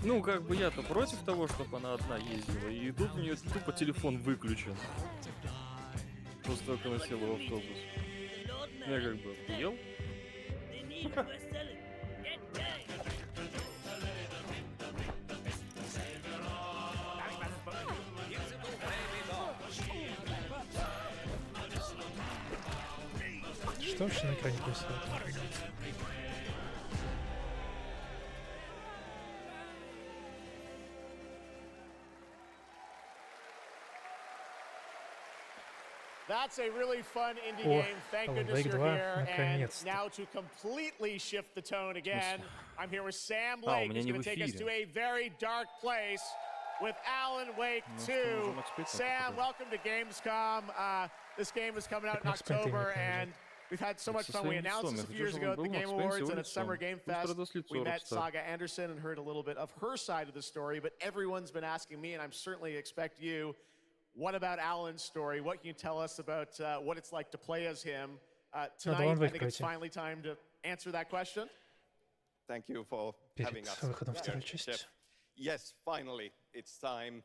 Ну, как бы я-то против того, чтобы она одна ездила. И тут у нее тупо телефон выключен. После того, как она села в автобус. Я как бы охуел. Что вообще на экране происходит? That's a really fun indie game. Thank goodness you're here. And now to completely shift the tone again, I'm here with Sam Lake, who's going to take us to a very dark place with Alan Wake 2. Sam, welcome to Gamescom. This game is coming out in October, and we've had so much fun. We announced this a few years ago at the Game Awards and at Summer Game Fest. We met Saga Anderson and heard a little bit of her side of the story, but everyone's been asking me, and I'm certainly expect you, what about Alan's story? What can you tell us about what it's like to play as him? Tonight, I think it's finally time to answer that question. Thank you for having us. Jeff. Yes, finally, it's time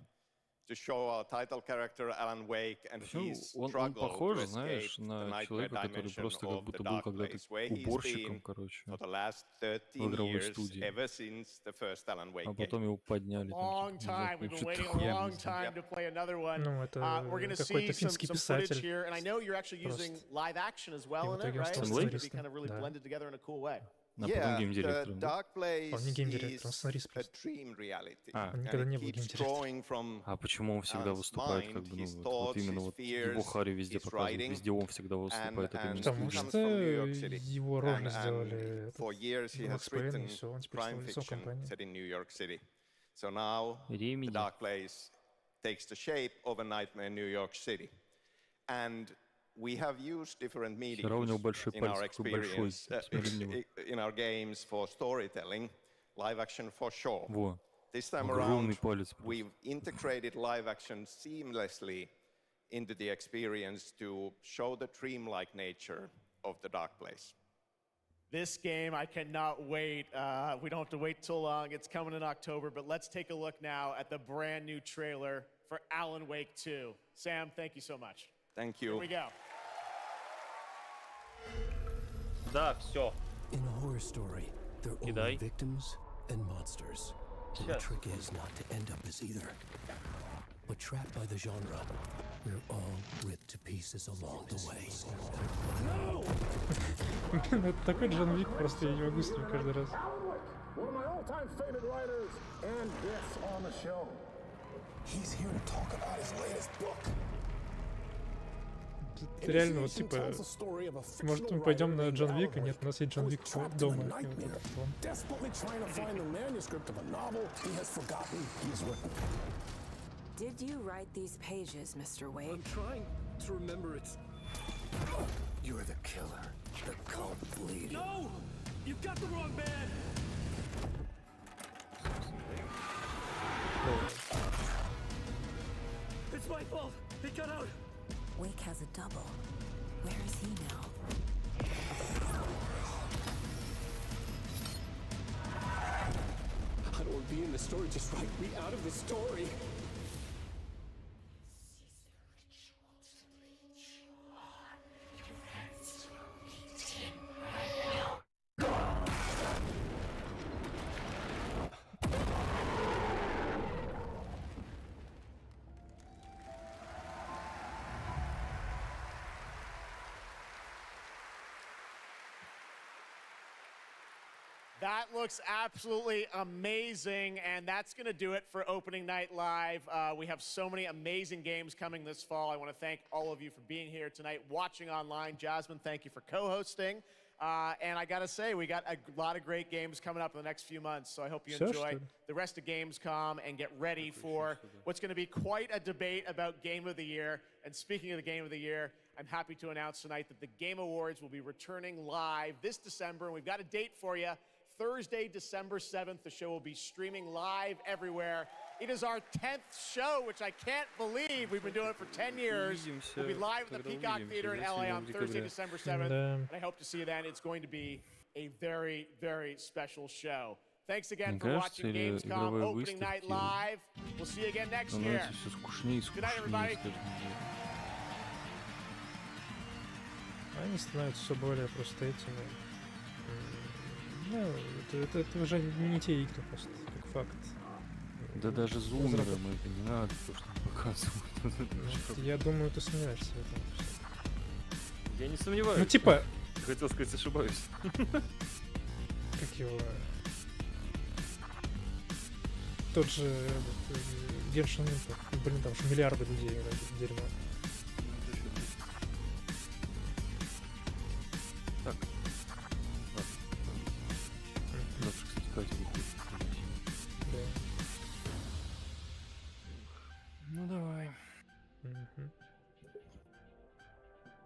to show our title character Alan Wake and his struggle to escape the nightmare dimension of the dark place where he's been for the last 13 years, ever since the first Alan Wake game. Long time. We've been waiting a long time to play another one. We're going to see some footage here, and I know you're actually using live action as well in it, right? It's going to be kind of really blended together in a cool way. Yeah, the dark place is a dream reality. And it keeps drawing from почему он всегда выступает как бы, ну, вот именно вот его Харри везде показывают, везде он всегда выступает, это именно потому что его роль сделали Макс Пейн, и все, он теперь стал лицом компании. So now the dark place takes the shape of a nightmare in New York City. And we have used different mediums in our experience, in our games for storytelling, live action for sure. This time around, we've integrated live action seamlessly into the experience to show the dreamlike nature of the dark place. This game, I cannot wait. We don't have to wait too long. It's coming in October, but let's take a look now at the brand new trailer for Alan Wake 2. Sam, thank you so much. Thank you. Here we go. Да, все. In a horror story, there are only victims and monsters. And the trick is not to end up as either. But trapped by the genre, we're all ripped to pieces along the way. No! Это такой Джон Вик, просто я не могу с ним каждый раз. One of my all-time favorite writers, and guests on the show. He's here to talk about his latest book. Это реально вот типа, может мы пойдем на Джон Вика? Нет, у нас есть Джон Вик дома. Did you write these pages, Mr. Wake? I'm trying to remember it. You're the killer, the cult bleeding. No! You've got the wrong band! It's my fault! It got out! Wake has a double. Where is he now? I don't want to be in the story, just write me out of the story. That looks absolutely amazing, and that's going to do it for Opening Night Live. We have so many amazing games coming this fall. I want to thank all of you for being here tonight, watching online. Jasmine, thank you for co-hosting. And I got to say, we got a lot of great games coming up in the next few months, so I hope you enjoy the rest of GameScom and get ready for what's going to be quite a debate about Game of the Year. And speaking of the Game of the Year, I'm happy to announce tonight that the Game Awards will be returning live this December, and we've got a date for you. Thursday, December 7th, the show will be streaming live everywhere. It is our 10th show, which I can't believe. We've been doing it for 10 years. We'll be live at the Peacock Theater in LA on Thursday, December 7th. And I hope to see you then. It's going to be a very, very special show. Thanks again for watching GameScom Opening Night Live. We'll see you again next year. Good night, everybody. Они становятся все более просто этими. Ну, это уже не те игры, просто как факт. Да даже зумерам это не надо, то, что показывают. Я думаю, ты сомневаешься в этом. Я не сомневаюсь. Ну типа... Хотел сказать, ошибаюсь. Как его... Тот же Genshin Impact. Блин, там же миллиарды людей играют в дерьмо.